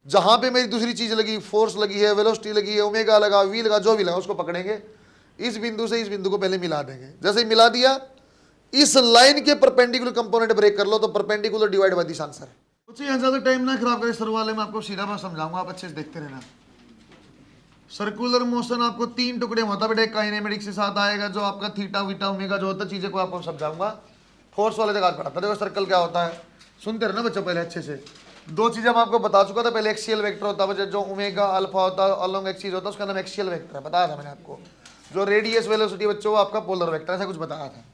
जहां पे मेरी दूसरी चीज लगी, फोर्स लगी है, वेलोसिटी लगी है, ओमेगा लगा, वी लगा, जो भी लगा उसको पकड़ेंगे, इस बिंदु से इस बिंदु को पहले मिला देंगे। जैसे ही मिला दिया, इस लाइन के परपेंडिकुलर कंपोनेंट ब्रेक कर लो तो perpendicular divide by this answer है। कुछ यहाँ ज्यादा टाइम ना खराब करें, सर वाले में आपको सीधा मैं समझाऊंगा, आप अच्छे से देखते रहना। सर्कुलर मोशन आपको 3 टुकड़े में होता है बेटा, एक काइनेमेटिक्स के साथ आएगा जो आपका थीटा वीटा ओमेगा जो होता है, चीजें को आपको समझाऊंगा। फोर्स वाले जगह पढ़ाता। देखो सर्कल क्या होता है, सुनते रहना बच्चों पहले अच्छे से। 2 चीजें मैं आपको बता चुका था पहले, एक्सियल वेक्टर होता है जो ओमेगा अल्फा होता है, अलोंग एक्सिस होता है, उसका नाम एक्सियल वेक्टर है, बताया था मैंने आपको। जो रेडियस वेलोसिटी बच्चों वो आपका पोलर वेक्टर, ऐसा कुछ बताया था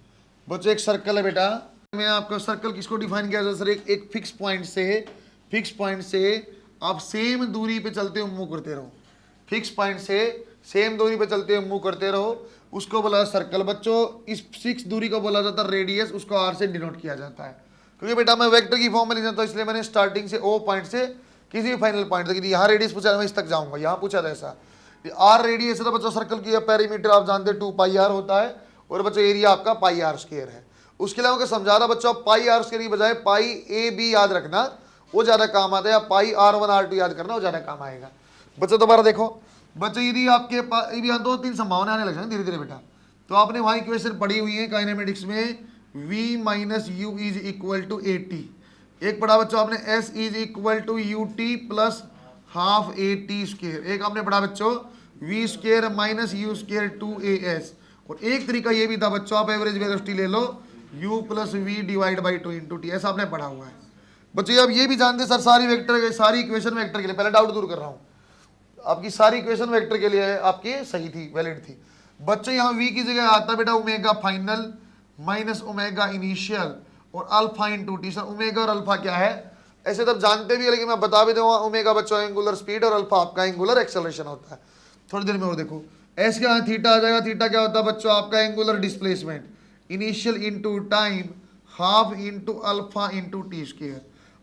बच्चों। एक सर्कल है बेटा, मैं आपको सर्कल किसको डिफाइन किया सर, एक फिक्स पॉइंट से आप सेम दूरी पे चलते हुए मूव करते रहो, फिक्स पॉइंट से सेम दूरी पे चलते हुए मूव करते रहो, उसको बोला सर्कल। बच्चों इस फिक्स दूरी को बोला जाता है रेडियस, उसको आर से डिनोट किया जाता है। क्योंकि बेटा मैं वेक्टर की फॉर्म में लिखा था, इसलिए मैंने स्टार्टिंग से ओ पॉइंट से किसी भी फाइनल पॉइंट तक, यहाँ रेडियस पूछा मैं इस तक जाऊंगा, यहाँ पूछा था ऐसा आर रेडियस है। तो बच्चों सर्कल की पेरीमीटर आप जानते हैं 2 पाई आर होता है, और बच्चों एरिया आपका पाई आर स्क्वायर है। उसके अलावा मैं समझा रहा बच्चों, पाई आर स्क्वायर की बजाय पाई ए बी याद रखना, वो ज्यादा काम आता है, या पाई R1 R2 याद करना, वो ज्यादा काम आएगा। बच्चों दोबारा देखो बच्चों, यदि आपके पास 2-3 संभावना आने लग जाए धीरे धीरे बेटा, तो आपने वहां इक्वेशन पढ़ी हुई है काइनेमेटिक्स में, v minus U is equal to A T. एक पढ़ा बच्चों आपने s is equal to U T plus half A T square. एक आपने पढ़ा बच्चों v square minus U square 2as। और एक तरीका ये भी था बच्चों, आप एवरेज वेलोसिटी ले लो u plus V divide by 2 into T, ऐसा आपने पढ़ा हुआ है बच्चों। अब ये भी जानते सर सारी वेक्टर, सारी इक्वेशन वेक्टर के लिए, पहले डाउट दूर कर रहा हूँ, आपकी सारी इक्वेशन वेक्टर के लिए आपकी सही थी, वैलिड थी बच्चों। यहाँ v की जगह आता बेटा omega final minus omega initial और alpha into t. Sir omega और अल्फा क्या है ऐसे तब जानते भी है, लेकिन मैं बता भी दूंगा, ओमेगा बच्चों एंगुलर स्पीड और अल्फा आपका एंगुलर एक्सेलरेशन होता है। थोड़ी देर में और देखो एस क्या थीटा आ जाएगा, थीटा क्या होता है बच्चों आपका angular displacement, initial into time half into alpha into T square.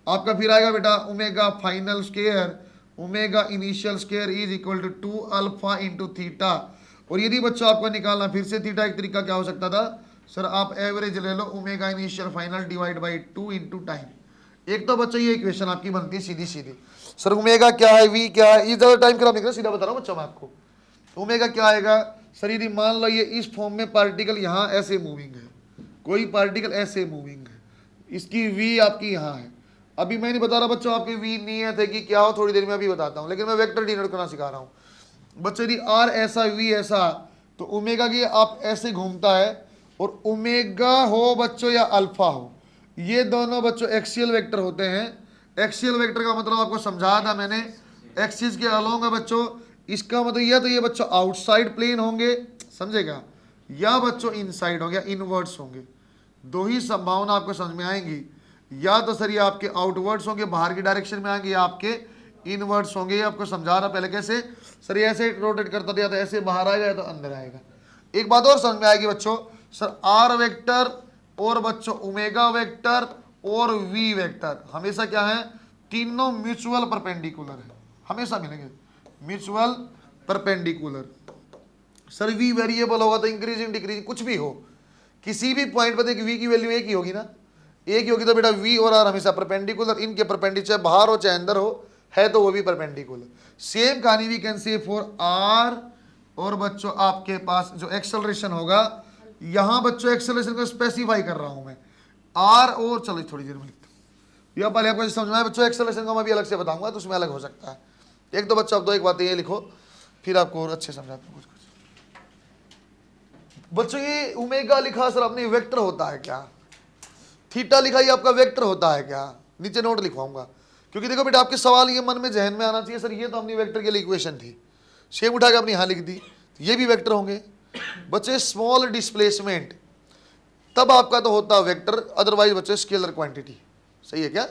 आपका फिर आएगा बेटा omega final square omega initial square is equal to 2 alpha into theta. और यदि बच्चों आपको निकालना फिर से थीटा, एक तरीका क्या हो सकता था सर, आप एवरेज ले लो omega initial final divide by 2 into time. एक तो बच्चों ये इक्वेशन आपकी बनती है सीधी सीधी, सर ओमेगा क्या है, वी क्या है, ये ज्यादा टाइम खराब निकला, सीधा बता रहा हूँ बच्चों मैं आपको। ओमेगा क्या आएगा सर, यदि मान लो ये इस फॉर्म में पार्टिकल यहाँ ऐसे मूविंग है, कोई पार्टिकल ऐसे मूविंग है, इसकी वी आपकी यहाँ है। अभी मैं नहीं बता रहा बच्चों आपकी वी नियत है कि क्या हो, थोड़ी देर में अभी बताता हूँ, लेकिन मैं वेक्टर डिनोट करना सिखा रहा हूँ बच्चों। यदि आर ऐसा वी ऐसा, तो ओमेगा की आप ऐसे घूमता है, और ओमेगा हो बच्चों या अल्फा हो, ये दोनों बच्चों एक्सियल वेक्टर होते हैं। एक्सियल वेक्टर का मतलब आपको समझाया था मैंने, एक्सिस के अलोंग है बच्चों, इसका मतलब यह तो ये बच्चों आउटसाइड प्लेन होंगे, समझेगा, या बच्चों इनसाइड होंगे, इनवर्ड्स होंगे। 2 ही संभावना आपको समझ में आएंगी, या तो सर ये आपके आउटवर्ड्स होंगे, बाहर की डायरेक्शन में आएंगे, या आपके इनवर्ड्स होंगे। ये आपको समझा रहा पहले कैसे, सर ये ऐसे रोटेट करता था, या तो ऐसे बाहर आएगा या तो अंदर आएगा। एक बात और समझ में आएगी बच्चों, सर आर वेक्टर और बच्चों ओमेगा वेक्टर और वी वेक्टर हमेशा क्या है, तीनों म्यूचुअल परपेंडिकुलर है, हमेशा मिलेंगे mutual perpendicular. Sir V variable होगा तो इंक्रीजिंग डिक्रीजिंग कुछ भी हो, किसी भी पॉइंट पर देखिए वी की वैल्यू एक ही होगी ना, एक ही होगी, तो बेटा वी और आर हमेशा परपेंडिकुलर, इनके परपेंडिकुलर चाहे बाहर हो चाहे अंदर हो, है तो वो भी परपेंडिकुलर। सेम कहानी we can say for R, और बच्चों आपके पास जो एक्सेलरेशन होगा, यहां बच्चों एक्सेलरेशन को स्पेसिफाई कर रहा हूं मैं, आर और चलो थोड़ी देर में लिखता हूं, यह पहले आपको समझ में आया बच्चों, एक्सेलरेशन को मैं भी अलग से बताऊंगा तो उसमें अलग हो सकता है। एक तो बच्चों आप 2 एक बातें ये लिखो, फिर आपको और अच्छे समझाता हूँ कुछ कुछ। बच्चों ये ओमेगा लिखा सर आपने, वेक्टर होता है क्या, थीटा लिखा ये आपका वेक्टर होता है क्या, नीचे नोट लिखवाऊंगा, क्योंकि देखो बेटा आपके सवाल ये मन में जहन में आना चाहिए, सर ये तो अपनी वेक्टर के लिए इक्वेशन थी, सेम उठा के आपने यहाँ लिख दी, ये भी वेक्टर होंगे बच्चे। स्मॉल डिस्प्लेसमेंट तब आपका तो होता है वेक्टर, अदरवाइज बच्चे स्केलर क्वांटिटी, सही है क्या।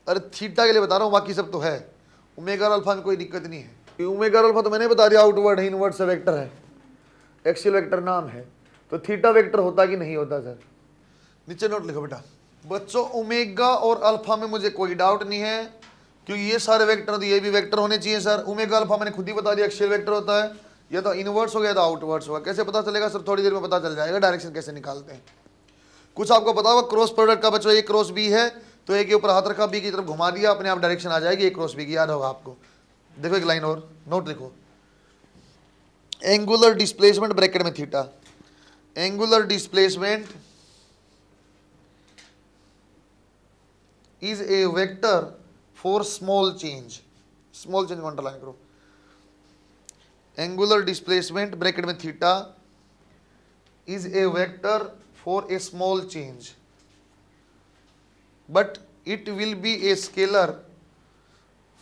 अरे थीटा के लिए बता रहा हूँ, बाकी सब तो है, ओमेगा और अल्फा में कोई दिक्कत नहीं है। ओमेगा और अल्फा तो मैंने बता दिया, आउटवर्ड है, इनवर्ड से वेक्टर है, एक्सियल वेक्टर नाम है, तो थीटा वेक्टर होता कि नहीं होता सर, नीचे नोट लिखो बेटा। बच्चों ओमेगा और अल्फा में मुझे कोई डाउट नहीं है, क्योंकि ये सारे वेक्टर तो ये भी वेक्टर होने चाहिए सर। ओमेगा अल्फा मैंने खुद ही बता दिया एक्सियल वेक्टर होता है, या तो इनवर्ड्स हो गया तो आउटवर्ड्स होगा। कैसे पता चलेगा सर, थोड़ी देर में पता चल जाएगा, डायरेक्शन कैसे निकालते हैं। कुछ आपको पता होगा क्रॉस प्रोडक्ट का बच्चों, ये क्रॉस बी है, तो ए के ऊपर हाथ रखा, बी की तरफ घुमा दिया, अपने आप डायरेक्शन आ जाएगी, ए क्रॉस बी की, याद होगा आपको। देखो एक लाइन और नोट लिखो, एंगुलर डिस्प्लेसमेंट ब्रैकेट में theta, angular displacement is a vector for small change, small change को अंडरलाइन करो, एंगुलर डिस्प्लेसमेंट ब्रैकेट में theta is a vector for a small change but it will be a scalar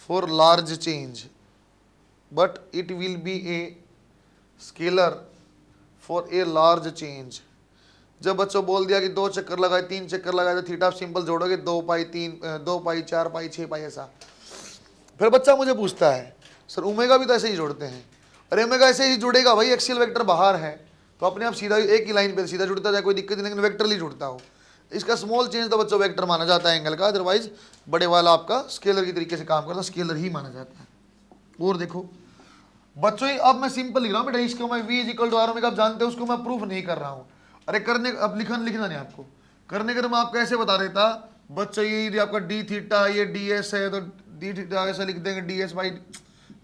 for large change, but it will be a scalar for a large change। जब बच्चों बोल दिया कि 2 चक्कर लगाए 3 चक्कर लगाए तो थीटा आप सिंपल जोड़ोगे 2 पाई 3 2 पाई 4 पाई 6 पाई ऐसा। फिर बच्चा मुझे पूछता है सर ओमेगा भी तो ऐसे ही जोड़ते हैं, अरे ओमेगा ऐसे ही जुड़ेगा भाई, एक्सियल वेक्टर बाहर है तो अपने आप सीधा एक ही लाइन पे सीधा जुड़ता जाए, कोई दिक्कत नहीं, लेकिन वेक्टरली जुड़ता हो। इसका स्मॉल चेंज तो बच्चों वेक्टर माना जाता है एंगल का, अदरवाइज बड़े वाला आपका स्केलर की तरीके से काम करता है, स्केलर ही माना जाता है। और देखो बच्चों अब मैं सिंपल लिख रहा हूँ बेटा, इसको मैं v equal to R omega आप जानते हो, उसको मैं प्रूफ नहीं कर रहा हूँ। अरे करने अब लिखना नहीं आपको, करने के मैं आपको ऐसे बता देता बच्चों, ये आपका डी थीटा ये डी एस है तो डी थीटा ऐसे लिख देंगे डी एस बाई,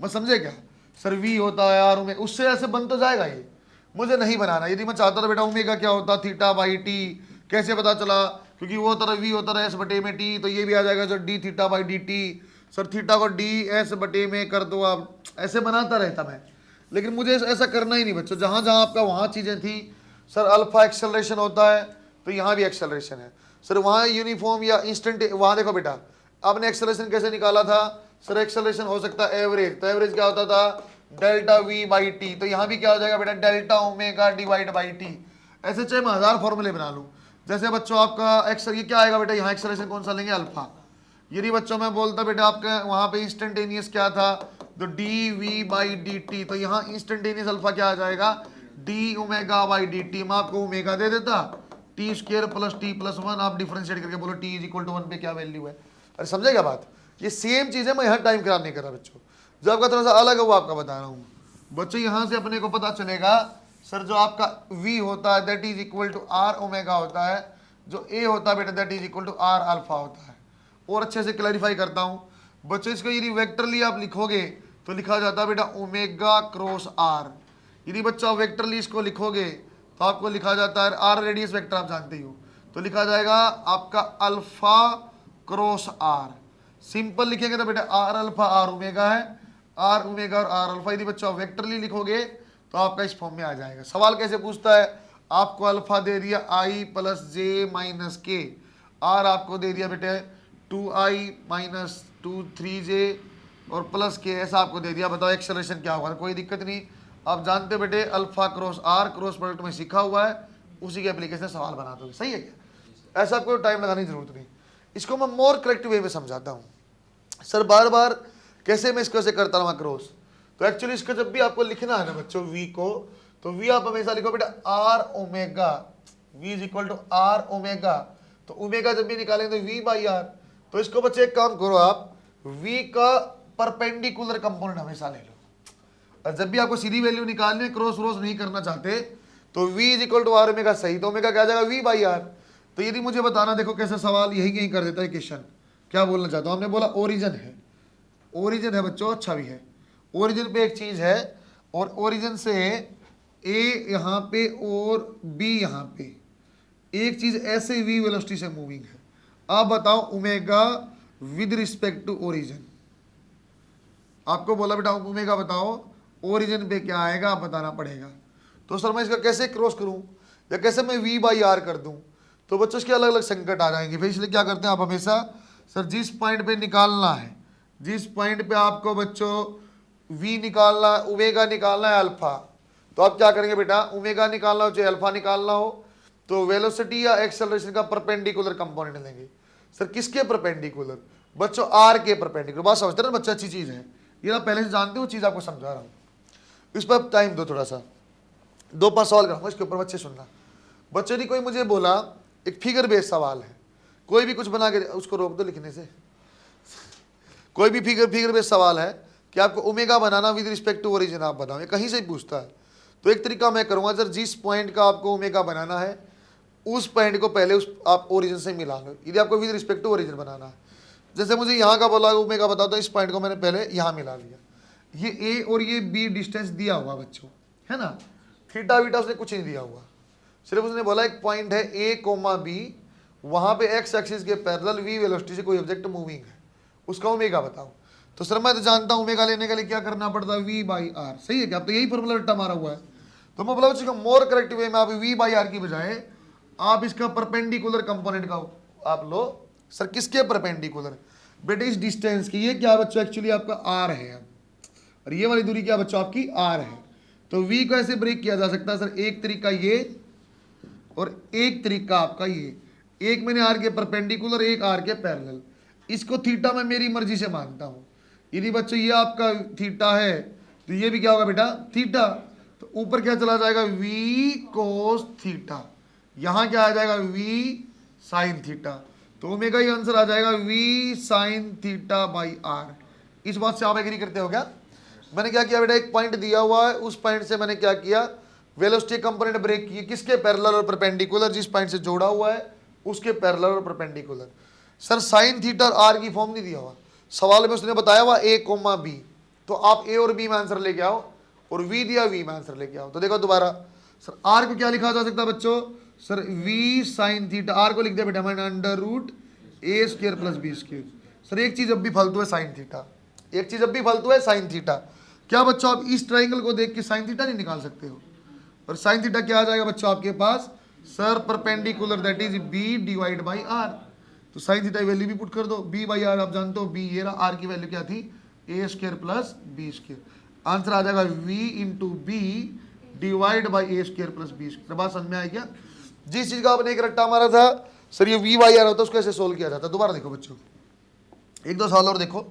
मैं समझे क्या सर वी होता है आर ओमेगा, उससे ऐसे बन तो जाएगा, ये मुझे नहीं बनाना। यदि मैं चाहता था बेटा ओमेगा क्या होता थीटा बाई टी, कैसे पता चला, क्योंकि वो तरह वी होता है एस बटे में टी, तो ये भी आ जाएगा जो D theta by D T. Sir theta को डी एस बटे में कर दो आप, ऐसे बनाता रहता मैं, लेकिन मुझे ऐसा करना ही नहीं बच्चों। जहाँ जहाँ आपका वहाँ चीज़ें थी, सर अल्फा एक्सेलरेशन होता है तो यहाँ भी एक्सेलरेशन है, सर वहाँ यूनिफॉर्म या इंस्टेंट, वहाँ देखो बेटा आपने एक्सेलरेशन कैसे निकाला था, सर एक्सेलरेशन हो सकता है एवरेज, तो एवरेज क्या होता था डेल्टा वी बाई टी, तो यहाँ भी क्या हो जाएगा बेटा delta omega divide by T. ऐसे चाहे मैं 1000 फॉर्मूले बना लूँ। जैसे बच्चों आपका एक्स ये क्या आएगा बेटा, यहाँ एक्सेलरेशन कौन सा लेंगे अल्फा। यदि बच्चों मैं बोलता बेटा आपका वहाँ पे इंस्टेंटेनियस क्या था तो D V by D T, तो यहाँ इंस्टेंटेनियस अल्फा क्या आ जाएगा D omega by D T. मैं आपको ओमेगा दे देता T square plus T plus 1, आप डिफरेंशिएट करके बोलो टी इज इक्वल टू 1 पे क्या वैल्यू है। अरे समझेगा बात, ये सेम चीज़ है, मैं यहाँ टाइम खराब नहीं कर रहा बच्चों, जो आपका थोड़ा सा अलग है वो आपका बता रहा हूँ बच्चों। यहाँ से अपने को पता चलेगा सर जो आपका v होता है that is equal to R omega होता है, जो a होता है बेटा that is equal to R alpha होता है। और अच्छे से क्लैरिफाई करता हूँ बच्चों, इसको यदि वेक्टरली आप लिखोगे तो लिखा जाता है बेटा ओमेगा क्रॉस आर। यदि बच्चा वेक्टरली इसको लिखोगे तो आपको लिखा जाता है आर रेडियस वेक्टर आप जानते ही हो, तो लिखा जाएगा आपका अल्फा क्रॉस आर। सिंपल लिखेंगे तो बेटा आर अल्फा आर ओमेगा है, आर ओमेगा और आर अल्फा। यदि बच्चा वेक्टरली लिखोगे तो आपका इस फॉर्म में आ जाएगा। सवाल कैसे पूछता है, आपको अल्फा दे दिया आई प्लस जे माइनस के, आर आपको दे दिया बेटे 2i माइनस 3j और प्लस के, ऐसा आपको दे दिया। बताओ एक्सेलरेशन क्या होगा, कोई दिक्कत नहीं, आप जानते हो बेटे alpha cross R cross product में सीखा हुआ है, उसी के एप्लीकेशन सवाल बना दोगे, सही है क्या। ऐसा आपको टाइम लगाने की जरूरत नहीं, इसको मैं मोर करेक्ट वे में समझाता हूँ। सर बार बार कैसे मैं इसको ऐसे करता रहा क्रॉस, तो एक्चुअली इसको जब भी आपको लिखना है ना बच्चों वी को, तो वी आप हमेशा लिखो बेटा R omega, V is equal to R omega, तो ओमेगा जब भी निकालेंगे तो वी बाई आर। तो इसको बच्चे एक काम करो आप वी का परपेंडिकुलर कंपोनेंट हमेशा ले लो, और जब भी आपको सीधी वैल्यू निकालनी है क्रॉस रोज नहीं करना चाहते तो V is equal to R omega, सही तो ओमेगा क्या आ जाएगा वी बाई आर। तो यदि मुझे बताना, देखो कैसे सवाल यही कर देता है क्वेश्चन, क्या बोलना चाहता हूँ, हमने बोला ओरिजिन है, ओरिजिन है बच्चों, अच्छा भी है, ओरिजिन पे एक चीज है और ओरिजिन से ए यहाँ पे और बी यहाँ पे एक चीज ऐसे वी वेलोसिटी से मूविंग है। आप बताओ omega with respect to origin, आपको बोला बेटा ओमेगा बताओ ओरिजिन पे क्या आएगा, आप बताना पड़ेगा। तो सर मैं इसका कैसे क्रॉस करूं या कैसे मैं v बाई आर कर दूं, तो बच्चों इसके अलग अलग संकट आ जाएंगे। फिर इसलिए क्या करते हैं आप हमेशा, सर जिस पॉइंट पे निकालना है, जिस पॉइंट पे आपको बच्चों v निकालना है, ओमेगा निकालना है अल्फा, तो आप क्या करेंगे बेटा ओमेगा निकालना हो चाहे अल्फा निकालना हो तो वेलोसिटी या एक्सेलरेशन का परपेंडिकुलर कंपोनेंट लेंगे। सर किसके परपेंडिकुलर बच्चों, आर के परपेंडिकुलर। बात समझते ना बच्चा, अच्छी चीज है ये, ना पहले से जानते हो चीज आपको समझा रहा हूँ, इस पर टाइम दो थोड़ा सा, 2-5 सवाल कराऊंगा इसके ऊपर, बच्चे सुनना। बच्चे ने कोई मुझे बोला एक फिगर बेस्ड सवाल है, कोई भी कुछ बना के उसको रोक दो लिखने से, कोई भी फिगर बेस्ड सवाल है कि आपको ओमेगा बनाना विद रिस्पेक्ट टू ओरिजिन, आप बताओ, ये कहीं से ही पूछता है। तो एक तरीका मैं करूंगा, सर जिस पॉइंट का आपको ओमेगा बनाना है उस पॉइंट को पहले उस आप ओरिजिन से मिला लो, यदि आपको विद रिस्पेक्ट टू ओरिजिन बनाना है। जैसे मुझे यहाँ का बोला ओमेगा बता दो, इस पॉइंट को मैंने पहले यहाँ मिला लिया, ये ए और ये बी डिस्टेंस दिया हुआ बच्चों, है ना, थीटा वीटा उसने कुछ नहीं दिया हुआ, सिर्फ उसने बोला एक पॉइंट है ए कोमा बी, वहाँ पे एक्स एक्सिस के पैरेलल वी वेलोसिटी से कोई ऑब्जेक्ट मूविंग है, उसका ओमेगा बताओ। तो सर मैं तो जानता हूँ ओमेगा लेने के लिए क्या करना पड़ता है, वी बाई आर, सही है क्या, तो यही फॉर्मूला रट्टा मारा हुआ है। तो मैं बोला बच्चों मोर करेक्ट वे में आप वी बाई आर की बजाय आप इसका परपेंडिकुलर कंपोनेंट का आप लो। सर किसके परपेंडिकुलर, बेटे इस डिस्टेंस की, ये क्या बच्चों एक्चुअली आपका आर है, और ये वाली दूरी क्या बच्चों आपकी आर है। तो v को ऐसे ब्रेक किया जा सकता है सर, एक तरीका ये और एक तरीका आपका ये, एक मैंने आर के परपेंडिकुलर, एक आर के पैरेलल, इसको थीटा मैं मेरी मर्जी से मानता हूं। यदि बच्चों ये आपका थीटा है तो ये भी क्या होगा बेटा थीटा, तो ऊपर क्या चला जाएगा v कोस थीटा, यहां क्या आ जाएगा v साइन थीटा, तो ओमेगा ये आंसर आ जाएगा v sine theta by R. इस बात से आप एग्री करते हो क्या। मैंने क्या किया बेटा, एक पॉइंट दिया हुआ है, उस पॉइंट से मैंने क्या किया, वेलोसिटी कंपोनेंट ब्रेक किए, किसके पैरेलल और परपेंडिकुलर, जिस पॉइंट से जोड़ा हुआ है उसके पैरेलल और परपेंडिकुलर। सर साइन थीटा और आर की फॉर्म नहीं दिया हुआ सवाल में, उसने बताया हुआ ए कोमा बी, तो आप ए और बी में आंसर लेके आओ, और वी दिया वी में आंसर लेके आओ। तो देखो दोबारा, सर आर को क्या लिखा जा सकता है बच्चों, sir v sin theta, r को लिख दिया बेटा मैंने under root a square plus b square. Sir एक चीज अब भी फालतू है साइन थीटा, एक चीज अब भी फालतू है साइन थीटा। क्या बच्चों आप इस ट्राइंगल को देख के साइन थीटा नहीं निकाल सकते हो, और साइन थीटा क्या आ जाएगा बच्चों आपके पास, sir perpendicular that is b divide by r. तो साइन थीटा वैल्यू भी पुट कर दो, बी बाई आर आप जानते हो, बी ये रहा, आर की वैल्यू क्या थी a square plus b square, answer आ जाएगा v into b divide by a square plus b square. बात समझ में आई क्या। जिस चीज का आपने एक रट्टा मारा था सर ये वी बाई आर होता है, उसको ऐसे सोल्व किया जाता है। दोबारा देखो बच्चों, एक दो साल और देखो,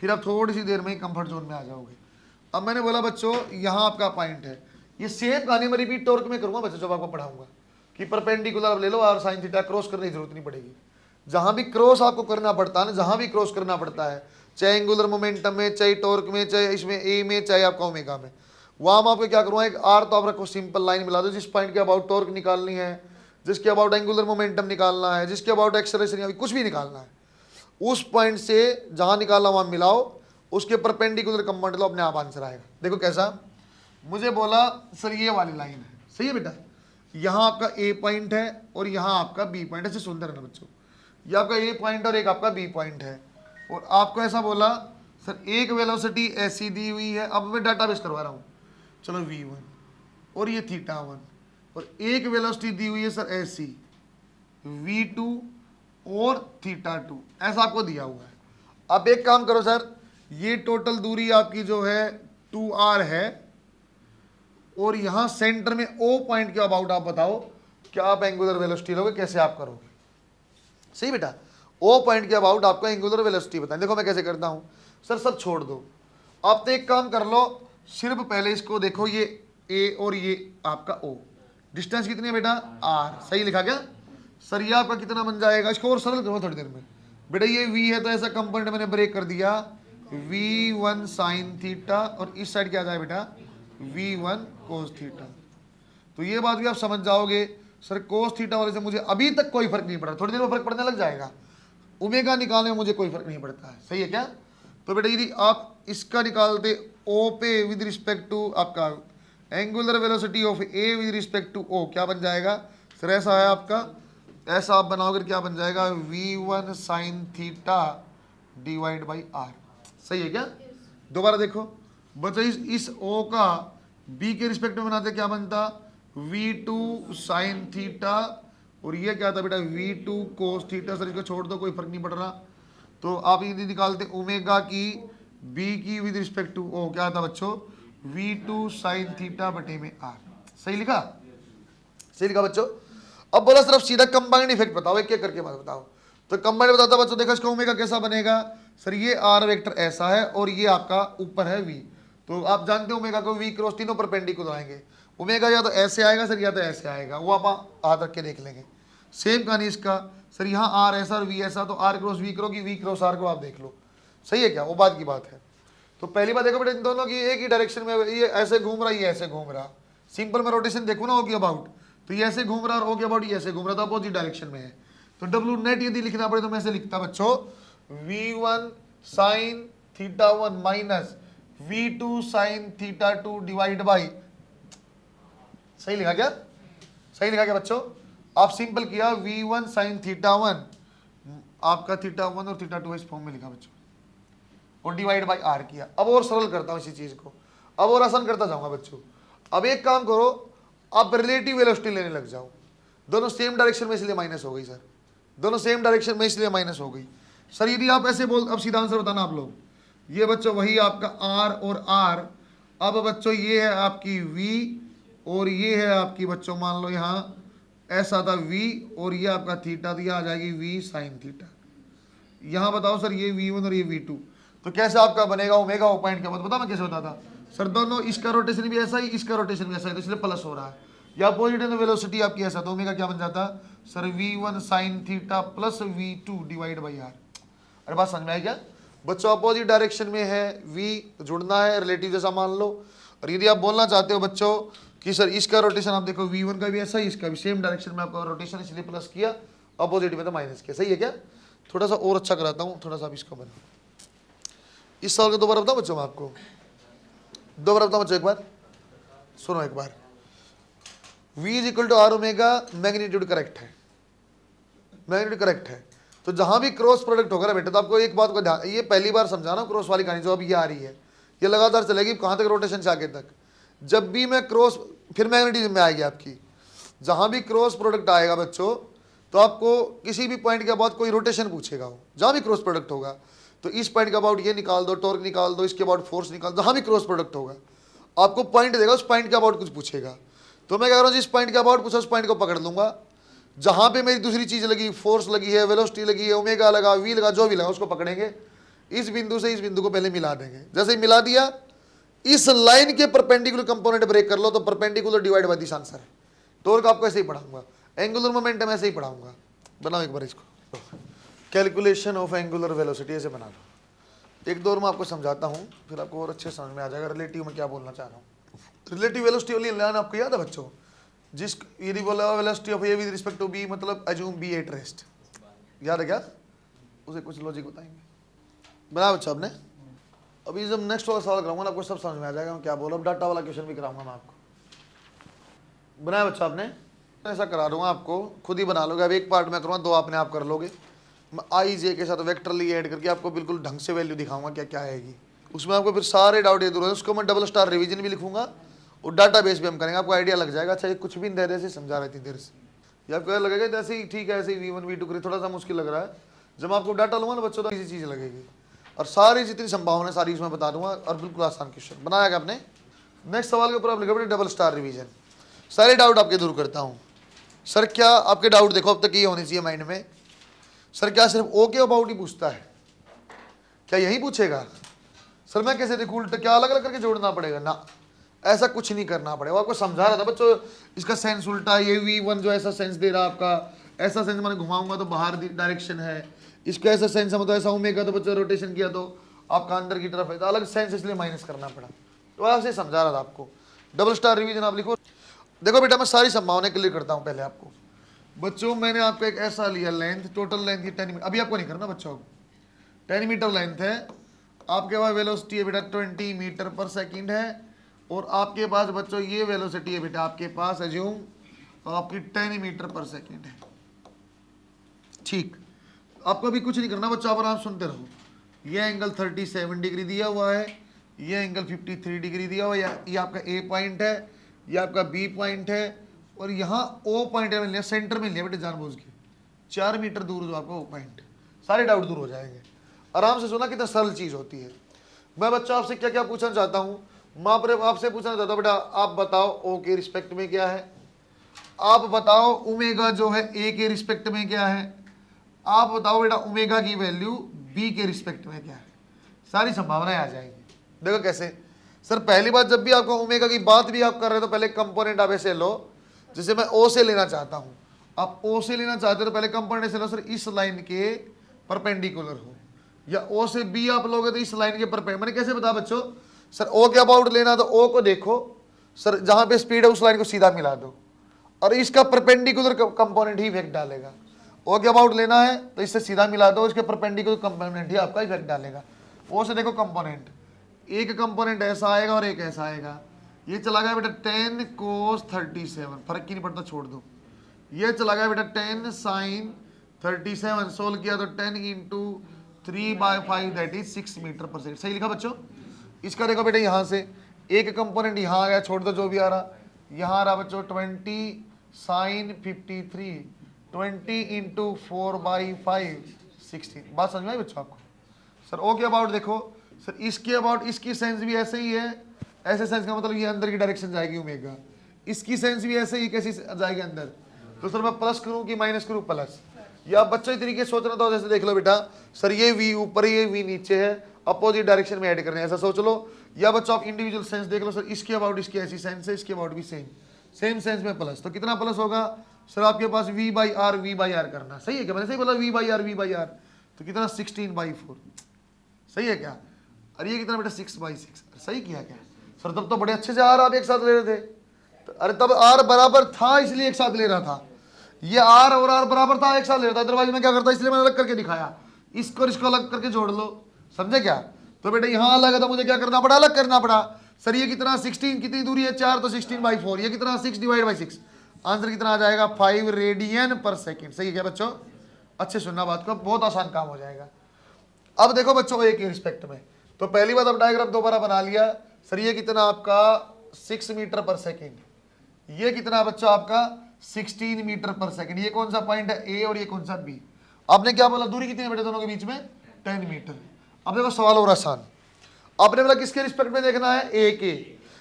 फिर आप थोड़ी सी देर में ही कंफर्ट जोन में आ जाओगे। अब मैंने बोला बच्चों यहाँ आपका पॉइंट है, ये सेम कहानी मैं रिपीट टॉर्क में करूंगा बच्चों, जब आपको पढ़ाऊंगा कि परपेंडिकुलर ले लो और साइन थीटा क्रॉस करने की जरूरत नहीं पड़ेगी। जहां भी क्रॉस आपको करना पड़ता है ना, जहां भी क्रॉस करना पड़ता है, चाहे एंगुलर मोमेंटम में, चाहे टॉर्क में, चाहे इसमें ए में, चाहे आपका ओमेगा में, वहां मैं आपको क्या करूँगा, एक आर तो आप रखो, सिंपल लाइन मिला दो, जिस पॉइंट के अबाउट टॉर्क निकालनी है, जिसके अबाउट एंगुलर मोमेंटम निकालना है, जिसके अबाउट एक्सेलरेशन या कुछ भी निकालना है, उस पॉइंट से जहां निकालना वहां मिलाओ, उसके परपेंडिकुलर कंपोनेंट लो, अपने आप आंसर आएगा। देखो कैसा, मुझे बोला सर ये वाली लाइन है, सही है बेटा, यहाँ आपका ए पॉइंट है और यहाँ आपका बी पॉइंट, ऐसे सुंदर है ना बच्चों, ये आपका ए पॉइंट और एक आपका बी पॉइंट है, और आपको ऐसा बोला सर एक वेलोसिटी ऐसी दी हुई है, अब मैं डाटा बेस करवा रहा हूँ, चलो v1 और ये θ1, और एक वेलोसिटी दी हुई है सर ऐसी v2 और θ2, ऐसा आपको दिया हुआ है। अब एक काम करो सर, ये टोटल दूरी आपकी जो है 2r है, और यहां सेंटर में O पॉइंट के अबाउट आप बताओ क्या आप एंगुलर वेलोसिटी लोगे, कैसे आप करोगे। सही बेटा, O पॉइंट के अबाउट आपको एंगुलर वेलोसिटी बताएं। देखो मैं कैसे करता हूं सर, सब छोड़ दो, आप तो एक काम कर लो, सिर्फ पहले इसको देखो, ये A और ये आपका O, डिस्टेंस कितनी है बेटा r, सही लिखा क्या सर, ये आपका कितना बन जाएगा, इसको और सरल करो थोड़ी देर में बेटा, ये v है तो ऐसा कंपोनेंट मैंने ब्रेक कर दिया v1 साइन थीटा, और इस साइड क्या आ जाए बेटा v1 कोस थीटा। तो ये बात भी आप समझ जाओगे सर, कोस थीटा वाले से मुझे अभी तक कोई फर्क नहीं पड़ा, थोड़ी देर में फर्क पड़ने लग जाएगा, ओमेगा निकालने में मुझे कोई फर्क नहीं पड़ता है, सही है क्या। तो बेटा यदि आप इसका निकालते ओ पे विद रिस्पेक्ट टू आपका angular velocity of A with respect to O, क्या बन जाएगा सर, ऐसा है आपका, ऐसा आप बनाओगे क्या बन जाएगा v1 sine theta divide by R, सही है क्या। दोबारा देखो बच्चों, इस O का B के रिस्पेक्ट में बनाते क्या बनता, v2 साइन थीटा, और ये क्या था बेटा v2 कोस थीटा। सर इसको छोड़ दो, कोई फर्क नहीं पड़ रहा, तो आप ये निकालते ओमेगा की B की विद रिस्पेक्ट टू O, क्या था बच्चों v2 साइन थीटा बटे में r, सही लिखा, सही लिखा बच्चों। अब बोला सिर्फ सीधा कंबाइंड इफेक्ट बताओ, एक एक करके बात बताओ। तो कंबाइंड बताता बच्चों, देखो इसका ओमेगा कैसा बनेगा सर, ये r वेक्टर ऐसा है और ये आपका ऊपर है v, तो आप जानते हो ओमेगा को v क्रॉस तीनों परपेंडिकुलर आएंगे, ओमेगा या तो ऐसे आएगा सर या तो ऐसे आएगा, वो आप हाथ रख के देख लेंगे। सेम कहानी इसका सर, यहाँ r ऐसा और v ऐसा, तो r क्रॉस v करोगी, v क्रॉस r को आप देख लो, सही है क्या, वो बात की बात है। तो पहली बात देखो बेटा, इन दोनों की एक ही डायरेक्शन में, ये ऐसे घूम रहा, ये ऐसे घूम रहा, सिंपल में रोटेशन देखो ना होगी अबाउट, तो ये ऐसे घूम रहा है और ओ के अबाउट ये ऐसे घूम रहा था, अपोजिट डायरेक्शन में है। तो डब्ल्यू नेट यदि लिखना पड़े तो मैं ऐसे लिखता बच्चों, v1 sine theta 1 minus v2 sine theta 2 divide by, सही लिखा क्या? सही लिखा क्या बच्चों? आप सिंपल किया v1 साइन थीटा 1, आपका थीटा 1 और थीटा 2 इस फॉर्म में लिखा बच्चों, और डिवाइड बाई आर किया। अब और सरल करता हूं इसी चीज को, अब और आसान करता जाऊंगा बच्चों। अब एक काम करो, आप रिलेटिव वेलोसिटी लेने लग जाओ। दोनों सेम डायरेक्शन में इसलिए माइनस हो गई सर, दोनों सेम डायरेक्शन में इसलिए माइनस हो गई सर। यदि आप ऐसे बोल, अब सीधा आंसर बताना आप लोग, ये बच्चों वही आपका आर और आर। अब बच्चों ये है आपकी वी और ये है आपकी बच्चों मान लो यहाँ ऐसा था वी और ये आपका थीटा, तो यह आ जाएगी वी साइन थीटा। यहाँ बताओ सर ये v1 और ये v2, तो कैसे आपका बनेगा ओमेगा ओ पॉइंट का, बता मैं कैसे बताता सर? दोनों इसका रोटेशन भी ऐसा ही, इसका रोटेशन भी ऐसा है, तो इसलिए प्लस हो रहा है। या अपोजिट है तो वेलोसिटी आपकी ऐसा, तो ओमेगा क्या बन जाता sir? v1 sine theta plus v2 divide by R. अरे बात समझ में आई क्या बच्चों? अपोजिट डायरेक्शन में है, v जुड़ना है, रिलेटिव जैसा मान लो। और यदि आप बोलना चाहते हो बच्चों कि सर इसका रोटेशन आप देखो v1 का भी ऐसा ही, इसका भी सेम डायरेक्शन में आपका रोटेशन, इसलिए प्लस किया, अपोजिट में तो माइनस किया। सही है क्या? थोड़ा सा और अच्छा कराता हूँ, थोड़ा सा आप इसका बना। इस सवाल का दोबारा बताओ बच्चों, मैं आपको दोबारा बताओ बच्चों, एक बार सुनो एक बार। v is equal to R omega, magnitude correct है, मैग्नीट्यूड करेक्ट है। तो जहां भी क्रॉस प्रोडक्ट होगा ना बेटा, तो आपको एक बात को ध्यान, ये पहली बार समझाना क्रॉस वाली कहानी जो अब ये आ रही है, ये लगातार चलेगी कहां तक? रोटेशन से आगे तक। जब भी मैं क्रॉस, फिर मैग्नेटिज्म में आएगी आपकी, जहां भी क्रॉस प्रोडक्ट आएगा बच्चों, तो आपको किसी भी पॉइंट के बाद कोई रोटेशन पूछेगा, हो जहां भी क्रॉस प्रोडक्ट होगा, तो इस पॉइंट के अबाउट ये निकाल दो, टॉर्क निकाल दो, इसके अबाउट फोर्स निकाल दो, जहां भी क्रॉस प्रोडक्ट होगा आपको पॉइंट देगा, उस पॉइंट के अबाउट कुछ पूछेगा। तो मैं कह रहा हूँ जिस पॉइंट के अबाउट पूछा उस पॉइंट को पकड़ लूंगा, जहां पे मेरी दूसरी चीज लगी, फोर्स लगी है, वेलोसिटी लगी है, ओमेगा लगा, वी लगा, जो भी लगा उसको पकड़ेंगे, इस बिंदु से इस बिंदु को पहले मिला देंगे। जैसे ही मिला दिया, इस लाइन के परपेंडिकुलर कंपोनेंट ब्रेक कर लो, तो perpendicular divide by this answer है। टॉर्क आपको ऐसे ही पढ़ाऊंगा, एंगुलर मोमेंटम ऐसे ही पढ़ाऊंगा। बनाओ एक बार इसको, कैलकुलेशन ऑफ एंगुलर वेलोसिटी ऐसे बना लो। एक दो मैं आपको समझाता हूँ, फिर आपको और अच्छे समझ में आ जाएगा रिलेटिव में क्या बोलना चाह रहा हूँ। रिलेटिव वेलोसिटी वाली लाइन आपको याद है बच्चों? जिस यदि बोला velocity of A with respect to B, मतलब अज्यूम बी एट रेस्ट, याद है क्या? उसे कुछ लॉजिक बताएंगे। बना बच्चा आपने? अभी जब नेक्स्ट वाला सवाल कराऊंगा ना, आपको सब समझ में आ जाएगा मैं क्या बोल रहा हूँ। डाटा वाला क्वेश्चन भी कराऊंगा मैं आपको। बनाया बच्चा आपने? ऐसा करा दूंगा आपको, खुद ही बना लोगे। अब एक पार्ट में करूँगा, दो आपने आप कर लोगे। मैं आई जे के साथ वेक्टरली ऐड करके आपको बिल्कुल ढंग से वैल्यू दिखाऊंगा क्या क्या आएगी उसमें। आपको फिर सारे डाउट ये दूर होंगे। उसको मैं डबल स्टार रिवीजन भी लिखूंगा और डाटा बेस भी हम करेंगे, आपको आइडिया लग जाएगा। अच्छा ये कुछ भी नहीं दे रहे से समझा रहे थे देर से, या आपको लगेगा जैसे ही ठीक है ऐसे ही v1 v2 करे, थोड़ा सा मुश्किल लग रहा है। जब आपको डाटा लूंगा ना बच्चों, तो इसी चीज़ लगेगी और सारी जितनी संभावना सारी उसमें बता दूंगा और बिल्कुल आसान क्वेश्चन बनाया आपने। नेक्स्ट सवाल के ऊपर आप लिखा डबल स्टार रिवीजन। सारे डाउट आपके दूर करता हूँ। सर क्या आपके डाउट देखो अब तक ये होने चाहिए माइंड में, सर क्या सिर्फ ओ के अबाउट ही पूछता है? क्या यही पूछेगा? सर मैं कैसे देखूं, उल्टा क्या अलग अलग करके जोड़ना पड़ेगा? ना, ऐसा कुछ नहीं करना पड़ेगा। आपको समझा रहा था बच्चों, इसका सेंस उल्टा, ये v1 जो ऐसा सेंस दे रहा है आपका, ऐसा सेंस मैंने घुमाऊंगा तो बाहर डायरेक्शन है, इसका ऐसा सेंस है मतलब ऐसा ओमेगा, तो बच्चों रोटेशन किया तो आपका अंदर की तरफ है, तो अलग सेंस इसलिए माइनस करना पड़ा। तो आपसे समझा रहा था आपको। डबल स्टार रिवीजन आप लिखो। देखो बेटा मैं सारी संभावनाएं क्लियर करता हूँ पहले आपको। बच्चों मैंने आपको एक ऐसा लिया लेंथ, टोटल लेंथ की 10 मीटर, अभी आपको नहीं करना बच्चों, 10 मीटर लेंथ है। आपके पास वेलोसिटी है बेटा 20 मीटर पर सेकंड है, और आपके पास बच्चों ये वेलोसिटी है बेटा आपके पास एज्यूम आपकी 10 मीटर पर सेकंड है। ठीक, आपको अभी कुछ नहीं करना बच्चों, आप आराम सुनते रहो। ये एंगल 37 डिग्री दिया हुआ है, ये एंगल 53 डिग्री दिया हुआ है, ये आपका ए पॉइंट है, ये आपका बी पॉइंट है, और यहाँ ओ पॉइंट है, मिल लिया सेंटर में लिया बेटे जानबूझ के, 4 मीटर दूर जो आपका ओ पॉइंट। सारे डाउट दूर हो जाएंगे। आराम से सुना, कितना सरल चीज होती है। मैं बच्चा आपसे क्या क्या पूछना चाहता हूँ, मैं आपसे पूछना चाहता हूँ बेटा, आप बताओ ओ के रिस्पेक्ट में क्या है, आप बताओ ओमेगा जो है ए के रिस्पेक्ट में क्या है, आप बताओ बेटा ओमेगा की वैल्यू बी के रिस्पेक्ट में क्या है। सारी संभावनाएं आ जाएंगी। देखो कैसे सर, पहली बात जब भी आपको ओमेगा की बात भी आप कर रहे हो तो पहले कंपोनेंट आप ऐसे लो, जैसे मैं ओ से लेना चाहता हूं, आप ओ से लेना चाहते हो तो पहले कंपोनेंट ऐसे लो सर इस लाइन के परपेंडिकुलर हो, या ओ से बी आप लोगे तो इस लाइन के परपेंडिकुलर। मैंने कैसे बता बच्चों, सर ओ के अबाउट लेना तो ओ को देखो सर, जहां पे स्पीड है उस लाइन को सीधा मिला दो, और इसका परपेंडिकुलर कंपोनेंट ही इफेक्ट डालेगा। ओ के अबाउट लेना है तो इससे सीधा मिला दो, इसके परपेंडिकुलर कंपोनेंट ही आपका इफेक्ट डालेगा। वो से देखो कंपोनेंट, एक कंपोनेंट ऐसा आएगा और एक ऐसा आएगा। ये चला गया बेटा 10 cos 37, फर्क की नहीं पड़ता, छोड़ दो। ये चला गया बेटा 10 sin 37, सोल्व किया तो 10 इंटू 3/5 दैट इज 6 मीटर पर सेकेंड। सही लिखा बच्चों। इसका देखो बेटा यहाँ से एक कंपोनेंट यहाँ आ गया, छोड़ दो जो भी आ रहा, यहाँ आ रहा बच्चों 20 sin 53, 20 इंटू 4/5 16। बात समझ में आई बच्चों आपको? सर ओ के अबाउट देखो सर, इसके अबाउट इसकी सेंस भी ऐसे ही है, ऐसे सेंस का मतलब ये अंदर की डायरेक्शन जाएगी ओमेगा, इसकी सेंस भी ऐसे ही कैसी जाएगी अंदर। तो सर मैं प्लस करूं कि माइनस करूं? प्लस। या बच्चों इस तरीके सोचना था, जैसे देख लो बेटा सर ये v ऊपर ये v नीचे है, अपोजिट डायरेक्शन में ऐड करने, ऐसा सोच लो। या बच्चों आप इंडिविजुअल सेंस देख लो, सर इसके अबाउट इसकी ऐसी सेंस है, इसके अबाउट भी सेम सेंस में प्लस। तो कितना प्लस होगा सर आपके पास? v/r करना। सही है क्या? मैंने सही बोला v/r। तो कितना 16/4। सही है क्या? अरे ये कितना बेटा 6/6। सही किया क्या सर? तब तो बड़े अच्छे से आर आप एक साथ ले रहे थे। तो अरे तब आर बराबर था इसलिए एक साथ ले रहा था, ये आर और आर बराबर था एक साथ ले रहा था, अदरवाइज मैं क्या करता, इसलिए मैंने अलग करके दिखाया। इसको और इसको अलग करके जोड़ लो, समझे क्या? तो बेटा यहाँ अलग है तो मुझे क्या करना पड़ा? अलग करना पड़ा। सर ये कितना 16, कितनी दूरी है 4, तो 16/4। ये कितना 6/6। आंसर कितना आ जाएगा? 5 रेडियन पर सेकेंड। सही है क्या बच्चों? अच्छे सुनना बात को, बहुत आसान काम हो जाएगा। अब देखो बच्चों एक रिस्पेक्ट में, तो पहली बात अब डायग्राम दोबारा बना लिया। सर ये कितना आपका 6 मीटर पर सेकेंड, ये कितना बच्चों आपका 16 मीटर पर सेकेंड। ये कौन सा पॉइंट है? ए, और ये कौन सा बी। आपने क्या बोला? दूरी कितनी है बेटे दोनों के बीच में? 10 मीटर। अब देखो सवाल और आसान, आपने बोला किसके रिस्पेक्ट में देखना है? ए के।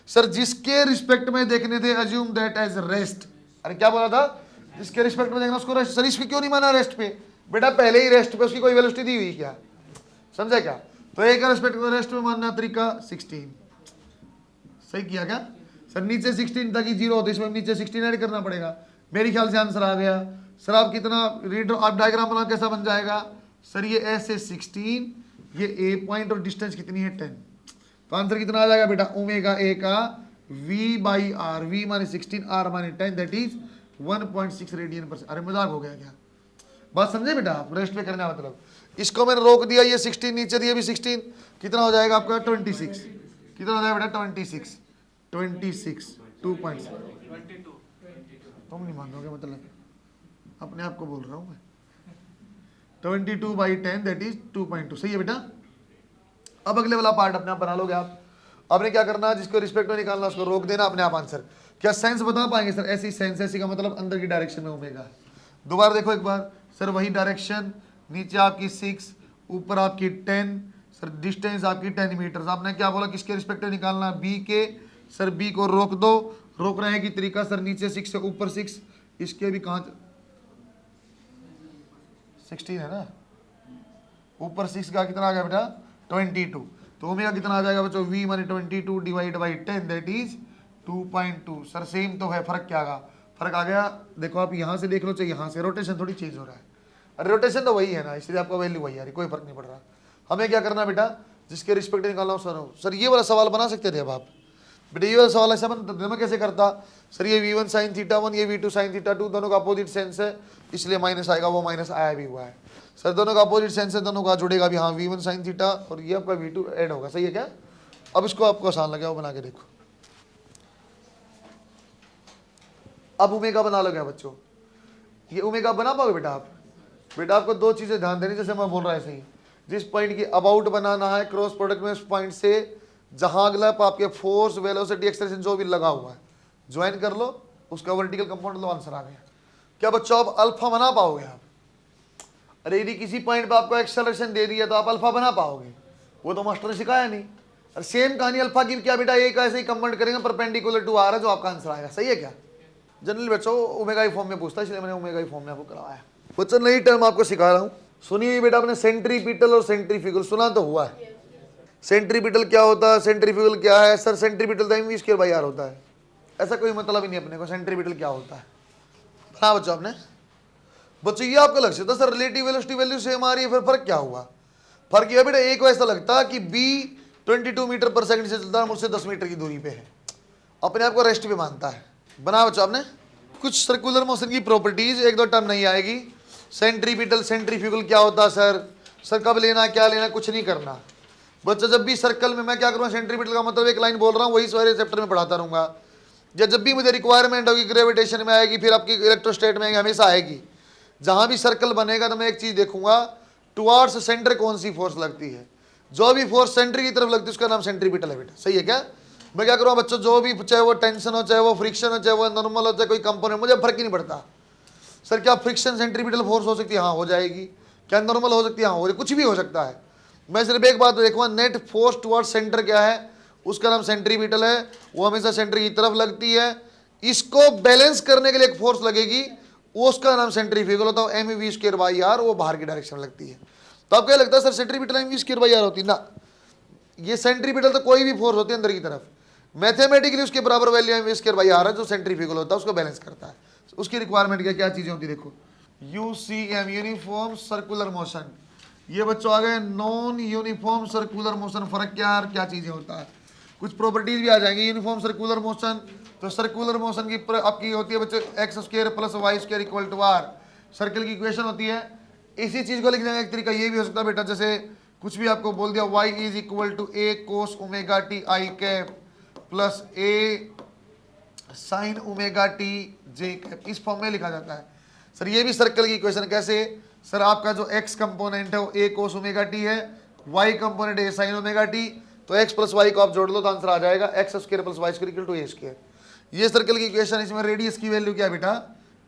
सर जिसके रिस्पेक्ट में देखने थे अज्यूम दैट एज रेस्ट। अरे क्या बोला था? जिसके रिस्पेक्ट में देखना उसको रेस्ट। सर इसके क्यों नहीं माना रेस्ट पे? बेटा पहले ही रेस्ट पे उसकी कोई वेलोसिटी दी हुई क्या? समझा क्या? तो ए का रिस्पेक्ट में रेस्ट में मानना तरीका 16। सही किया क्या? सर नीचे 16 तक ही 0 होता है, इसमें नीचे 16 ऐड करना पड़ेगा। मेरे ख्याल से आंसर आ गया। सर आप कितना रीड, आप डायग्राम बना कैसा बन जाएगा? सर ये ऐसे 16, ये ए पॉइंट और डिस्टेंस कितनी है 10। तो आंसर कितना आ जाएगा बेटा? ओमेगा ए का v/r, v माने 16, r माने 10, दैट इज 1.6 रेडियन पर। अरे मजाक हो गया क्या? बात समझे बेटा आप? रेस्ट पे करना मतलब इसको मैंने रोक दिया, ये 16 नीचे दिया भी 16, कितना हो जाएगा आपका? 26। कितना हो जाएगा बेटा? 26 2.6। तुम नहीं मानोगे, मतलब अपने आप को बोल रहा हूं मैं। 22/10 दैट इज 2.2। सही है बेटा? अब अगले वाला पार्ट अपने आप बना लोगे आप। आपने क्या करना, जिसको रिस्पेक्ट में निकालना उसको रोक देना, अपने आप आंसर। क्या सेंस बता पाएंगे सर? ऐसी सेंस, ऐसी का मतलब अंदर की डायरेक्शन में ओमेगा। दोबारा देखो एक बार सर, वही डायरेक्शन, नीचे आपकी 6, ऊपर आपकी 10, सर डिस्टेंस आपकी 10 मीटर। आपने क्या बोला किसके रिस्पेक्ट में निकालना? बी के। सर बी को रोक दो, रोक रहे की तरीका सर नीचे 6 से ऊपर 6, इसके भी कहाँ 16 है ना, ऊपर 6 का कितना आ गया बेटा? 22। तो ओमेगा कितना आ जाएगा बच्चों? v माने 22 divide by 10 that is 2.2। Sir same तो है, फर्क क्या आ गया? फर्क आ गया। देखो आप यहाँ से देख लो, चाहे यहाँ से, रोटेशन थोड़ी चेंज हो रहा है। अरे रोटेशन तो वही है ना, इसलिए आपका वैल्यू वही आ रही, कोई फर्क नहीं पड़ रहा। हमें क्या करना बेटा? जिसके रिस्पेक्ट निकालना हो। सर ये वाला सवाल बना सकते थे अब आप बेटा, ये वाला सवाल ऐसा मैं कैसे करता? सर ये v1 sin θ1, ये v2 sin θ2, दोनों का अपोजिट सेंस है इसलिए माइनस आएगा, वो माइनस आया भी हुआ है। सर दोनों का अपोजिट सेंस है, दोनों का जुड़ेगा भी। हाँ v1 sin θ और ये आपका v2 ऐड होगा। सही है क्या? अब इसको आपको आसान लगे, वो बना के देखो। अब ओमेगा बना लो क्या बच्चों? ये ओमेगा बना पाओगे बेटा आप? बेटा आपको दो चीजें ध्यान देनी, जैसे मैं बोल रहा है सही, जिस पॉइंट की अबाउट बनाना है क्रॉस प्रोडक्ट में उस पॉइंट से जहां अगला आपके फोर्स, वेलोसिटी, एक्सेलरेशन जो भी लगा हुआ है ज्वाइन कर लो, उसका वर्टिकल कंपाउंड लो, आंसर आ गया। क्या बच्चों आप अल्फा बना पाओगे आप? अरे यदि किसी पॉइंट पे आपको एक्सेलरेशन दे दिया तो आप अल्फा बना पाओगे? वो तो मास्टर ने सिखाया नहीं। और सेम कहानी अल्फा की क्या बेटा? एक ऐसे ही कंवर्ट करेंगे परपेंडिकुलर टू आर है, जो आपका आंसर आएगा। सही है क्या? जनरली बच्चों ओमेगा ई फॉर्म में पूछता है, इसलिए मैंने ओमेगा ई फॉर्म में आपको करवाया। बच्चों नई टर्म आपको सिखा रहा हूँ, सुनिए बेटा। आपने सेंट्रीपिटल और सेंट्रीफ्यूगल सुना तो हुआ है। सेंट्रीपिटल क्या होता है, सेंट्रीफ्यूगल क्या है? सर सेंट्रीपिटल तो mv²/r होता है, ऐसा कोई मतलब ही नहीं अपने को। सेंट्रीपिटल क्या होता है? हाँ बच्चों आपने, बच्चों ये आपका लक्ष्य था sir, relative velocity value same आ रही है, फिर फर्क क्या हुआ? फर्क यह बेटा, एक को ऐसा लगता कि b 22 मीटर पर सेकंड से चलता है, मुझसे 10 मीटर की दूरी पे है, अपने आप को रेस्ट पे मानता है। बना बच्चों आपने? कुछ सर्कुलर मोशन की प्रॉपर्टीज, एक दो टर्म नहीं आएगी। सेंट्रीपिटल, सेंट्रीफ्यूगल क्या होता है सर कब लेना, क्या लेना, कुछ नहीं करना बच्चा। जब भी सर्कल में मैं क्या करूँगा, सेंट्रीपिटल का मतलब एक लाइन बोल रहा हूँ, वही सारे चैप्टर में पढ़ाता रहूँगा। या जब भी मुझे रिक्वायरमेंट होगी ग्रेविटेशन में आएगी, फिर आपकी इलेक्ट्रोस्टैट में आएगी, हमेशा आएगी। जहाँ भी सर्कल बनेगा तो मैं एक चीज़ देखूंगा, टुवार्ड्स सेंटर कौन सी फोर्स लगती है। जो भी फोर्स सेंटर की तरफ लगती है उसका नाम सेंट्रीपिटल है बेटा, सही है क्या। मैं क्या करूँगा बच्चों, जो भी, चाहे वो टेंशन हो, चाहे वो फ्रिक्शन हो, चाहे वो नॉर्मल हो, चाहे कोई कंपोनेंट, मुझे फर्क ही नहीं पड़ता। सर क्या फ्रिक्शन सेंट्रीपिटल फोर्स हो सकती है, हाँ हो जाएगी। क्या नॉर्मल हो सकती है, हाँ हो, कुछ भी हो सकता है। मैं सिर्फ एक बात देखूंगा, नेट फोर्स टुवर्ड्स सेंटर क्या है, उसका नाम सेंट्रीपिटल है, वो हमेशा सेंटर की तरफ लगती है। इसको बैलेंस करने के लिए एक फोर्स लगेगी, उसका नाम सेंट्रीफ्यूगल होता है, mv²/r, वो बाहर की डायरेक्शन में लगती है। तो आपको क्या लगता है सर सेंट्रीपिटल mv²/r होती है ना, ये सेंट्रीपिटल तो कोई भी फोर्स होती है अंदर की तरफ, मैथमेटिकली उसके बराबर वैल्यू mv²/r है, जो सेंट्रीफ्यूगल होता है उसको बैलेंस करता है। उसकी रिक्वायरमेंट क्या क्या चीजें होती है देखो, यूसीएम यूनिफॉर्म सर्कुलर मोशन, ये बच्चों आ गए नॉन यूनिफॉर्म सर्कुलर मोशन। फर्क क्या चीजें होता है, कुछ प्रॉपर्टीज भी आ जाएंगी। यूनिफॉर्म सर्कुलर मोशन, तो सर्कुलर मोशन की आपकी होती है बच्चे x² + y² = r, सर्कल की इक्वेशन होती है। इसी चीज को लिखने का एक तरीका ये भी हो सकता है बेटा, जैसे कुछ भी आपको बोल दिया y = a cos ωt i cap plus a sin ωt j cap, इस फॉर्म में लिखा जाता है। सर ये भी सर्कल की इक्वेशन कैसे, सर आपका जो x कंपोनेंट है वो a cos ωt है, y component a sin ωt, तो x + y को आप जोड़ लो तो आंसर आ जाएगा x² + y² = a²। ये सर्कल की इक्वेशन। इसमें रेडियस की वैल्यू क्या है बेटा,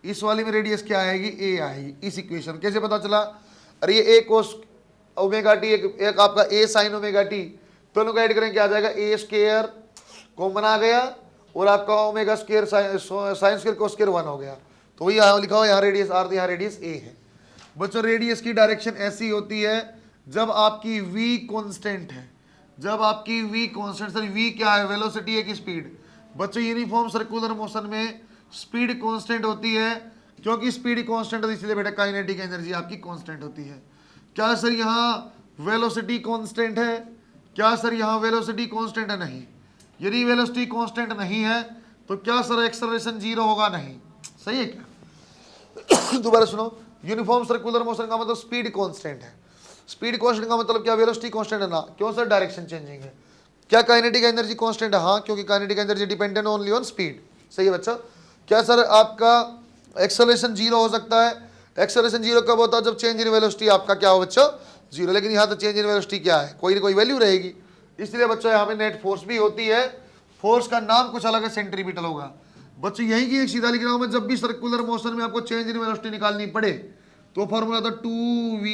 इस वाली में रेडियस क्या आएगी, a आएगी। इस इक्वेशन कैसे पता चला, अरे ये a cos ωt एक आपका a sin ωt, दोनों को ऐड करें क्या आ जाएगा, a² कॉमन आ गया और आपका ω² sin² cos² 1 हो गया। तो वही यहाँ लिखा हो, यहाँ रेडियस r, यहाँ रेडियस a है। बच्चों रेडियस की डायरेक्शन ऐसी होती है जब आपकी v कांस्टेंट है, जब आपकी v कांस्टेंट, सर v क्या है, वेलोसिटी है कि स्पीड। बच्चों यूनिफॉर्म सर्कुलर मोशन में स्पीड कांस्टेंट होती है, क्योंकि स्पीड कांस्टेंट है इसलिए बेटा काइनेटिक एनर्जी आपकी कांस्टेंट होती है। क्या सर यहाँ वेलोसिटी कांस्टेंट है, क्या सर यहाँ वेलोसिटी कांस्टेंट है, नहीं। यदि वेलोसिटी कांस्टेंट नहीं है तो क्या सर एक्सेलरेशन 0 होगा, नहीं, सही है क्या। दोबारा सुनो, यूनिफॉर्म सर्कुलर मोशन का मतलब स्पीड कांस्टेंट है। स्पीड कांस्टेंट का मतलब क्या, वेलोसिटी कांस्टेंट है ना, क्यों सर डायरेक्शन चेंजिंग है। क्या काइनेटिक एनर्जी कांस्टेंट है, हाँ, क्योंकि kinetic energy dependent only on speed, सही है बच्चा। क्या सर आपका एक्सेलरेशन 0 हो सकता है, एक्सेलरेशन 0 कब होता है, जब चेंज इन वेलोसिटी आपका क्या हो बच्चों 0, लेकिन यहाँ तो चेंज इन वेलोसिटी क्या है, कोई ना कोई वैल्यू रहेगी, इसलिए बच्चों यहाँ पे नेट फोर्स भी होती है। फोर्स का नाम कुछ अलग है, सेंट्रीपिटल होगा। बच्चों यही की एक सीधा लिख रहा हूँ मैं, जब भी सर्कुलर मोशन में आपको चेंज इन वेलोसिटी निकालनी पड़े तो फॉर्मूला था 2v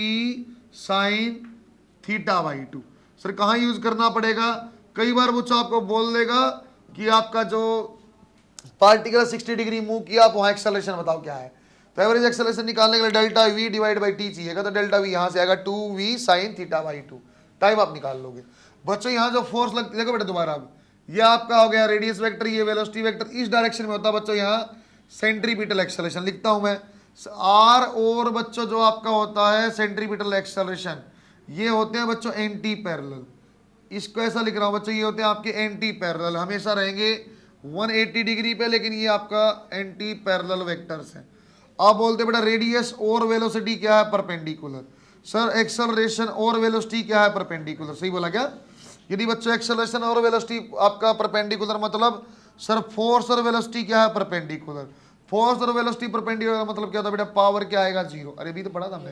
sin θ/2। सर कहाँ यूज करना पड़ेगा, कई बार बच्चों आपको बोल देगा कि आपका जो पार्टिकल 60 डिग्री मूव किया, आप वहाँ एक्सेलरेशन बताओ क्या है। तो एवरेज एक्सेलरेशन निकालने के लिए डेल्टा v / t चाहिएगा, तो डेल्टा v यहाँ से आएगा 2v sin θ/2, टाइम आप निकाल लोगे। बच्चों यहाँ जो फोर्स लगती है, देखो बेटा दोबारा, अब ये आपका हो गया रेडियस वेक्टर, ये वेलोसिटी वेक्टर, इस डायरेक्शन में होता है बच्चों यहाँ सेंट्रीपिटल एक्सेलरेशन, लिखता हूँ मैं r, और बच्चों जो आपका होता है सेंट्रीपिटल एक्सेलरेशन, ये होते हैं बच्चों एंटी पैरेलल। इसको ऐसा लिख रहा हूँ बच्चों, ये होते हैं आपके एंटी पैरेलल, हमेशा रहेंगे 180 डिग्री पे, लेकिन ये आपका एंटी पैरेलल वेक्टर्स हैं। आप बोलते बेटा रेडियस और वेलोसिटी क्या है, परपेंडिकुलर। सर एक्सेलरेशन और वेलोसिटी क्या है, परपेंडिकुलर, सही बोला क्या। यदि बच्चों एक्सेलरेशन और वेलोसिटी आपका परपेंडिकुलर, मतलब सर फोर्स और वेलोसिटी क्या है, परपेंडिकुलर। फोर्स और वेलोसिटी परपेंडिकुलर मतलब क्या होता है बेटा, पावर क्या आएगा 0। अरे भी तो पढ़ा था हमने,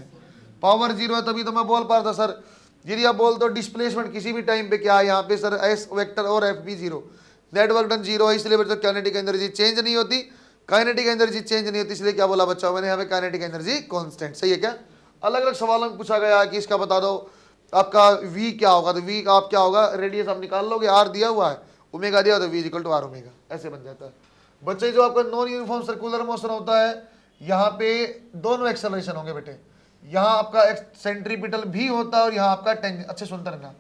पावर 0 है तभी तो मैं बोल पा रहा था सर। यदि आप बोलते हो डिस्प्लेसमेंट किसी भी टाइम पे क्या है, यहाँ पे सर एस वेक्टर और एफ भी 0, नेट वर्क डन 0 है, इसलिए बच्चों काइनेटिक एनर्जी चेंज नहीं होती। काइनेटिक एनर्जी चेंज नहीं होती इसलिए क्या बोला बच्चों मैंने, यहाँ पे काइनेटिक एनर्जी कांस्टेंट, सही है क्या। अलग अलग सवालों में पूछा गया कि इसका बता दो आपका v क्या होगा, तो v आप क्या होगा, रेडियस आप निकाल लोगे, r दिया हुआ है, ओमेगा दिया तो v = r ओमेगा, ऐसे बन जाता है। बच्चे जो आपका नॉन यूनिफॉर्म सर्कुलर मोशन होता है, यहाँ पे दोनों एक्सेलरेशन होंगे बेटे, यहाँ आपका सेंट्रीपिटल भी होता है और यहाँ आपका टेंजेंट, अच्छे सुनते रहना,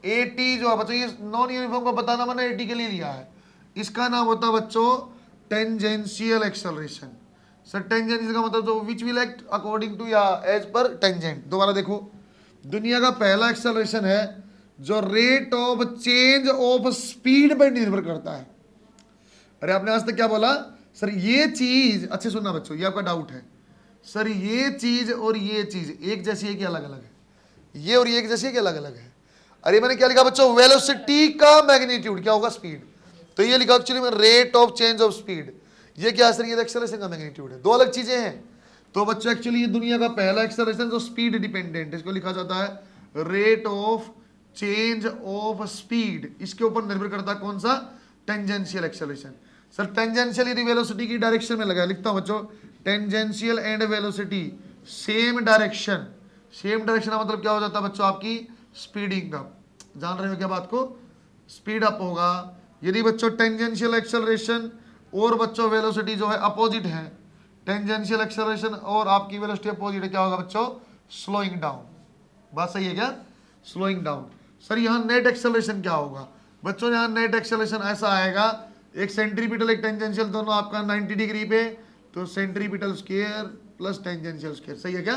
AT जो है बच्चों, ये नॉन यूनिफॉर्म को बताना मैंने AT के लिए लिया है, इसका नाम होता है बच्चों टेंजेंशियल एक्सेलरेशन। सर टेंजेंशियल का मतलब जो which will act according to या एज पर टेंजेंट। दोबारा देखो, दुनिया का पहला एक्सेलरेशन है जो rate of change of speed पर निर्भर करता है। अरे आपने आज तक क्या बोला, सर ये चीज, अच्छे सुनना बच्चों, ये आपका डाउट है, सर ये चीज और ये चीज एक जैसी है कि अलग अलग है? ये और ये एक जैसी है कि अलग अलग है? अरे मैंने क्या लिखा बच्चों, वेलोसिटी का मैग्नीट्यूड क्या होगा, स्पीड। तो ये लिखा एक्चुअली में rate of change of speed. ये क्या है सर, ये एक्सेलरेशन का मैग्नीट्यूड है, दो अलग चीजें हैं। तो बच्चों एक्चुअली ये दुनिया का पहला एक्सेलरेशन जो स्पीड डिपेंडेंट, इसको लिखा जाता है rate of change of speed. इसके ऊपर निर्भर करता है कौन सा, टेंजेंशियल एक्सेलरेशन। सर टेंजेंशियल यदि वेलोसिटी की डायरेक्शन में लगा, लिखता हूं बच्चों, tangential and velocity same direction. Same direction का मतलब क्या हो जाता है बच्चों, आपकी स्पीडिंग अप। जान रहे हो क्या बात को, स्पीड अप होगा यदि बच्चों टेंजेंशियल एक्सेलरेशन और बच्चों वेलोसिटी जो है अपोजिट है। टेंजेंशियल एक्सेलरेशन और आपकी वेलोसिटी अपोजिट है, क्या होगा बच्चों, स्लोइंग डाउन। बात सही है क्या, स्लोइंग डाउन। सर यहाँ नेट एक्सेलरेशन क्या होगा बच्चों, यहाँ नेट एक्सेलरेशन ऐसा आएगा, एक सेंट्रीपिटल एक टेंजेंशियल दोनों आपका 90 डिग्री पे, तो centripetal square plus tangential square, सही है क्या।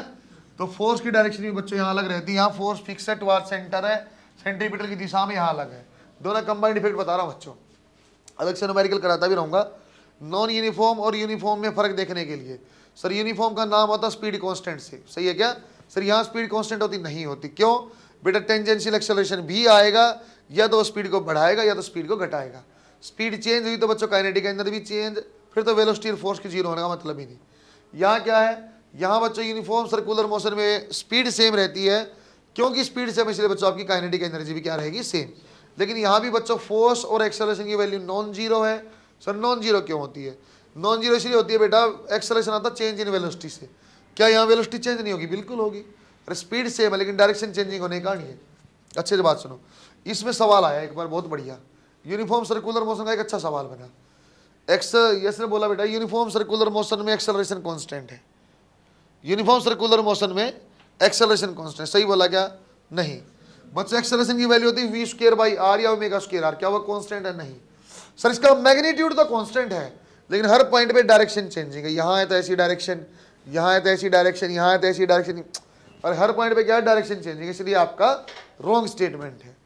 तो फोर्स की डायरेक्शन भी बच्चों यहाँ अलग रहती है, यहाँ फोर्स फिक्स है टुवर्ड सेंटर है, सेंट्रीपिटल की दिशा में यहाँ अलग है। दोनों कंबाइंड इफेक्ट बता रहा हूँ बच्चों, अलग से न्यूमेरिकल कराता भी रहूंगा। नॉन यूनिफॉर्म और यूनिफॉर्म में फर्क देखने के लिए, सर यूनिफॉर्म का नाम होता स्पीड कांस्टेंट से, सही है क्या। सर यहाँ स्पीड कांस्टेंट होती नहीं होती, क्यों बेटा, टेंजेंशियल एक्सेलरेशन भी आएगा, या तो स्पीड को बढ़ाएगा या तो स्पीड को घटाएगा। स्पीड चेंज हुई तो बच्चों काइनेटिक एनर्जी भी चेंज, फिर तो वेलोसिटी और फोर्स की जीरो होने का मतलब ही नहीं। यहाँ क्या है, यहाँ बच्चों यूनिफॉर्म सर्कुलर मोशन में स्पीड सेम रहती है, क्योंकि स्पीड सेम इसलिए बच्चों आपकी काइनेटिक एनर्जी भी क्या रहेगी, सेम। लेकिन यहाँ भी बच्चों फोर्स और एक्सेलरेशन की वैल्यू नॉन जीरो है। सर नॉन जीरो क्यों होती है, नॉन जीरो इसलिए होती है बेटा, एक्सेलरेशन आता चेंज इन वेलोसिटी से। क्या यहाँ वेलोसिटी चेंज नहीं होगी, बिल्कुल होगी। अरे स्पीड सेम है लेकिन डायरेक्शन चेंजिंग होने का नहीं है। अच्छे से बात सुनो, इसमें सवाल आया एक बार बहुत बढ़िया, यूनिफॉर्म सर्कुलर मोशन का एक अच्छा सवाल बना। यस ने बोला बेटा यूनिफॉर्म सर्कुलर मोशन में एक्सेलरेशन कांस्टेंट है, यूनिफॉर्म सर्कुलर मोशन में एक्सेलरेशन कांस्टेंट, सही बोला क्या, नहीं बच्चों। एक्सेलरेशन की वैल्यू होती है वी स्क्वायर बाई आर या ओमेगा स्क्वायर आर, क्या वो कांस्टेंट है, नहीं। सर इसका मैग्नीट्यूड तो कांस्टेंट है, लेकिन हर पॉइंट पे डायरेक्शन चेंजिंग है, यहाँ है तो ऐसी डायरेक्शन, यहाँ है तो ऐसी डायरेक्शन, यहाँ है तो ऐसी डायरेक्शन, और हर पॉइंट पे क्या है, डायरेक्शन चेंजिंग, इसलिए आपका रॉन्ग स्टेटमेंट है।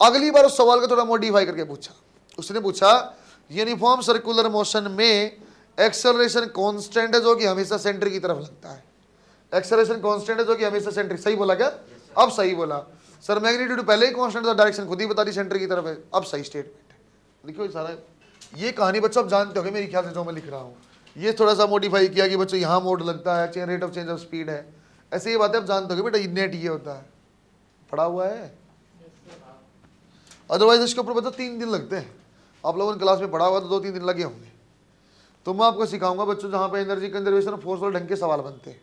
अगली बार उस सवाल को थोड़ा मॉडिफाई करके पूछा, उसने पूछा यूनिफॉर्म सर्कुलर मोशन में एक्सेलरेशन कांस्टेंट है जो कि हमेशा सेंटर की तरफ लगता है, एक्सेलरेशन कांस्टेंट है जो कि हमेशा सेंटर, सही बोला क्या, अब सही बोला। सर मैग्नीट्यूड पहले ही कांस्टेंट था, डायरेक्शन खुद ही बता दी सेंटर की तरफ है, अब सही स्टेटमेंट है। देखिए सारा ये कहानी बच्चों आप जानते होंगे मेरे ख्याल से जो मैं लिख रहा हूँ, ये थोड़ा सा मॉडिफाई किया कि बच्चों यहाँ मोड लगता है, change rate of change of speed है, ऐसे ये बातें आप जानते होंगे बेटा, नेट ये होता है, पढ़ा हुआ है। अदरवाइज इसके ऊपर बच्चों 3 दिन लगते हैं, आप लोगों ने क्लास में पढ़ा हुआ तो 2-3 दिन लगे होंगे। तो मैं आपको सिखाऊंगा बच्चों जहाँ पे एनर्जी कंजर्वेशन और फोर्स वाले ढंग के सवाल बनते हैं,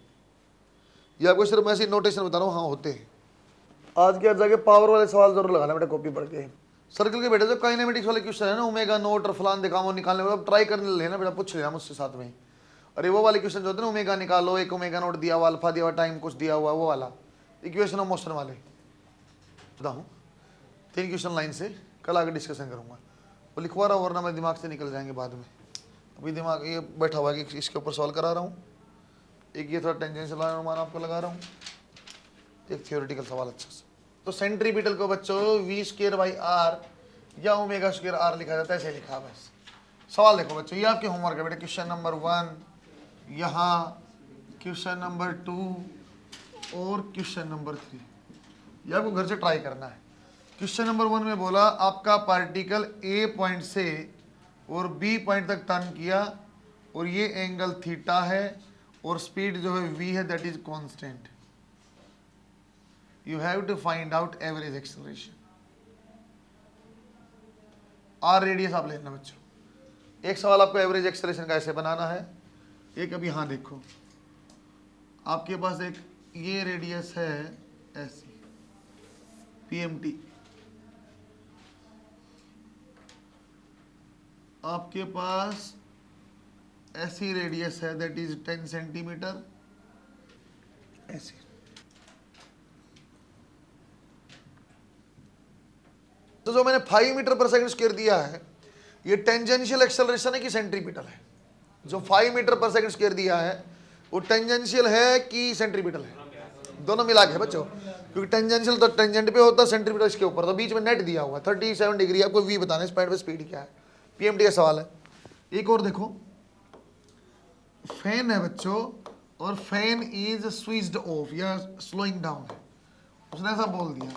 ये आपको सिर्फ मैं ऐसी नोटेशन बता रहा हूँ, हाँ होते हैं। आज के जाके पावर वाले सवाल जरूर लगाना बेटा कॉपी पढ़ के। सर्कल के बेटे जो काइनेमेटिक्स वाले क्वेश्चन है ना, ओमेगा नोट और फलान दिखाओ निकालने वाले, ट्राई करने लेना बेटा, पूछ लेना मुझसे साथ में। अरे वो वाले क्वेश्चन जो होते हैं ना, ओमेगा निकालो, एक ओमेगा नोट दिया हुआ, अल्फा दिया हुआ, टाइम कुछ दिया हुआ, वो वाला इक्वेशन ऑफ मोशन वाले बताऊँ, 3 क्वेश्चन लाइन से कल आगे डिस्कशन करूँगा, वो लिखवा रहा हूँ वरना मेरे दिमाग से निकल जाएंगे बाद में। अभी दिमाग ये बैठा हुआ है कि इसके ऊपर सवाल करा रहा हूँ, एक ये थोड़ा टेंजेंशियल अनुमान आपको लगा रहा हूँ, एक थियोरेटिकल सवाल अच्छा से। तो सेंट्रीपिटल को बच्चों वी स्क्वायर बाई आर या ओमेगा स्क्वायर आर लिखा जाता है, ऐसे लिखा बस। सवाल देखो बच्चों, ये आपके होमवर्क है बेटा, क्वेश्चन नंबर 1 यहाँ, क्वेश्चन नंबर 2 और क्वेश्चन नंबर 3, ये आपको घर से ट्राई करना है। क्वेश्चन नंबर 1 में बोला आपका पार्टिकल ए पॉइंट से और बी पॉइंट तक टर्न किया और ये एंगल थीटा है और स्पीड जो है v है, that is constant. You have to find out average acceleration. R radius आप लेना बच्चों। एक सवाल आपको एवरेज एक्सेलरेशन का ऐसे बनाना है, एक अभी हाँ देखो, आपके पास एक ये रेडियस है ऐसी PMT, आपके पास ऐसी रेडियस है दैट इज 10 सेंटीमीटर ऐसी। तो जो मैंने 5 मीटर पर सेकंड स्क्वायर दिया है, ये टेंजेंशियल एक्सेलरेशन है कि सेंट्रीपिटल है? जो 5 मीटर पर सेकंड स्क्वायर दिया है वो टेंजेंशियल है कि सेंट्रीपिटल है? दोनों मिला के बच्चों, क्योंकि टेंजेंशियल तो टेंजेंट पे होता है, सेंट्रीपिटल इसके ऊपर, तो बीच में नेट दिया हुआ है 37 डिग्री। आपको v बताना है, इस पॉइंट पे स्पीड क्या है, PMT का सवाल है। एक और देखो, फैन है बच्चों, और फैन इज स्विच्ड ऑफ या स्लोइंग डाउन है, उसने ऐसा बोल दिया,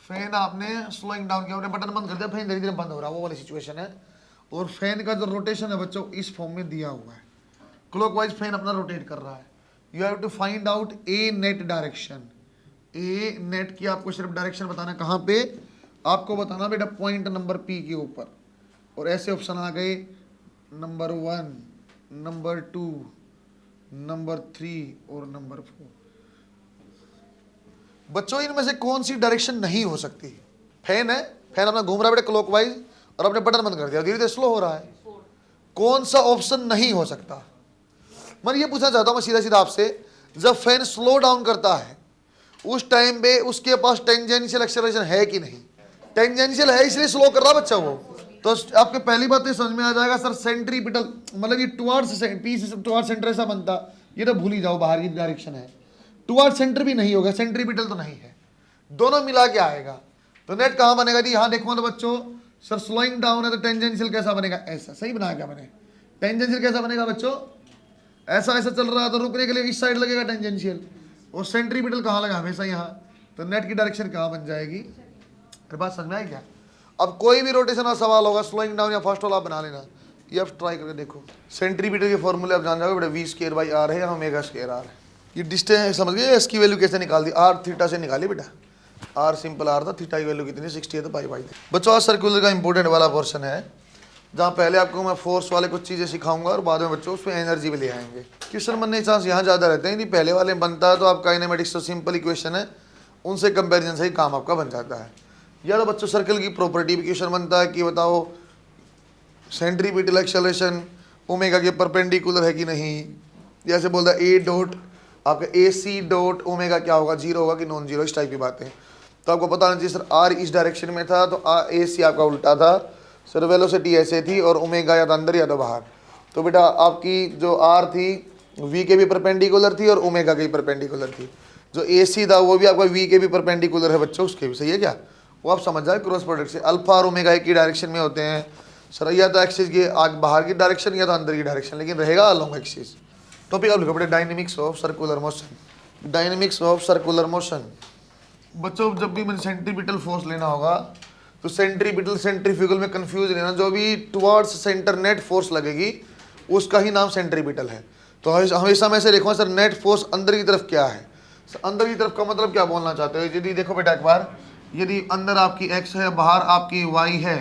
फैन आपने स्लोइंग डाउन किया, आपने बटन बंद कर दिया, फैन धीरे धीरे बंद हो रहा है, वो वाली सिचुएशन है। और फैन का जो रोटेशन है बच्चों इस फॉर्म में दिया हुआ है, क्लॉकवाइज फैन अपना रोटेट कर रहा है। You have to find out A net direction, A net की आपको सिर्फ डायरेक्शन बताना, कहाँ पे आपको बताना बेटा, पॉइंट नंबर पी के ऊपर। और ऐसे ऑप्शन आ गए नंबर 1, नंबर 2, नंबर 3 और नंबर 4। बच्चों इनमें से कौन सी डायरेक्शन नहीं हो सकती? फैन है, फैन अपना घूम रहा है बेटा क्लॉकवाइज, और अपने बटन बंद कर दिया, धीरे धीरे स्लो हो रहा है, कौन सा ऑप्शन नहीं हो सकता? मैं ये पूछना चाहता हूं मैं सीधा सीधा आपसे, जब फैन स्लो डाउन करता है उस टाइम पे उसके पास टेंजेंशियल एक्सेलरेशन है कि नहीं? टेंजेंशियल है, इसलिए स्लो कर रहा बच्चा वो। तो आपके पहली बात तो समझ में आ जाएगा सर, सेंट्रीपिटल मतलब ये टुवर्ड्स पी से टुवर्ड्स सेंटर ऐसा बनता, ये तो भूल ही जाओ, बाहर की डायरेक्शन है, टुवर्ड्स सेंटर भी नहीं होगा, सेंट्रीपिटल तो नहीं है, दोनों मिला के आएगा। तो नेट कहाँ बनेगा जी? यहाँ देखो ना बच्चों, सर स्लोइंग डाउन है तो टेंजेंशियल कैसा बनेगा? ऐसा, सही बनाया क्या मैंने? टेंजेंशियल कैसा बनेगा बच्चों? ऐसा ऐसा चल रहा है तो रुकने के लिए इस साइड लगेगा टेंजेंशियल, और सेंट्रीपिटल कहाँ लगा? हमेशा यहाँ। तो नेट की डायरेक्शन कहाँ बन जाएगी? मेरे बात समझ में आई क्या? अब कोई भी रोटेशन का सवाल होगा, स्लोइंग डाउन या फास्ट वाला आप बना लेना, ये आप ट्राई करके देखो। सेंट्रीपिटल के फॉर्मूले आप जान जाओगे बेटा, v² है या ओमेगा स्क्वायर आर है। ये डिस्टेंस समझ गए, इसकी वैल्यू कैसे निकाल दी? आर थीटा से निकाली बेटा, आर सिंपल आर था, थीटा की वैल्यू कितनी? 60 है तो पाई बाई। बच्चों आज सर्कुलर का इंपॉर्टेंट वाला पोर्शन है, जहाँ पहले आपको मैं फोर्स वाले कुछ चीज़ें सिखाऊंगा और बाद में बच्चों उसमें एनर्जी भी ले आएंगे। क्वेश्चन बनने के चांस यहाँ ज़्यादा रहते हैं, यदि पहले वाले में बनता है तो आपका काइनेमेटिक्स तो सिंपल इक्वेशन है, उनसे कंपैरिजन से ही काम आपका बन जाता है। या तो बच्चों सर्कल की प्रॉपर्टी भी क्वेश्चन बनता है कि बताओ सेंट्रीपिटल एक्सेलरेशन ओमेगा के परपेंडिकुलर है कि नहीं, जैसे बोलता है ए डॉट आपका ए सी डॉट ओमेगा क्या होगा, 0 होगा कि नॉन जीरो, इस टाइप की बातें। तो आपको पता नहीं चाहिए सर आर इस डायरेक्शन में था तो ए सी आपका उल्टा था, सर वेलोसिटी ऐसे थी और ओमेगा या तो अंदर या तो बाहर। तो बेटा आपकी जो आर थी वी के भी परपेंडिकुलर थी और ओमेगा के भी परपेंडिकुलर थी, जो ए सी था वो भी आपका वी के भी परपेंडिकुलर है बच्चों, उसके भी। सही है क्या? वो आप समझ जाए क्रॉस प्रोडक्ट से। अल्फा और ओमेगा एक ही डायरेक्शन में होते हैं सर, या तो एक्सिस के आग बाहर की डायरेक्शन या तो अंदर की डायरेक्शन, लेकिन रहेगा अलोंग एक्सिस। टॉपिक आप लिखो बेटा, dynamics of circular motion. Dynamics of circular motion बच्चों, जब भी मुझे सेंट्रीपिटल फोर्स लेना होगा तो सेंट्रीपिटल सेंट्रीफ्यूगल में कंफ्यूज लेना, जो भी टुवर्ड्स सेंटर नेट फोर्स लगेगी उसका ही नाम सेंट्रीपिटल है। तो हमेशा मैं से देखूँगा सर नेट फोर्स अंदर की तरफ क्या है, अंदर की तरफ का मतलब क्या बोलना चाहते हो? यदि देखो बेटा एक बार, यदि अंदर आपकी x है बाहर आपकी y है,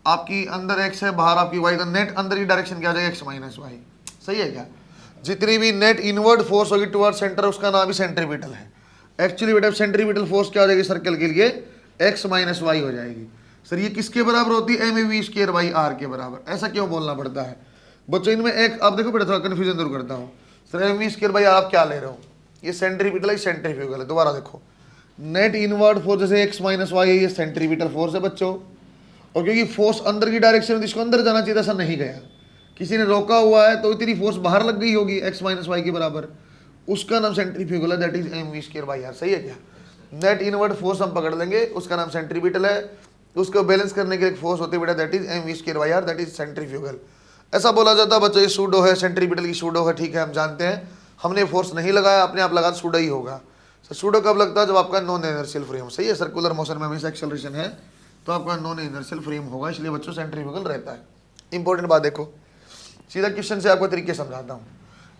आपकी अंदर x है बाहर आपकी y, तो नेट अंदर की डायरेक्शन क्या आ जाएगा? x minus Y. सही है क्या? जितनी भी नेट इनवर्ड फोर्स होगी टुवर्ड सेंटर उसका नाम ही सेंट्रीपिटल है। एक्चुअली बेटा सेंट्रीपिटल फोर्स क्या हो जाएगी सर्कल के लिए? x माइनस वाई हो जाएगी। सर ये किसके बराबर होती है? mv²/r के बराबर। ऐसा क्यों बोलना पड़ता है बच्चों? इनमें एक आप देखो बेटा, थोड़ा कन्फ्यूजन दूर करता हूँ। सर mv²/r आप क्या ले रहे हो? ये सेंट्रीपिटल है, सेंट्रीफ्यूगल है। दोबारा देखो, नेट इनवर्ड फोर्स जैसे x माइनस वाई है, ये सेंट्रीपिटल फोर्स है बच्चों, और क्योंकि फोर्स अंदर की डायरेक्शन में इसको अंदर जाना चाहिए, ऐसा नहीं गया, किसी ने रोका हुआ है तो इतनी फोर्स बाहर लग गई होगी x माइनस वाई के बराबर, उसका नाम सेंट्रीफ्यूगल है, दैट इज mv²/r। सही है क्या? नेट इनवर्ड फोर्स हम पकड़ लेंगे, उसका नाम सेंट्रीपिटल है, उसको बैलेंस करने के लिए फोर्स होती है बेटा, that is mv²/r, that is centrifugal. ऐसा बोला जाता है बच्चों ये सूडो है, सेंट्रीपिटल की सूडो है, ठीक है हम जानते हैं, हमने फोर्स नहीं लगाया, अपने आप लगा सूडो ही होगा। सर सूडो कब लगता है? जब आपका नॉन इनर्शियल फ्रेम। सही है, सर्कुलर मोशन में हमेशा एक्सेलरेशन है तो आपका नॉन इनर्शियल फ्रेम होगा, इसलिए बच्चों सेंट्रीफ्यूगल रहता है। इंपॉर्टेंट बात देखो, सीधा क्वेश्चन से आपको तरीके समझाता हूँ।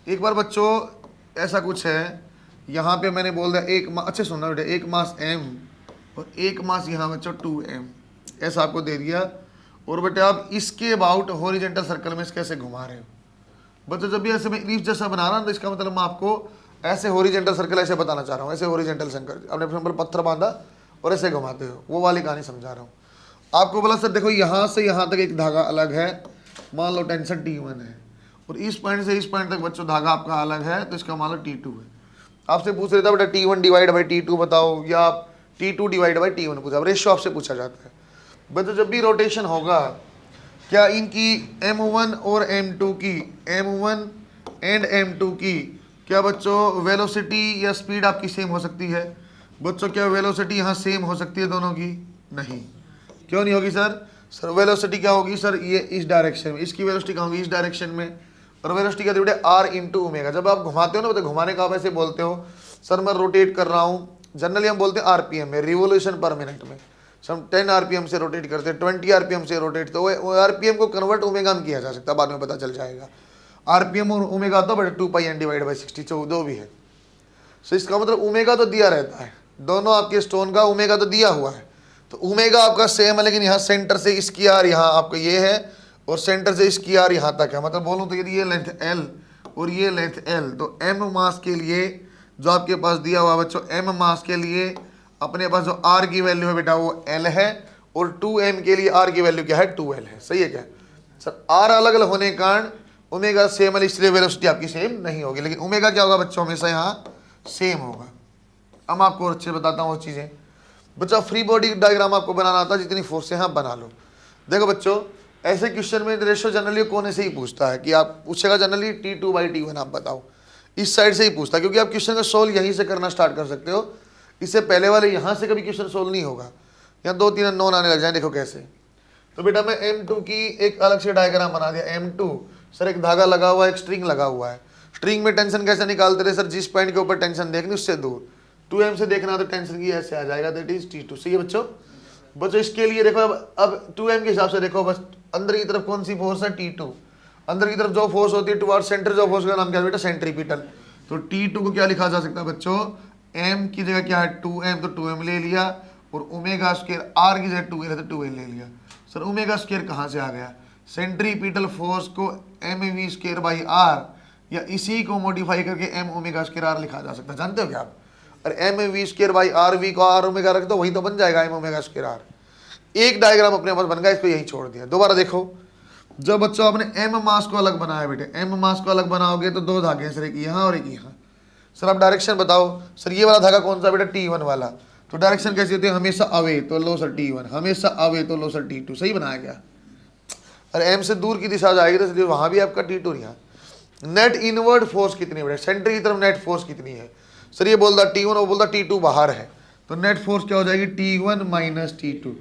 एक बार बच्चों ऐसा कुछ है, यहाँ पे मैंने बोल दिया एक अच्छे सुनना बेटा, एक मास m और एक मास यहाँ बच्चों 2m, ऐसा आपको दे दिया, और बेटा आप इसके अबाउट हॉरिजॉन्टल सर्कल में कैसे घुमा रहे हो बच्चों? जब भी ऐसे मैं लीफ जैसा बना रहा हूँ तो इसका मतलब मैं आपको ऐसे हॉरिजॉन्टल सर्कल ऐसे बताना चाह रहा हूँ, ऐसे हॉरिजॉन्टल सर्कल, अपने सिंपल पत्थर बांधा और ऐसे घुमाते हो, वो वाली कहानी समझा रहा हूँ आपको। बोला सर देखो यहाँ से यहाँ तक एक धागा अलग है, मान लो टेंशन T1 है, और इस पॉइंट से इस पॉइंट तक बच्चों धागा आपका अलग है, तो इसका मान लो T2 है। आपसे पूछ रहे था बेटा T1 डिवाइड बाई T2 बताओ, या T2 डिवाइड बाई T1 पूछा, रेशियो आपसे पूछा जाता है बच्चों। जब भी रोटेशन होगा क्या इनकी M1 और M2 की, M1 एंड M2 की क्या बच्चों वेलोसिटी या स्पीड आपकी सेम हो सकती है बच्चों? क्या वेलोसिटी यहाँ सेम हो सकती है दोनों की? नहीं। क्यों नहीं होगी सर? सर वेलोसिटी क्या होगी सर? ये इस डायरेक्शन में, इसकी वेलोसिटी कहाँ होगी? इस डायरेक्शन में, और वेलोसिटी क्या दी बेटे आर इंटू ओमेगा। जब आप घुमाते हो ना, तो घुमाने का आप ऐसे बोलते हो सर मैं रोटेट कर रहा हूँ, जनरली हम बोलते हैं आरपीएम में, रिवोल्यूशन पर मिनट में। हम 10 आरपीएम से रोटेट करते हैं, 20 आरपीएम से रोटेट, तो वो आरपीएम को कन्वर्ट ओमेगा में किया जा सकता है, बाद में पता चल जाएगा। आरपीएम और ओमेगा तो बड़े 2πn डिवाइड बाई 60 जो भी है। सो इसका मतलब ओमेगा तो दिया रहता है, दोनों आपके स्टोन का ओमेगा तो दिया हुआ है, तो ओमेगा आपका सेम है, लेकिन यहाँ सेंटर से इसकी आर यहाँ आपका ये है और सेंटर से इसकी आर यहाँ तक है। मतलब बोलूँ तो यदि ये लेंथ L और ये लेंथ L, तो m मास के लिए जो आपके पास दिया हुआ बच्चों, m मास के लिए अपने पास जो r की वैल्यू है बेटा वो L है, और 2m के लिए r की वैल्यू क्या है 2L है। सही है क्या सर? r अलग अलग होने के कारण ओमेगा सेम है, इसलिए वेलोसिटी आपकी सेम नहीं होगी, लेकिन ओमेगा क्या होगा बच्चों हमेशा यहाँ सेम होगा। अब मैं आपको अच्छे बताता हूँ वो चीज़ें। बच्चा फ्री बॉडी डायग्राम आपको बनाना आता है, जितनी फोर्स है हाँ बना लो। देखो बच्चों ऐसे क्वेश्चन में रेशो जनरली कोने से ही पूछता है कि आप पूछेगा जनरली T2/T1 आप बताओ, इस साइड से ही पूछता है, क्योंकि आप क्वेश्चन का सोल्व यहीं से करना स्टार्ट कर सकते हो, इससे पहले वाले यहाँ से कभी क्वेश्चन सोल्व नहीं होगा, यहाँ 2-3 अननोन आने लग जाए। देखो कैसे, तो बेटा मैं M2 की एक अलग से डायग्राम बना दिया। M2 सर एक धागा लगा हुआ है, एक स्ट्रिंग लगा हुआ है, स्ट्रिंग में टेंशन कैसे निकालते रहे सर? जिस पॉइंट के ऊपर टेंशन देखनी उससे दूर, 2m से देखना तो टेंशन की ऐसे आ जाएगा, दैट इज T2। सही है बच्चों? बच्चों इसके लिए देखो अब 2m के हिसाब से देखो, बस अंदर की तरफ कौन सी फोर्स है T2, अंदर की तरफ जो फोर्स होती है टुवर्ड सेंटर, जो फोर्स का नाम क्या है बेटा? सेंट्रीपिटल। तो T2 को क्या लिखा जा सकता है बच्चों? m की जगह क्या है 2m, तो 2m ले लिया, और ओमेगा स्क्वायर r की जगह 2l है तो 2l ले लिया। सर ओमेगा स्क्वायर कहाँ से आ गया? सेंट्रीपिटल फोर्स को mv²/r या इसी को मॉडिफाई करके m ओमेगा स्क्वायर r लिखा जा सकता है। जानते हो क्या आप? और mv²/r, v को r ओमेगा रख दो, वही तो बन जाएगा m ओमेगा स्क्वायर r। एक डायग्राम अपने पास बन गया, इसको यही छोड़ दिया। दोबारा देखो, जब बच्चों आपने m मास को अलग बनाया बेटे, m मास को अलग बनाओगे तो दो धागे हैं सर, एक यहाँ और एक यहाँ। सर आप डायरेक्शन बताओ, सर ये वाला धागा कौन सा बेटा? T1 वाला। तो डायरेक्शन कैसी होती है? हमेशा अवे तो लो सर T1, हमेशा अवे तो लो सर T2। सही बनाया गया। अरे m से दूर की दिशा जाएगी तो वहां भी आपका T2। यहाँ नेट इनवर्ड फोर्स कितनी है बेटा? सेंटर की तरफ नेट फोर्स कितनी है? सर ये बोलता T1 और बोलता T2 बाहर है, तो नेट फोर्स क्या हो जाएगी? T1 minus T2।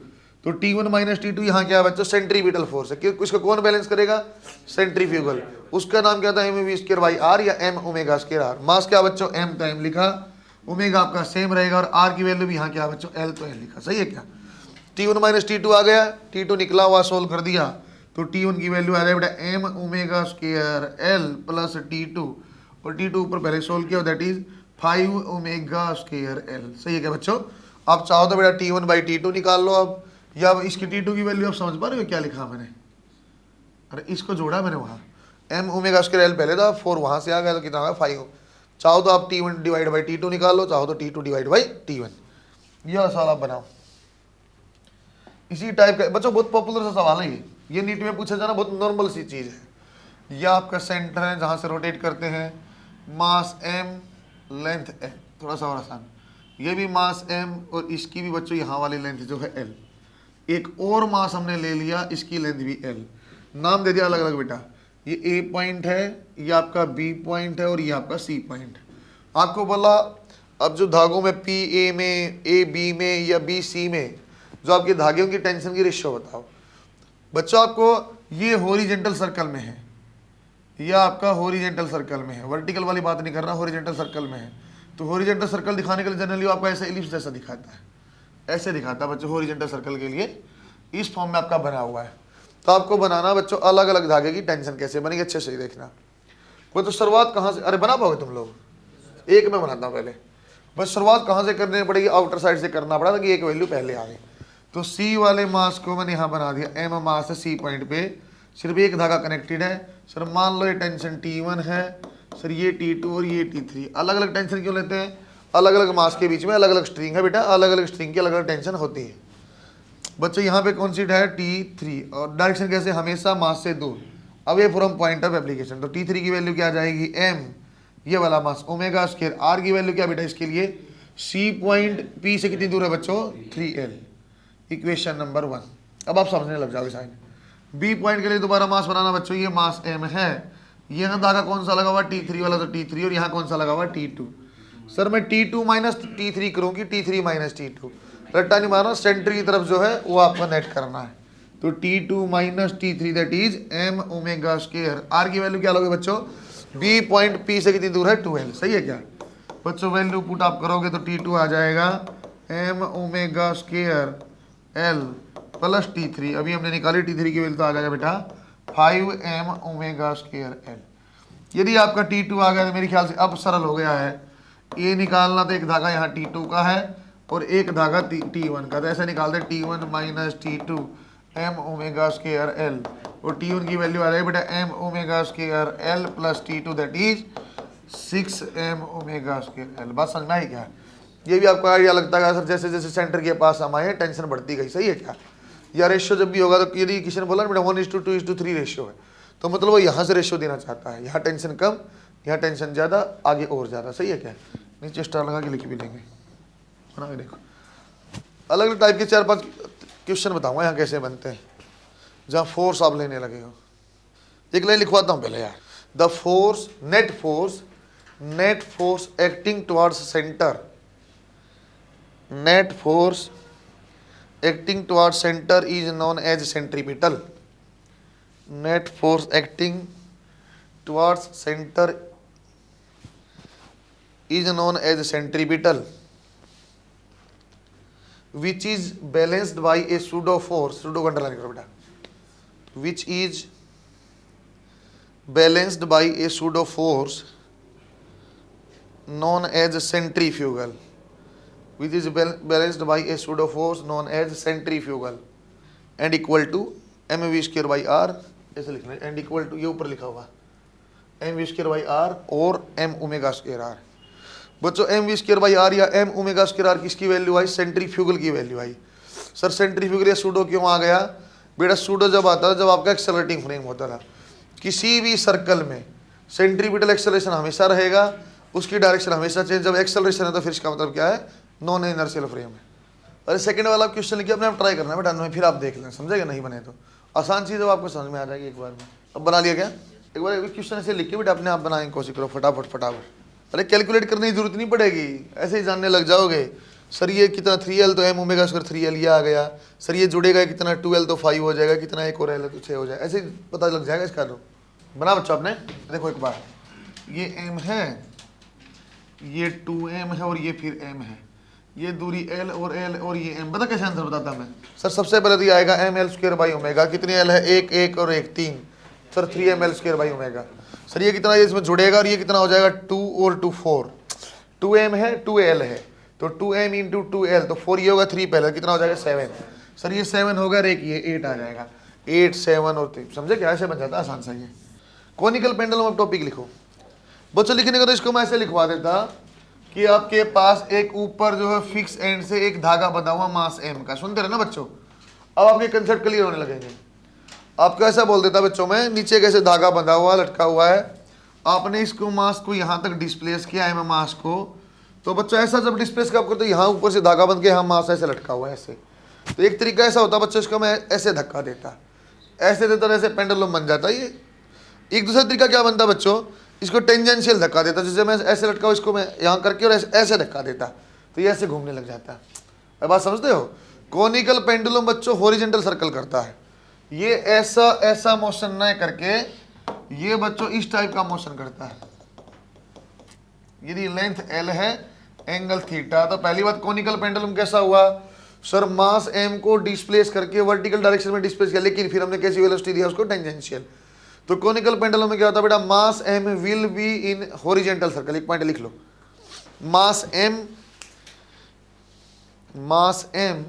तो T1 माइनस T2 यहाँ क्या है बच्चों? सेंट्रीपिटल फोर्स है। क्योंकि उसका कौन बैलेंस करेगा? सेंट्रीफ्यूगल। उसका नाम क्या था? mv²/r या m ओमेगा स्क्वायर r। मास क्या बच्चों? m तो m लिखा, ओमेगा आपका सेम रहेगा, और r की वैल्यू भी यहाँ क्या बच्चों? l तो l लिखा। सही है क्या? T1 माइनस T2 आ गया, T2 निकला हुआ, सोल्व कर दिया, तो T1 की वैल्यू आ रहा है बेटा m omega square l plus T2, और T2 ऊपर पहले सोल्व किया, that is 5 omega square l। सही है क्या बच्चों? आप चाहो तो बेटा T1/T2 निकाल लो अब, या अब इसकी T2 की वैल्यू आप समझ पा रहे हो क्या लिखा मैंने? अरे इसको जोड़ा मैंने वहाँ, m ओमेगा स्क्वायर l पहले था, 4 वहाँ से आ गया, तो कितना आ गया 5। चाहो तो आप T1/T2 निकाल लो, चाहो तो T2/T1। यह सवाल आप बनाओ। इसी टाइप का बच्चों बहुत पॉपुलर सा सवाल है ये नीट में पूछा जाना, बहुत नॉर्मल सी चीज़ है। यह आपका सेंटर है जहाँ से रोटेट करते हैं, मास m, लेंथ l, थोड़ा सा और आसान। ये भी मास m और इसकी भी बच्चों यहाँ वाली लेंथ जो है l। एक और मास हमने ले लिया, इसकी लेंथ भी l, नाम दे दिया अलग अलग बेटा। ये A पॉइंट है, ये आपका B पॉइंट है, और ये आपका C पॉइंट। आपको बोला अब जो धागों में PA में, AB में या BC में जो आपके धागों की टेंशन की रेशियो बताओ। बच्चों आपको ये हॉरिजॉन्टल सर्कल में है, यह आपका हॉरिजॉन्टल सर्कल में है, वर्टिकल वाली बात नहीं कर रहा, हॉरिजॉन्टल सर्कल में है। तो हॉरिजॉन्टल सर्कल दिखाने के लिए जनरली आपको ऐसा इलिप्स जैसा दिखाता है, ऐसे दिखाता है बच्चों। हॉरिजॉन्टल सर्कल के लिए इस फॉर्म में आपका बना हुआ है। तो आपको बनाना बच्चों अलग अलग धागे की टेंशन कैसे बनेगी, अच्छे से देखना। वो तो शुरुआत कहाँ से, अरे बना पाओगे तुम लोग? एक में बनाता हूँ पहले। बस शुरुआत कहाँ से करनी पड़ेगी? आउटर साइड से करना पड़ा ताकि एक वैल्यू पहले आ गई। तो C वाले मास को मैंने यहाँ बना दिया, m मास है C पॉइंट पे, सिर्फ एक धागा कनेक्टेड है। सर मान लो ये टेंशन T1 है, सर ये T2 और ये T3। अलग अलग टेंशन क्यों लेते हैं? अलग अलग मास के बीच में अलग अलग स्ट्रिंग है बेटा, अलग अलग स्ट्रिंग की अलग अलग टेंशन होती है। बच्चों यहाँ पे कौन सी है? T3, और डायरेक्शन कैसे? हमेशा मास से दूर। अब ये फ्रॉम पॉइंट ऑफ एप्लीकेशन, तो T3 की वैल्यू क्या आ जाएगी? m, ये वाला मास ओमेगा स्क्वायर, r की वैल्यू क्या बेटा इसके लिए? C पॉइंट P से कितनी दूर है बच्चों? 3l। Equation number 1। अब आप समझने लग जाओगे साइन। B पॉइंट के लिए दोबारा मास बनाना बच्चों, ये मास m है, यहाँ धागा कौन सा लगा हुआ? T3 वाला, तो T3, और यहाँ कौन सा लगा हुआ? T2। सर मैं T2 माइनस T3 करूँगी, T3 माइनस T2, रट्टा नहीं मारना, सेंटर की तरफ जो है वो आपको नेट करना है। तो T2 minus T3 that is m omega square. r की वैल्यू क्या लोगे बच्चों, b पॉइंट P से कितनी दूर है 2l, सही है क्या बच्चों। वैल्यू पुट आप करोगे तो T2 आ जाएगा m omega square l plus T3, अभी हमने निकाली T3 की वैल्यू तो आ जाएगा बेटा 5m ओमेगा स्क्वायर l। यदि आपका T2 आ गया तो मेरे ख्याल से अब सरल हो गया है, ये निकालना तो एक धागा यहाँ T2 का है और एक धागा T1 का, तो ऐसे निकाल दे T1 minus T2 m omega square l, और T1 की वैल्यू आ जाएगी बेटा m omega square l plus T2 that is 6m omega square l। बात समझ में आई क्या? ये भी आपको आइडिया लगता है सर, जैसे जैसे सेंटर के पास हम आए टेंशन बढ़ती गई, सही है क्या। या रेशियो जब भी होगा तो यदि किसी ने बोला ना बेटा 1:2:3 रेशियो है, तो मतलब वो यहाँ से रेशियो देना चाहता है, यहाँ टेंशन कम यहाँ टेंशन ज़्यादा, आगे और ज़्यादा, सही है क्या। नीचे स्टार लगा के लिख भी लेंगे, बना के देखो। अलग अलग टाइप के 4-5 क्वेश्चन बताऊंगा यहाँ कैसे बनते हैं, जहाँ फोर्स आप लेने लगे हो। एक लाइन लिखवाता हूँ पहले यार। The force net force acting towards centre, net force acting towards centre is known as centripetal. Net force acting towards centre is known as centripetal, which is balanced by a pseudo force, pseudo को underline करो बेटा, which is balanced by a pseudo force known as centrifugal, which is balanced by a pseudo force known as centrifugal and equal to mv square by r, ऐसे लिखना है, and equal to, ये ऊपर लिखा हुआ mv square by r और m omega square r। बच्चों M we square by R या एम ओमेगा स्क्वायर आर किसकी वैल्यू आई, सेंट्रीफ्यूगल की वैल्यू आई। सर सेंट्रीफ्यूगल या सूडो क्यों आ गया बेटा, सूडो जब आता था जब आपका एक्सेलरेटिंग फ्रेम होता था, किसी भी सर्कल में सेंट्रीपिटल एक्सेलरेशन हमेशा रहेगा, उसकी डायरेक्शन हमेशा चेंज। जब एक्सेलरेशन है तो फिर इसका मतलब क्या है, नॉन इनर्शियल फ्रेम है। अरे सेकंड वाला क्वेश्चन लिखिए, अपने आप ट्राई करना बेटा, फिर आप देख लें, समझेगा नहीं बने तो आसान चीज़ है, आपको समझ में आ जाएगी एक बार में। अब बना लिया क्या, एक बार क्वेश्चन ऐसे लिख के बेटा अपने आप बनाने की कोशिश करो फटाफट। अरे कैलकुलेट करने की जरूरत नहीं पड़ेगी, ऐसे ही जानने लग जाओगे। सर ये कितना 3l तो m ओमेगा स्क्वायर 3l ये आ गया, सर ये जुड़ेगा कितना 2l तो 5 हो जाएगा, कितना एक और l है तो 6 हो जाएगा, ऐसे ही पता लग जाएगा इसका। तो बना बच्चों आपने, देखो एक बार ये m है, ये 2m है और ये फिर m है, ये दूरी l और ये m। पता कैसे आंसर बताता मैं, सर सबसे पहले तो ये आएगा ml स्क्वायर बाई ओमेगा, कितनी l है, एक और एक 3, sir 3ml square by omega. Sir ये कितना, ये इसमें जुड़ेगा और ये कितना हो जाएगा 2 और 2 4, 2m है 2l है तो 2m इंटू 2l तो 4 ये होगा 3 पहले, कितना हो जाएगा 7। सर ये 7 होगा, एक ये 8 आ जाएगा, 8 7 और 3, समझे क्या, ऐसे बन जाता है आसान सा। ये कॉनिकल पेंडुलम ऑफ टॉपिक लिखो बच्चों। लिखने का तो इसको मैं ऐसे लिखवा देता कि आपके पास एक ऊपर जो है फिक्स एंड से एक धागा बंधा हुआ मास m का, सुनते रहे ना बच्चों। अब आपके कंसेप्ट क्लियर होने लगेंगे। आपको ऐसा बोल देता बच्चों में, नीचे कैसे धागा बंधा हुआ लटका हुआ है, आपने इसको मास को यहाँ तक डिस्प्लेस किया है मास को, तो बच्चों ऐसा जब डिस्प्लेस का आपको तो यहाँ ऊपर से धागा बंध के यहाँ मास ऐसे लटका हुआ है ऐसे। तो एक तरीका ऐसा होता बच्चों, इसको मैं ऐसे धक्का देता, ऐसे देता, ऐसे पेंडुलम बन जाता। ये एक दूसरा तरीका क्या बनता बच्चों, इसको टेंजेंशियल धक्का देता, जैसे मैं ऐसे लटका हूँ इसको मैं यहाँ करके और ऐसे धक्का देता तो ये ऐसे घूमने लग जाता। अब बात समझते हो, कॉनिकल पेंडुलम बच्चों हॉरिजॉन्टल सर्कल करता है, ये ऐसा मोशन न करके ये बच्चों इस टाइप का मोशन करता है। यदि लेंथ l है एंगल थीटा, तो पहली बात कॉनिकल पेंडुलम कैसा हुआ, सर मास m को डिस्प्लेस करके वर्टिकल डायरेक्शन में डिस्प्लेस किया, लेकिन फिर हमने कैसी वेलोसिटी दिया उसको, टेंजेंशियल। तो कॉनिकल पेंडुलम में क्या होता है बेटा, मास m will be in horizontal circle, एक पॉइंट लिख लो, मास m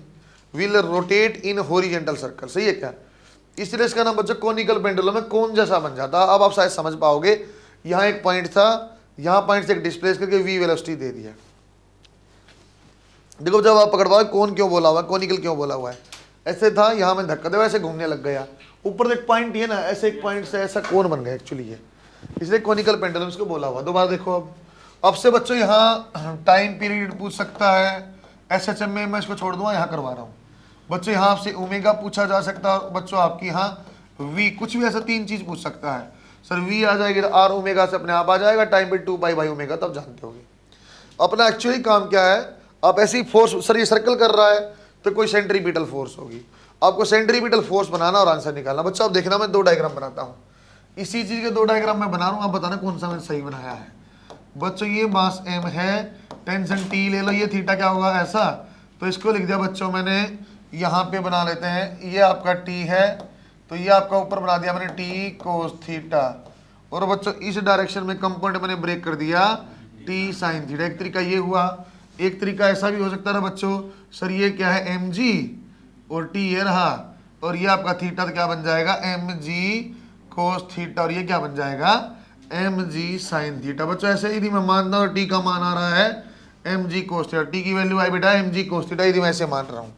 will rotate in horizontal circle, सही है क्या। इसलिए इसका नाम बच्चों कॉनिकल पेंडुलम है, कोन जैसा बन जाता। अब आप शायद समझ पाओगे, यहाँ एक पॉइंट था, यहाँ पॉइंट से एक डिस्प्लेस करके v वेलोसिटी दे दिया। देखो जब आप पकड़ पाओगे कौन क्यों बोला हुआ है, कॉनिकल क्यों बोला हुआ है, ऐसे था यहाँ में धक्का दे ऐसे घूमने लग गया, ऊपर एक पॉइंट है ना, ऐसे एक पॉइंट से ऐसा कोन बन गया एक्चुअली ये, इसलिए कॉनिकल पेंडुलम इसको बोला हुआ। दोबारा देखो अब से बच्चों यहाँ टाइम पीरियड पूछ सकता है, SHM में मैं इसको छोड़ दूंगा, यहाँ करवा रहा हूँ बच्चों। यहाँ से ओमेगा पूछा जा सकता है बच्चों, आपकी यहाँ v, कुछ भी ऐसा 3 चीज पूछ सकता है। सर v आ जाएगी तो r ओमेगा से अपने आप आ जाएगा, टाइम पे 2 पाई बाई ओमेगा, तब जानते होगे अपना एक्चुअली काम क्या है। आप ऐसी फोर्स, सर ये सर्कल कर रहा है तो कोई सेंट्रीपिटल फोर्स होगी। आपको सेंट्रीपिटल फोर्स बनाना और आंसर निकालना। बच्चों आप देखना, मैं 2 डायग्राम बनाता हूँ, इसी चीज के 2 डायग्राम मैं बना रहा हूँ, आप बताना कौन सा मैंने सही बनाया है। बच्चों ये मास m है, टेंशन T ले लो, ये थीटा क्या होगा ऐसा, तो इसको लिख दिया बच्चों मैंने, यहाँ पे बना लेते हैं, ये आपका T है, तो ये आपका ऊपर बना दिया मैंने T कोस थीटा, और बच्चों इस डायरेक्शन में कंपोनेंट मैंने ब्रेक कर दिया T साइन थीटा। एक तरीका ये हुआ, एक तरीका ऐसा भी हो सकता था बच्चों, सर ये क्या है mg और T ये रहा, और ये आपका थीटा तो क्या बन जाएगा mg कोस थीटा, और ये क्या बन जाएगा mg साइन थीटा। बच्चों ऐसे यदि मैं मानता हूँ T का मान आ रहा है mg कोस थीटा, T की वैल्यू आई बेटा mg कोस थीटा, यदि मैं ऐसे मान रहा हूँ,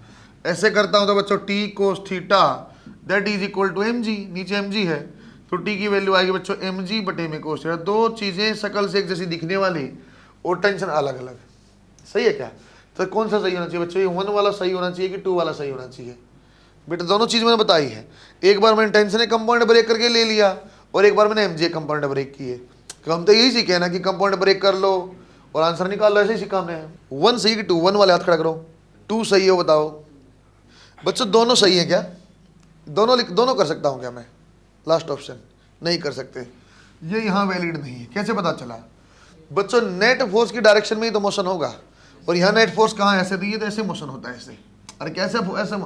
ऐसे करता हूँ तो बच्चों T cos theta that is equal to mg, नीचे mg है तो T की वैल्यू आएगी बच्चों mg बटे में कोस थीटा। 2 चीजें शकल से एक जैसी दिखने वाली और टेंशन अलग अलग, सही है क्या। तो कौन सा सही होना चाहिए बच्चों, ये 1 वाला सही होना चाहिए कि 2 वाला सही होना चाहिए। बेटा दोनों चीज मैंने बताई है, एक बार मैंने टेंशन कंपाउंड ब्रेक करके ले लिया और एक बार मैंने mg कंपाउंड ब्रेक किए। हम तो यही सीखे ना कि कंपाउंड ब्रेक कर लो और आंसर निकाल लो, ऐसे ही सीखा हमने। 1 सही कि 2, 1 वाले हाथ खड़ा करो, 2 सही हो बताओ। बच्चों दोनों सही है क्या, दोनों कर सकता हूँ क्या मैं, लास्ट ऑप्शन नहीं कर सकते, ये यहाँ वैलिड नहीं है। कैसे पता चला बच्चों, नेट फोर्स की डायरेक्शन में ही तो मोशन होगा, और यहाँ नेट फोर्स कहाँ ऐसे दी है तो ऐसे मोशन होता है ऐसे, अरे कैसे ऐसे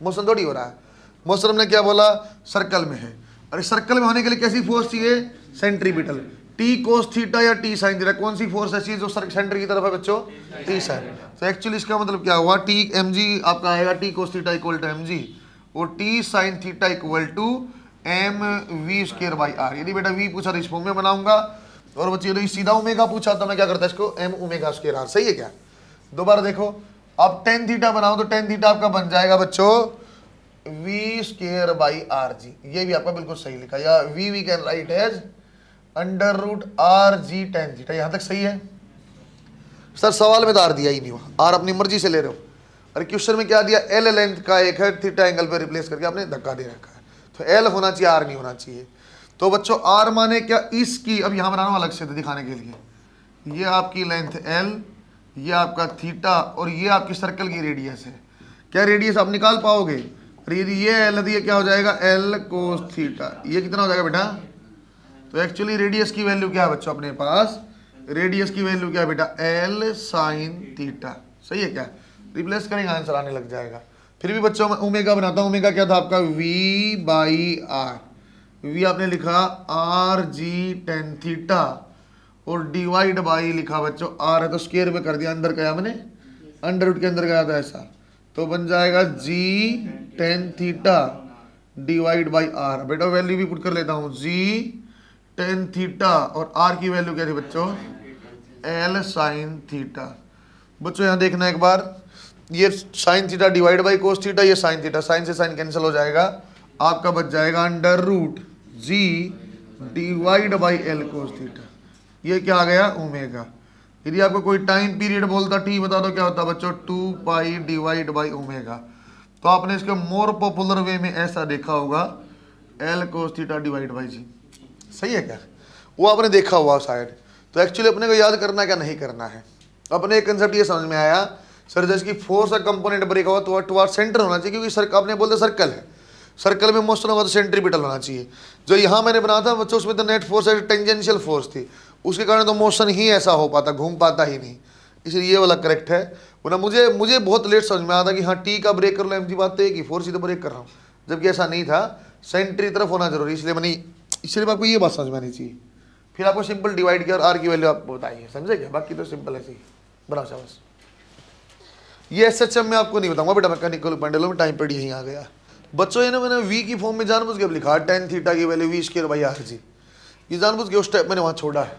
मोशन थोड़ी हो रहा है। मोशन हमने क्या बोला, सर्कल में है, अरे सर्कल में होने के लिए कैसी फोर्स चाहिए, सेंट्रीपिटल। टी कोस थीटा या टी साइन थीटा, कौन सी फोर्स ऐसी है जो सेंटर की तरफ है बच्चों, टी साइन। तो एक्चुअली इसका मतलब क्या हुआ, टी mg आपका आएगा T cos theta equal to mg और T sine theta equal to mv² by r। यदि बेटा v पूछा तो इस फॉर्म में बनाऊंगा, और बच्चे यदि सीधा ओमेगा पूछा तो मैं क्या करता इसको m ओमेगा² r, सही है क्या। दोबारा देखो, अब टेन थीटा बनाओ तो टेन थीटा आपका बन जाएगा बच्चों v² बाई rg, ये भी आपका बिल्कुल सही लिखा, या we can write as under root rg tan theta. यहां तक सही है सर, सवाल में तो आर दिया ही नहीं हुआ, आर अपनी मर्जी से ले रहे हो। अरे क्वेश्चन में क्या दिया, एल लेंथ का एक है, थीटा एंगल पे रिप्लेस करके आपने धक्का दे रखा है, तो एल होना चाहिए आर नहीं होना चाहिए। तो बच्चों आर माने क्या, इसकी, अब यहां बनाना अलग से दिखाने के लिए, ये आपकी लेंथ एल, ये आपका थीटा, और ये आपकी सर्कल की रेडियस है। क्या रेडियस आप निकाल पाओगे, यदि ये एल है, ये क्या हो जाएगा एल कोस थीटा, ये कितना हो जाएगा बेटा। तो एक्चुअली रेडियस की वैल्यू क्या है बच्चों अपने पास, रेडियस की वैल्यू क्या है बेटा एल साइन थीटा, सही है क्या। रिप्लेस करेंगे आंसर आने लग जाएगा। फिर भी बच्चों मैं ओमेगा बनाता हूँ, ओमेगा क्या था आपका v बाई आर, वी आपने लिखा आर जी टेन थीटा और डिवाइड बाई लिखा बच्चों आर है तो स्क्वायर में कर दिया, अंदर गया मैंने अंडर रूट के अंदर गया था ऐसा, तो बन जाएगा g ten theta divide by r. बेटा वैल्यू भी पुट कर लेता हूँ, जी टेन थीटा और आर की वैल्यू क्या थी बच्चों एल साइन थीटा। बच्चों यहाँ देखना एक बार, ये sine theta divide by cos theta, ये साइन थीटा, साइन से साइन कैंसिल हो जाएगा, आपका बच जाएगा under root G divide by L cos theta, ये क्या आ गया ओमेगा। यदि आपको कोई टाइम पीरियड बोलता टी बता दो क्या होता बच्चों 2 पाई डिवाइड बाई ओमेगा, तो आपने इसके मोर पॉपुलर वे में ऐसा देखा होगा l cos theta divide by g, सही है क्या, वो आपने देखा हुआ शायद। तो एक्चुअली अपने को याद करना क्या नहीं करना है, अपने एक कंसेप्ट ये समझ में आया सर जैसे कि फोर्स का कंपोनेंट ब्रेक हुआ तो टुवर्ड सेंटर होना चाहिए, क्योंकि सर आपने बोलते सर्कल है, सर्कल में मोशन होगा तो सेंट्रीपिटल होना चाहिए। जो यहाँ मैंने बनाया था बच्चों उसमें तो नेट फोर्स है, टेंजेंशियल फोर्स थी, उसके कारण तो मोशन ही ऐसा हो पाता, घूम पाता ही नहीं, इसलिए ये वाला करेक्ट है। वरना मुझे बहुत लेट समझ में आया था कि हाँ टी का ब्रेक कर लो एम जी, बात तो एक ही फोर्स ही तो ब्रेक कर रहा हूँ, जबकि ऐसा नहीं था, सेंट्री तरफ होना जरूरी, इसलिए आपको ये बात समझ में आनी चाहिए। फिर आपको सिंपल डिवाइड किया और आर की वैल्यू आप बताइए, समझे क्या, बाकी तो सिंपल ऐसे ही बनाओ शाबाश। ये एसएचएम में आपको नहीं बताऊंगा बेटा, मैकेनिकल पेंडुलम में टाइम पीरियड यहीं आ गया। बच्चों ये ना मैंने वी की फॉर्म में जानबूझ के लिखा टेन थीटा की value v² by R G, ये जानबूझ के उस टाइप मैंने वहाँ छोड़ा है।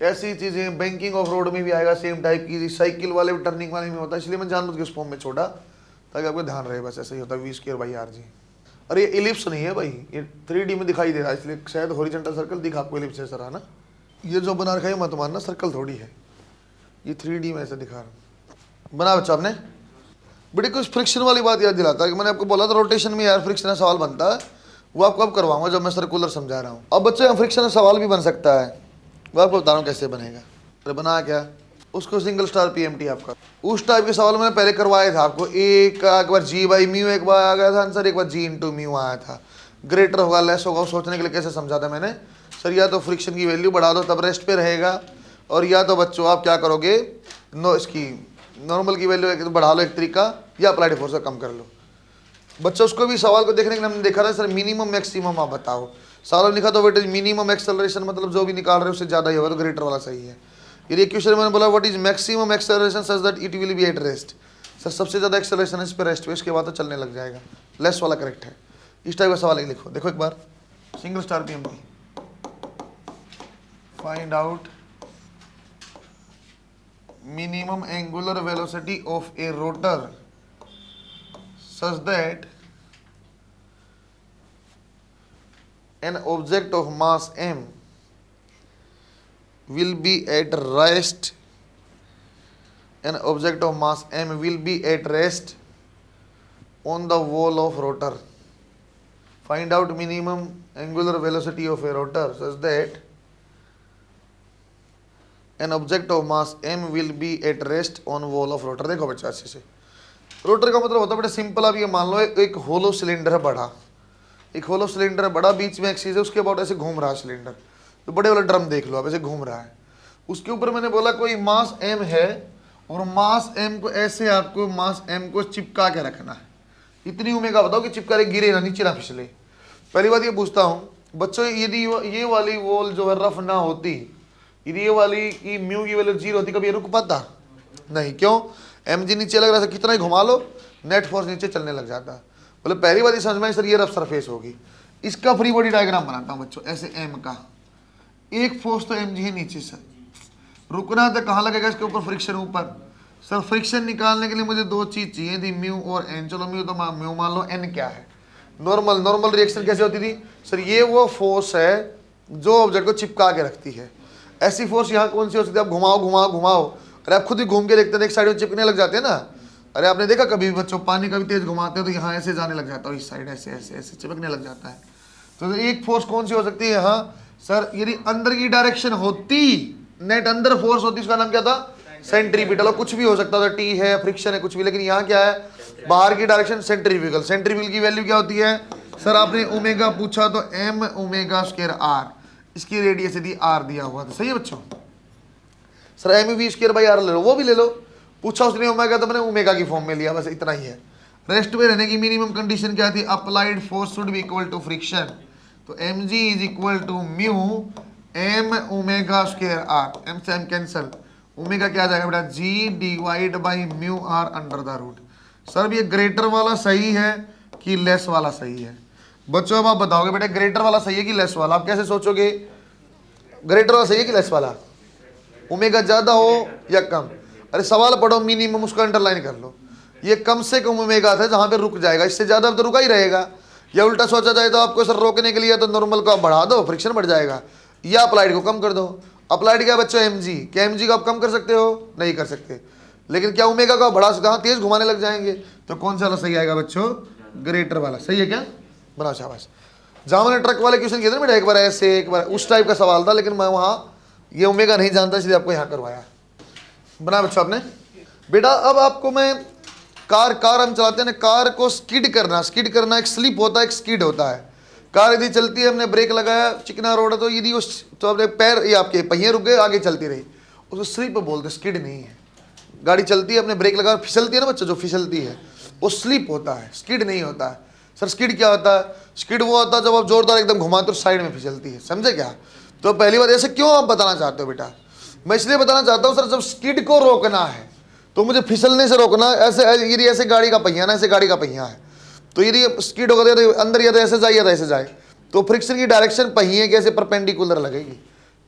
ऐसी चीज़ें बैंकिंग ऑफ रोड में भी आएगा सेम टाइप की, साइकिल वाले टर्निंग वाले में होता है, इसलिए मैं जानबूझ के उस फॉर्म में छोड़ा ताकि आपको ध्यान रहे, बस ऐसा ही होता है v² बाई आर जी। अरे ये इलिप्स नहीं है भाई, ये 3D में दिखाई दे रहा है, इसलिए शायद हॉरिजॉन्टल सर्कल दिखा आपको इलिप्स जैसा रहा ना, ये जो बना रखा है मत मानना सर्कल थोड़ी है, ये 3D में ऐसा दिखा रहा हूँ। बना बच्चा आपने बेटे कुछ फ्रिक्शन वाली बात याद दिलाता है कि मैंने आपको बोला था रोटेशन में यार फ्रिक्शन सवाल बनता है, वो आपको अब करवाऊंगा जब मैं सर्कुलर समझा रहा हूँ। अब बच्चे फ्रिक्शन सवाल भी बन सकता है, वो आपको बता रहा हूँ कैसे बनेगा। अरे बना क्या, उसको सिंगल स्टार पीएमटी आपका। उस टाइप के सवाल मैंने पहले करवाए थे आपको। एक बार जी बाई म्यू एक बार आ गया था आंसर, एक बार जी इंटू म्यू आया था। ग्रेटर होगा लेस होगा सोचने के लिए कैसे समझा था मैंने सर, या तो फ्रिक्शन की वैल्यू बढ़ा दो तब रेस्ट पे रहेगा, और या तो बच्चों आप क्या करोगे इसकी नॉर्मल की वैल्यू एक बढ़ा लो एक तरीका, या अप्लाइड फोर्स कम कर लो। बच्चों उसको भी सवाल को देखने के लिए हमने देखा था सर मिनिमम मैक्सिमम आप बताओ। सवाल लिखा तो वेट मिनिमम एक्सेलरेशन मतलब जो भी निकाल रहे हो उससे ज़्यादा ही होगा तो ग्रेटर वाला सही है। यदि क्वेश्चन मैंने बोला what is maximum acceleration such that it will be at rest, sir सबसे ज़्यादा एक्सेलरेशन इस पर रेस्ट पे, इसके बाद तो चलने लग जाएगा। लेस वाला करेक्ट है। इस टाइप का सवाल है, लिखो देखो एक बार single star PMT. Find out minimum angular velocity of a rotor such that an object of mass m will be at rest, an object of mass m will be at rest on the wall of rotor. Find out minimum angular velocity of a rotor such that an object of mass m will be at rest on wall of rotor। देखो बच्चा अच्छे से, rotor का मतलब होता है बेटा simple, आप ये मान लो एक होलो सिलेंडर है बड़ा, एक होलो सिलेंडर है बड़ा, बीच में एक चीज है उसके अबाउट ऐसे घूम रहा है सिलेंडर, तो बड़े वाला ड्रम देख लो आप ऐसे घूम रहा है, उसके ऊपर मैंने बोला कोई मास m है और मास m को ऐसे आपको मास m को चिपका के रखना है। इतनी ओमेगा बताओ कि चिपका के गिरे ना, नीचे ना फिसले। पहली बात ये पूछता हूँ बच्चों, यदि ये वाली वॉल जो है रफ ना होती, यदि ये वाली की म्यू की वैल्यू 0 होती, कभी ये रुक पाता नहीं। क्यों? mg नीचे लग रहा था, कितना ही घुमा लो नेट फोर्स नीचे चलने लग जाता। बोले पहली बात ये समझ में सर ये रफ सरफेस होगी। इसका फ्री बॉडी डायग्राम बनाता हूँ बच्चों, ऐसे m का एक फोर्स तो mg है नीचे सर, रुकना तो कहाँ लगेगा इसके ऊपर, फ्रिक्शन ऊपर। सर फ्रिक्शन निकालने के लिए मुझे दो चीज चाहिए थी, म्यू और n। चलो म्यू तो म्यू मान लो, n क्या है नॉर्मल। नॉर्मल रिएक्शन कैसे होती थी सर, ये वो फोर्स है जो ऑब्जेक्ट को चिपका के रखती है। ऐसी फोर्स यहाँ कौन सी हो सकती है, आप घुमाओ घुमाओ घुमाओ, अरे आप खुद ही घूम के देखते हैं एक साइड में चिपकने लग जाते हैं ना। अरे आपने देखा कभी बच्चों पानी का भी तेज घुमाते हो तो यहाँ ऐसे जाने लग जाता है, इस साइड ऐसे ऐसे ऐसे चिपकने लग जाता है। तो एक फोर्स कौन सी हो सकती है यहाँ सर, यदि अंदर की डायरेक्शन होती, नेट अंदर फोर्स होती, उसका नाम क्या था सेंट्रीपिटल। और कुछ भी हो सकता था, टी है फ्रिक्शन है कुछ भी, लेकिन यहाँ क्या है बाहर की डायरेक्शन सेंट्रीफ्यूगल। सेंट्रीफ्यूगल की वैल्यू क्या होती है सर, आपने ओमेगा पूछा तो m ओमेगा स्क्वायर r, इसकी रेडियस यदि r दिया हुआ था, सही है बच्चों। Sir M we square by R ले लो, वो भी ले लो, पूछा उसने ओमेगा तो मैंने ओमेगा की फॉर्म में लिया, बस इतना ही है। रेस्ट में रहने की मिनिमम कंडीशन क्या थी, applied force should be equal to friction, तो mg is equal to mu m omega square r, m से m कैंसल, ओमेगा क्या आ जाएगा बेटा g divide by mu r under the root. Sir ये greater वाला सही है कि लेस वाला सही है बच्चों, अब आप बताओगे बेटा ग्रेटर वाला सही है कि लेस वाला, आप कैसे सोचोगे ग्रेटर वाला सही है कि लेस वाला, ओमेगा ज्यादा हो या कम। अरे सवाल पढ़ो मिनिमम, उसको अंडरलाइन कर लो, ये कम से कम ओमेगा था जहां पे रुक जाएगा, इससे ज्यादा तो रुका ही रहेगा। या उल्टा सोचा जाए तो आपको सर रोकने के लिए तो नॉर्मल को आप बढ़ा दो, फ्रिक्शन बढ़ जाएगा, या अप्लाइड को कम कर दो। अप्लाइड क्या बच्चों mg, क्या mg को आप कम कर सकते हो, नहीं कर सकते, लेकिन क्या ओमेगा को आप बढ़ा सकते हो, तेज घुमाने लग जाएंगे। तो कौन सा वाला सही आएगा बच्चों, ग्रेटर वाला सही है क्या, बना शाबाश। जहां मैंने ट्रक वाले क्वेश्चन किए थे बेटा, एक बार ऐसे एक बार उस टाइप का सवाल था, लेकिन मैं वहां ये ओमेगा नहीं जानता इसलिए आपको यहाँ करवाया। बना बच्चों आपने बेटा। अब आपको मैं कार हम चलाते हैं ना, कार को स्किड करना एक स्लिप होता है एक स्किड होता है। कार यदि चलती है, हमने ब्रेक लगाया, चिकना रोड है, तो यदि उस तो अपने पैर या आपके पहिए रुक गए, आगे चलती रही, उसको स्लिप बोलते, स्किड नहीं है। गाड़ी चलती है, अपने ब्रेक लगा फिसलती है ना बच्चों, जो फिसलती है वो स्लिप होता है, स्किड नहीं होता है। सर स्किड क्या होता है, स्किड वो होता है जब आप जोरदार एकदम घुमाते हो साइड में फिसलती है, समझे क्या। तो पहली बात ऐसे क्यों आप बताना चाहते हो बेटा, मैं इसलिए बताना चाहता हूँ सर जब स्किड को रोकना है तो मुझे फिसलने से रोकना। ऐसे यदि ऐसे गाड़ी का पहिया ना, ऐसे गाड़ी का पहिया है, तो यदि स्किड होगा तो अंदर या तो ऐसे जाए या तो ऐसे जाए, तो फ्रिक्शन की डायरेक्शन पहिए के ऐसे परपेंडिकुलर लगेगी।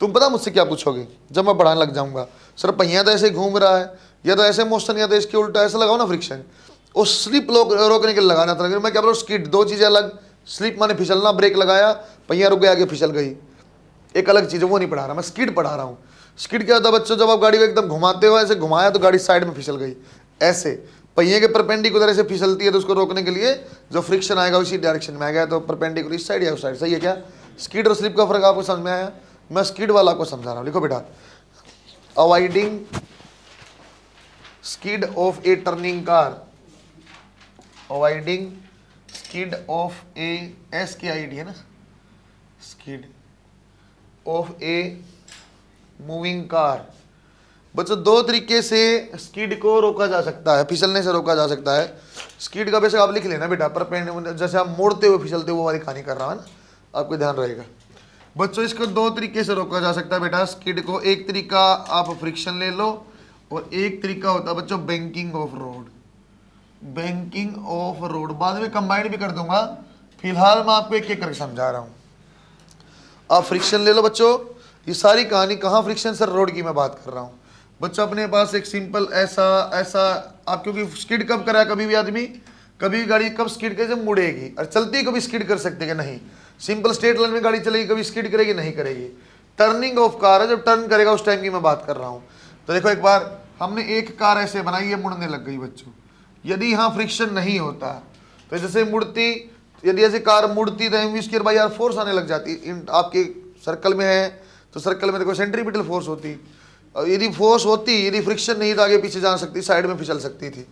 तुम पता मुझसे क्या पूछोगे जब मैं बढ़ाने लग जाऊंगा, सर पहिया तो ऐसे घूम रहा है, या तो ऐसे मोशन या तो इसके उल्टा ऐसे लगाओ ना फ्रिक्शन, और स्लिप रोकने के लिए लगाना था। मैं क्या बोलूँ स्किड, दो चीज़ें अलग, स्लिप माने फिसलना, ब्रेक लगाया पहिया रुक गया आगे फिसल गई, एक अलग चीज़ है, वो नहीं पढ़ा रहा मैं, स्किड पढ़ा रहा हूँ। स्किड क्या होता है बच्चों, जब आप गाड़ी को एकदम घुमाते हो, ऐसे घुमाया तो गाड़ी साइड में फिसल गई, ऐसे पहिए के परपेंडिकुलर ऐसे फिसलती है, तो उसको रोकने के लिए जो फ्रिक्शन आएगा उसी डायरेक्शन में आएगा, तो परपेंडिकुलर इस साइड या उस साइड, सही है क्या। स्किड और स्लिप का फर्क आपको समझ में आया, मैं स्किड वाला आपको समझा रहा हूँ। लिखो बेटा, avoiding speed of A turning car, avoiding speed of A, S की आईडी है ना, speed of a moving car. बच्चों दो तरीके से स्किड को रोका जा सकता है, फिसलने से रोका जा सकता है। स्किड का बेशक आप लिख लेना बेटा, पर जैसे आप मोड़ते हुए फिसलते हुए वो वाली कहानी कर रहा है ना, आपको ध्यान रहेगा। बच्चों इसको दो तरीके से रोका जा सकता है बेटा स्किड को। एक तरीका आप फ्रिक्शन ले लो और एक तरीका होता है बच्चों banking of road. Banking of road बाद में कंबाइंड भी कर दूंगा, फिलहाल मैं आपको एक एक करके समझा रहा हूँ। आप फ्रिक्शन ले लो बच्चों, ये सारी कहानी कहाँ फ्रिक्शन सर, रोड की मैं बात कर रहा हूँ। बच्चों अपने पास एक सिंपल ऐसा आप, क्योंकि स्किड कब करा कभी भी आदमी, कभी भी गाड़ी कब स्किड करे जब मुड़ेगी, और चलती कभी स्किड कर सकते कि नहीं। सिंपल स्ट्रेट लाइन में गाड़ी चलेगी कभी स्किड करेगी नहीं करेगी। टर्निंग ऑफ कार है, जब टर्न करेगा उस टाइम की मैं बात कर रहा हूँ। तो देखो एक बार हमने एक कार ऐसे बनाई है, मुड़ने लग गई बच्चों। यदि यहाँ फ्रिक्शन नहीं होता तो जैसे मुड़ती, यदि ऐसी कार मुड़ती तो mv²/r फोर्स आने लग जाती। आपके सर्कल में है तो सर्कल में देखो सेंट्रीपिटल फोर्स होती, और यदि फोर्स होती, यदि फ्रिक्शन नहीं तो आगे पीछे जा सकती, साइड में फिसल सकती थी।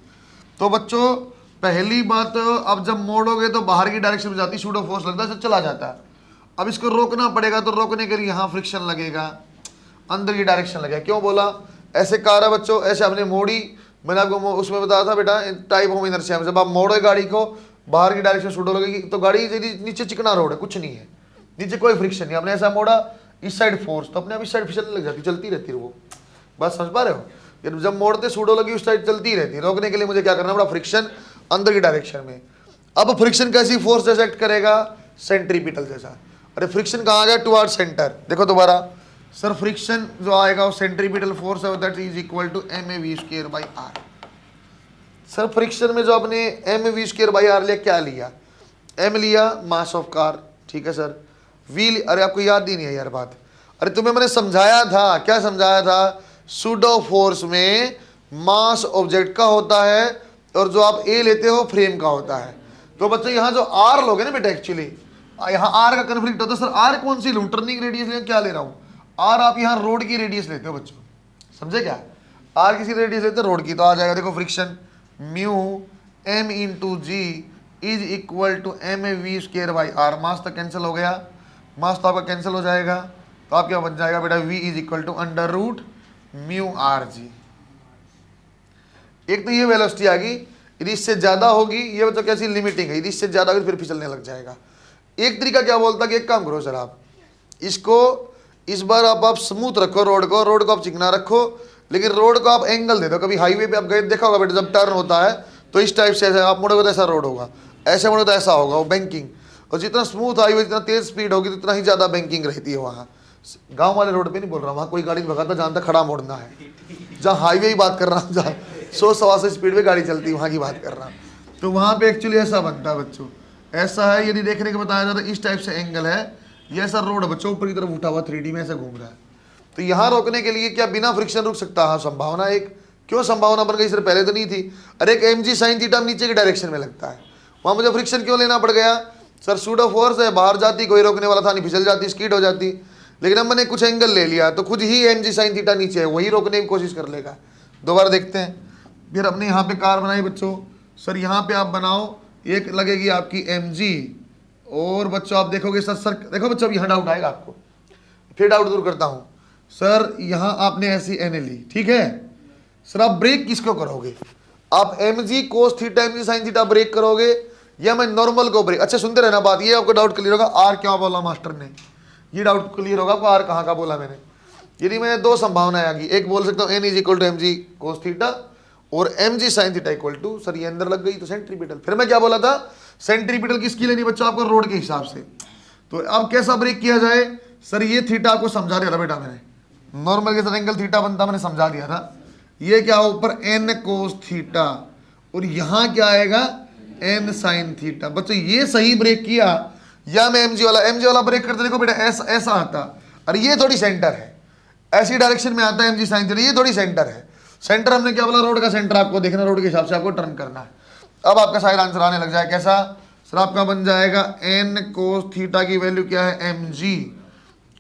तो बच्चों पहली बात, अब जब मोड़ोगे तो बाहर की डायरेक्शन में जाती, सूडो फोर्स लगता है, चला जाता है। अब इसको रोकना पड़ेगा, तो रोकने के लिए यहाँ फ्रिक्शन लगेगा, अंदर की डायरेक्शन लगेगा। क्यों बोला, ऐसे कार है बच्चों, ऐसे आपने मोड़ी, मैंने आपको उसमें बताया था बेटा टाइप ऑफ इनर्शिया में, जब आप मोड़ोगे गाड़ी को बाहर की डायरेक्शन सूडो लगेगी, तो गाड़ी यदि नीचे चिकना रोड है, कुछ नहीं है, नीचे कोई फ्रिक्शन नहीं, आपने ऐसा मोड़ा इस साइड फोर्स, तो अपने आप इस साइड फिसलने लग जाती, चलती रहती है वो। बस समझ पा रहे हो, जब मोड़ते सूडो लगी उस साइड चलती रहती है। रोकने के लिए मुझे क्या करना पड़ा, फ्रिक्शन अंदर की डायरेक्शन में। अब फ्रिक्शन कैसी फोर्स जैसा एक्ट करेगा, सेंट्रीपिटल जैसा। अरे फ्रिक्शन कहाँ आ गया, टुवर्ड सेंटर। देखो दोबारा सर, फ्रिक्शन जो आएगा वो सेंट्रीपिटल फोर्स है, that is equal to mv²/r। Sir friction में जो आपने mv²/r लिया, क्या लिया, m लिया मास ऑफ कार, ठीक है सर, v, अरे आपको याद ही नहीं है यार बात, अरे तुम्हें मैंने समझाया था, क्या समझाया था, सूडो फोर्स में मास ऑब्जेक्ट का होता है और जो आप ए लेते हो फ्रेम का होता है। तो बच्चों यहाँ जो आर लोगे ना बेटा, एक्चुअली यहाँ आर का कन्फ्लिक्ट होता है, सर आर कौन सी लूँ, टर्निंग रेडियस ले, क्या ले रहा हूँ, आर आप यहाँ रोड की रेडियस लेते हो बच्चों, समझे क्या, आर किसी रेडियस लेते हो रोड की, तो आ जाएगा देखो friction mu m into G is equal to mv²/r। Mass तो कैंसिल हो गया, मास तो आपका कैंसिल हो जाएगा, तो आप क्या बन जाएगा बेटा, v is equal to √μ/r(g)। एक तो ये वेलोसिटी आ गई, यदि इससे ज्यादा होगी, ये बच्चों कैसी लिमिटिंग है, यदि इससे ज्यादा होगी फिर फिसलने लग जाएगा। एक तरीका क्या बोलता कि एक काम करो सर, आप इसको इस बार आप स्मूथ रखो, रोड को आप चिकना रखो, लेकिन रोड को आप एंगल दे दो। कभी हाईवे पे आप गए देखा होगा बेटा, जब टर्न होता है तो इस टाइप से ऐसे आप मुड़ोगे तो ऐसा रोड होगा, ऐसे मुड़ो तो ऐसा होगा, वो बैंकिंग। और जितना स्मूथ हाईवे, जितना तेज स्पीड होगी, तो उतना ही ज्यादा बैंकिंग रहती है वहाँ। गांव वाले रोड पे नहीं बोल रहा, वहाँ कोई गाड़ी भगाता जहाँ तक खड़ा मोड़ना है, जहाँ हाईवे ही बात कर रहा हूँ, जहाँ 100-125 स्पीड पे गाड़ी चलती है, वहाँ की बात कर रहा हूँ। तो वहाँ पे एक्चुअली ऐसा बनता है बच्चों, ऐसा है, यदि देखने को बताया जाता है इस टाइप से एंगल है, ये ऐसा रोड बच्चों ऊपर की तरफ उठा हुआ 3D में ऐसा घूम रहा है। तो यहाँ रोकने के लिए क्या बिना फ्रिक्शन रुक सकता है, संभावना एक, क्यों संभावना बन गई सर, पहले तो नहीं थी। अरे एक mg sin θ नीचे की डायरेक्शन में लगता है, वहाँ मुझे फ्रिक्शन क्यों लेना पड़ गया सर, सूडो फोर्स है, बाहर जाती, कोई रोकने वाला था नहीं, फिसल जाती, स्किड हो जाती, लेकिन अब मैंने कुछ एंगल ले लिया तो खुद ही mg sin θ नीचे है, वही रोकने की कोशिश कर लेगा। दोबारा देखते हैं, फिर अपने यहाँ पे कार बनाई बच्चों, सर यहाँ पे आप बनाओ, एक लगेगी आपकी mg, और बच्चों आप देखोगे सर देखो बच्चों, अब यहाँ डाउट आएगा आपको, फिर डाउट दूर करता हूँ। सर यहाँ आपने ऐसी n ली, ठीक है सर, आप ब्रेक किसको करोगे, आप mg cos θ mg sin θ break करोगे, या मैं नॉर्मल को ब्रेक। अच्छा सुनते रहना बात, ये आपको डाउट क्लियर होगा, आर क्या बोला मास्टर ने, ये डाउट क्लियर होगा आपको, आर कहाँ का बोला मैंने। यदि मैंने दो संभावनाएं आ गई, एक बोल सकता हूँ n is equal to mg cos θ और mg sin θ equal to, sir ये अंदर लग गई तो सेंट्रीपिटल। फिर मैं क्या बोला था, सेंट्रीपिटल किसकी लेनी बच्चों, आपको रोड के हिसाब से। तो अब कैसा ब्रेक किया जाए सर, ये थीटा आपको समझा दिया था बेटा मैंने, नॉर्मल के साथ एंगल थीटा बनता मैंने समझा दिया था। ये क्या ऊपर n cos θ और यहाँ क्या आएगा n sin θ। बच्चों ये सही ब्रेक किया, या मैं mg वाला ब्रेक करते देखो बेटा, ऐसा आता, और ये थोड़ी सेंटर है, ऐसी डायरेक्शन में आता है mg sin θ, ये थोड़ी सेंटर है। सेंटर हमने क्या बोला, रोड का सेंटर आपको देखना, रोड के हिसाब से आपको टर्न करना है। अब आपका शायद आंसर आने लग जाए, कैसा सर, आपका बन जाएगा n cos θ की वैल्यू क्या है mg,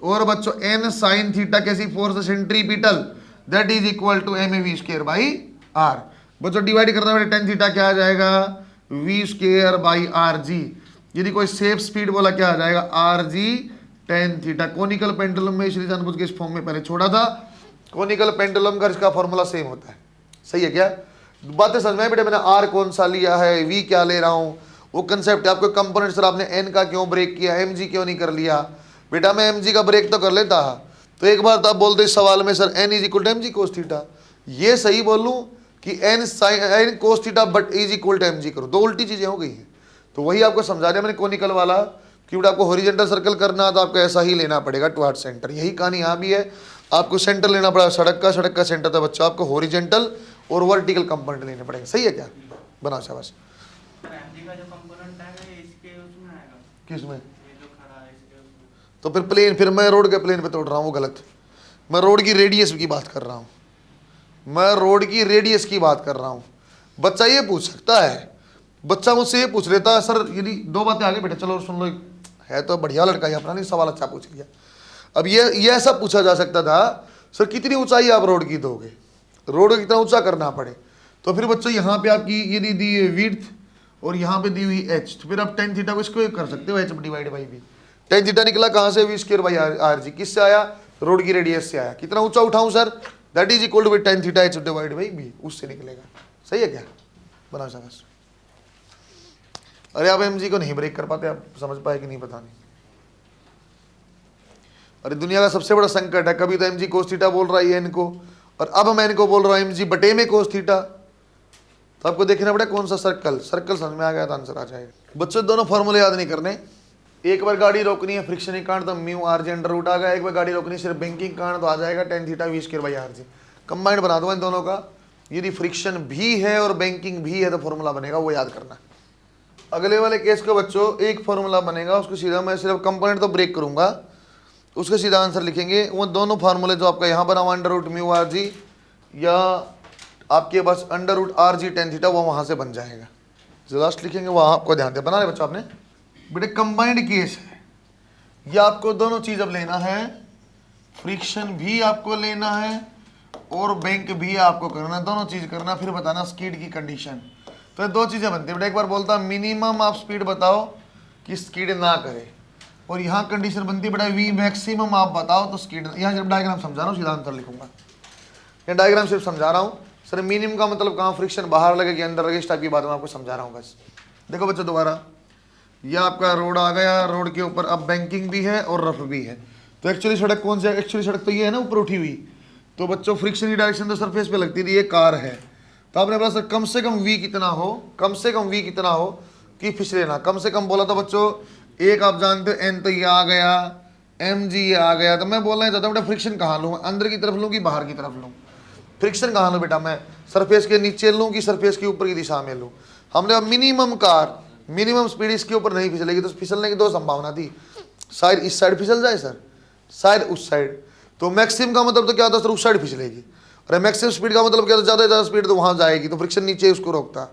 और बच्चों n sin θ कैसी force, centripetal, that is equal to mv²/r। R. बच्चों डिवाइड करना बेटा टेन थीटा क्या आ जाएगा V square by are G. यदि कोई सेफ स्पीड बोला क्या आ जाएगा आर जी टेन थीटा। कोनिकल पेंडुलम में इसलिए जानबूझ के इस फॉर्म में पहले छोड़ा था। कोनिकल पेंडुलम का इसका फॉर्मूला सेम होता है। सही है क्या? बातें समझ में बेटा? मैंने आर कौन सा लिया है, वी क्या ले रहा हूं, वो कंसेप्ट है। आपको कंपोनेंट सर आपने एन का क्यों ब्रेक किया, एम जी क्यों नहीं कर लिया? बेटा मैं एम जी का ब्रेक तो कर लेता, तो एक बार तो आप बोलते इस सवाल में sir N is equal to M G cos theta. ये सही बोलूं कि N sine N cos theta but is equal to M G करूं, दो उल्टी चीजें हो गई हैं। तो वही आपको समझा दिया मैंने कोनिकल वाला कि बेटा आपको हॉरिजॉन्टल सर्कल करना तो आपको ऐसा ही लेना पड़ेगा टुवर्ड सेंटर। यही कहानी यहाँ भी है, आपको सेंटर लेना पड़ेगा सड़क का सेंटर था बच्चा, आपको हॉरिजॉन्टल और वर्टिकल कंपोनेंट लेने पड़ेंगे। सही है क्या? बनाओ शाबाश। किसमें? तो फिर प्लेन, फिर मैं रोड के प्लेन पे तोड़ रहा हूँ, वो गलत। मैं रोड की रेडियस की बात कर रहा हूँ, मैं रोड की रेडियस की बात कर रहा हूँ। बच्चा ये पूछ सकता है, बच्चा मुझसे ये पूछ लेता है सर यदि दो बातें आगे बेटा चलो सुन लो, है तो बढ़िया लड़का है अपना, नहीं सवाल अच्छा पूछ लिया। अब ये ऐसा पूछा जा सकता था सर कितनी ऊंचाई आप रोड की दोगे, रोड को कितना ऊंचा करना पड़े। तो फिर बच्चों यहाँ पे आपकी यदि दी विड्थ और यहाँ पे दी हुई एच, तो फिर आप टेन थीटा को स्क्वायर कर सकते हो, h divide by v. Tan theta निकला कहाँ से? V square by are g. किससे आया? रोड की रेडियस से आया। कितना ऊंचा उठाऊं sir? That is equal to tan theta h divide by b, उससे निकलेगा। सही है क्या? बना शाबाश। अरे आप एम जी को नहीं ब्रेक कर पाते, आप समझ पाए कि नहीं पता नहीं। अरे दुनिया का सबसे बड़ा संकट है, कभी तो एम जी कोस थीटा बोल रहा है एन को, और अब मैं इनको बोल रहा हूँ एम जी बटे में कोस थीटा। तो आपको देखना पड़ेगा कौन सा सर्कल समझ में आ गया तो आंसर आ जाएगा। बच्चों दोनों फॉर्मूले याद नहीं करने। एक बार गाड़ी रोकनी है फ्रिक्शन कांड तो mu r g under root आ गया, एक बार गाड़ी रोकनी सिर्फ बैंकिंग कांड तो आ जाएगा tan theta V square by are G. Combined बना दो इन दोनों का, यदि फ्रिक्शन भी है और बैंकिंग भी है तो फॉर्मूला बनेगा, वो याद करना। अगले वाले केस को बच्चों एक फॉर्मूला बनेगा, उसको सीधा मैं सिर्फ कंपोनेंट तो ब्रेक करूंगा, उसका सीधा आंसर लिखेंगे। वो दोनों फार्मूले जो आपका यहाँ बना हुआ under root mu r g या आपके पास अंडर रूट आर जी टेन थीटा, वो वहाँ से बन जाएगा। जो लास्ट लिखेंगे वहाँ आपको ध्यान दे। बना रहे बच्चों आपने? बेटे कंबाइंड केस है, या आपको दोनों चीज़ अब लेना है, फ्रिक्शन भी आपको लेना है और बैंक भी आपको करना है, दोनों चीज़ करना। फिर बताना स्पीड की कंडीशन। तो दो चीज़ें बनती है बेटा, एक बार बोलता मिनिमम आप स्पीड बताओ कि स्पीड ना करे, और यहाँ कंडीशन बनती है बेटा वी मैक्सिमम आप बताओ तो स्पीड। यहाँ जब डायग्राम समझा रहा हूँ सीधा आंसर लिखूंगा, ये डायग्राम सिर्फ समझा रहा हूँ सर। मिनिमम का मतलब कहाँ फ्रिक्शन बाहर लगे कि अंदर लगे, इस टाइप की बात मैं आपको समझा रहा हूँ बस। देखो बच्चों दोबारा, यह आपका रोड आ गया, रोड के ऊपर अब बैंकिंग भी है और रफ भी है। तो एक्चुअली सड़क कौन सी है? एक्चुअली सड़क तो ये है ना ऊपर उठी हुई। तो बच्चों फ्रिक्शन की डायरेक्शन तो सरफेस पे लगती थी, ये कार है। तो आपने बोला सर कम से कम वी कितना हो, कम से कम वी कितना हो कि फिसले ना, कम से कम बोला तो बच्चों एक आप जानते हो एन, तो ये आ गया, एम जी ये आ गया। तो मैं बोलना चाहता हूँ बेटा फ्रिक्शन कहाँ लूँ, अंदर की तरफ लूँ कि बाहर की तरफ लूँ? फ्रिक्शन कहाँ लूँ बेटा मैं? सरफेस के नीचे लूँ कि सरफेस के ऊपर की दिशा में लूँ? हमने मिनिमम कार, मिनिमम स्पीड इसके ऊपर नहीं फिसलेगी, तो फिसलने की दो संभावना थी, शायद इस साइड फिसल जाए सर, शायद उस साइड। तो मैक्सिमम का मतलब तो क्या होता है सर? उस साइड फिसलेगी। और मैक्सिमम स्पीड का मतलब क्या होता है? ज़्यादा से ज़्यादा स्पीड तो वहाँ जाएगी, तो फ्रिक्शन नीचे उसको रोकता।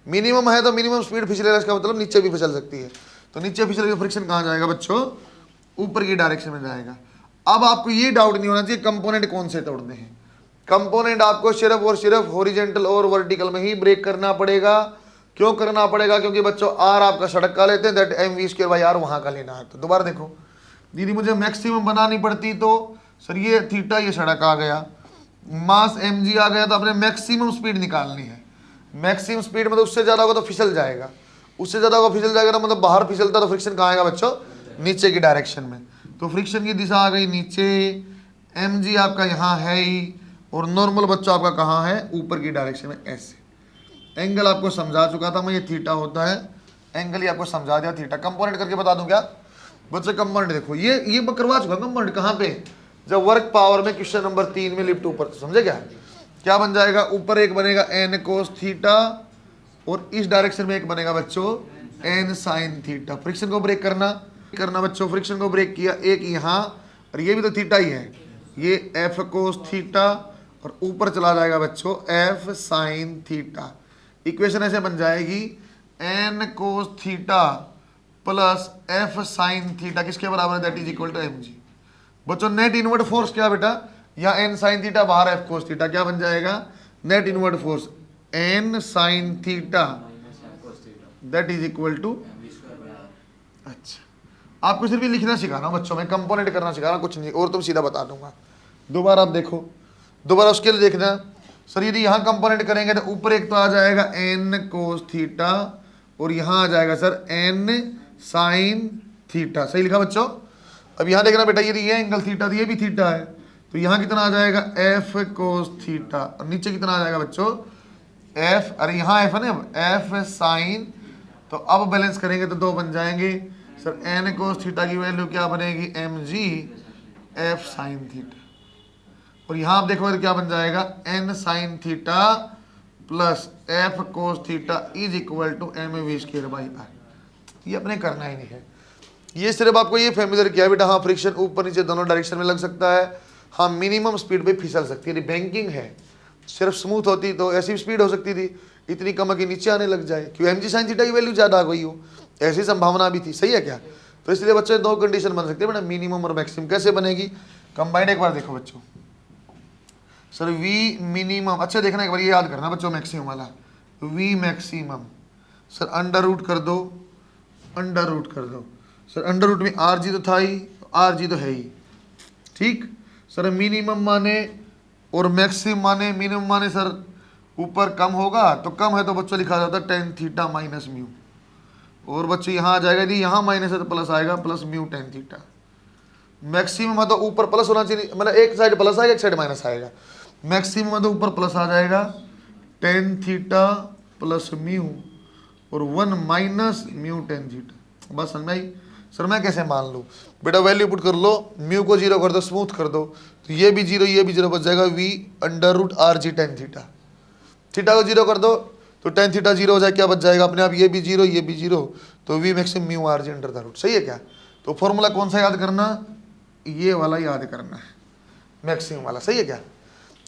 मिनिमम है तो मिनिमम स्पीड फिसलेगा, इसका मतलब नीचे भी फिसल सकती है। तो नीचे फिसलेगी, फ्रिक्शन कहाँ जाएगा बच्चों? ऊपर की डायरेक्शन में जाएगा। अब आपको ये डाउट नहीं होना चाहिए कंपोनेंट कौन से तोड़ने हैं। कंपोनेंट आपको सिर्फ और सिर्फ हॉरिजॉन्टल और वर्टिकल में ही ब्रेक करना पड़ेगा। क्यों करना पड़ेगा? क्योंकि बच्चों आर आपका सड़क का लेते हैं, that M we square by R वहाँ का लेना है। तो दोबारा देखो, दीदी मुझे मैक्सिमम बनानी पड़ती तो सर ये थीटा, ये सड़क आ गया, मास एम जी आ गया, तो आपने मैक्सिमम स्पीड निकालनी है। मैक्सिमम स्पीड मतलब उससे ज़्यादा होगा तो फिसल जाएगा, उससे ज़्यादा होगा फिसल जाएगा, मतलब बाहर फिसलता तो फ्रिक्शन कहाँ आएगा बच्चों? नीचे की डायरेक्शन में। तो फ्रिक्शन की दिशा आ गई नीचे, एम जी आपका यहाँ है ही, और नॉर्मल बच्चों आपका कहाँ है? ऊपर की डायरेक्शन में ऐसे। एंगल आपको समझा चुका था मैं, ये थीटा होता है, एंगल ही आपको समझा दिया थीटा। कंपोनेंट करके बता दूं क्या बच्चे? कंपोनेंट देखो, ये मैं करवा चुका कंपोनेंट। कहाँ पे? जब वर्क पावर में क्वेश्चन नंबर 3 में लिफ्ट ऊपर, समझे क्या? क्या बन जाएगा? ऊपर एक बनेगा एन कोस थीटा और इस डायरेक्शन में एक बनेगा बच्चों एन साइन थीटा। फ्रिक्शन को ब्रेक करना बच्चों, फ्रिक्शन को ब्रेक किया, एक यहाँ, और ये भी तो थीटा ही है, ये एफ कोस थीटा, और ऊपर चला जाएगा बच्चों एफ साइन थीटा। इक्वेशन ऐसे बन जाएगी N cos theta plus F sine theta किसके बराबर है? That is equal to M G. बच्चों नेट इनवर्ट फोर्स क्या बेटा? यहाँ एन साइन थीटा बाहर एफ कोस थीटा, क्या बन जाएगा? Net inward force N sine theta that is equal to. अच्छा आपको सिर्फ ये लिखना सिखा रहा हूँ बच्चों में, कंपोनेंट करना सिखा रहा हूँ, कुछ नहीं और तुम सीधा बता दूंगा। दोबारा आप देखो, दोबारा उसके लिए देखना सर यदि यहाँ कंपोनेंट करेंगे तो ऊपर एक तो आ जाएगा एन कोस थीटा और यहाँ आ जाएगा सर एन साइन थीटा। सही लिखा बच्चों। अब यहाँ देखना बेटा यदि ये एंगल थीटा तो ये भी थीटा है, तो यहाँ कितना आ जाएगा एफ कोस थीटा और नीचे कितना आ जाएगा बच्चों एफ, अरे यहाँ एफ है ना एफ साइन, तो अब बैलेंस करेंगे तो दो बन जाएंगे सर एन कोस थीटा की वैल्यू क्या बनेगी M G F sine theta और यहाँ आप देखोगे तो क्या बन जाएगा N sine theta plus F cos theta is equal to M we square by R. ये अपने करना ही नहीं है, ये सिर्फ आपको ये फैमिलियर किया बेटा। हाँ फ्रिक्शन ऊपर नीचे दोनों डायरेक्शन में लग सकता है, हाँ मिनिमम स्पीड पे फिसल सकती है। बैंकिंग है सिर्फ स्मूथ होती तो ऐसी स्पीड हो सकती थी, इतनी कम कि नीचे आने लग जाए क्यों एम जी साइन थीटा की वैल्यू ज़्यादा आ गई हो, ऐसी संभावना भी थी। सही है क्या। तो इसलिए बच्चे दो कंडीशन बन सकते हैं बेटा मिनिमम और मैक्सिमम। कैसे बनेगी कंबाइंड, एक बार देखो बच्चों सर वी मिनिमम, अच्छा देखना एक बार ये याद करना बच्चों मैक्सिमम वाला, V maximum sir under root कर दो, अंडर रूट कर दो सर, अंडर रूट में आर जी तो था ही, आर जी तो है ही ठीक सर। मिनिमम माने और मैक्सिमम माने, मिनिमम माने सर ऊपर कम होगा तो कम है तो बच्चों लिखा जाता है टेन थीटा माइनस म्यू, और बच्चों यहाँ आ जाएगा यदि यहाँ माइनस है तो प्लस आएगा plus mu tan theta. Maximum है तो ऊपर प्लस होना चाहिए, मतलब एक साइड प्लस आएगा एक साइड माइनस आएगा। मैक्सिमम है तो ऊपर प्लस आ जाएगा टेन थीटा प्लस म्यू और one minus mu tan theta. बस समझ आई सर। मैं कैसे मान लूँ बेटा, वैल्यू पुट कर लो, म्यू को जीरो कर दो, स्मूथ कर दो, तो ये भी जीरो बच जाएगा वी अंडर रूट आर जी टेन थीटा। थीटा को जीरो कर दो तो टेन थीटा जीरो हो जाए, क्या बच जाएगा अपने आप ये भी जीरो, तो v maximum mu r g under the root. सही है क्या। तो फॉर्मूला कौन सा याद करना, ये वाला याद करना है मैक्सिमम वाला। सही है क्या।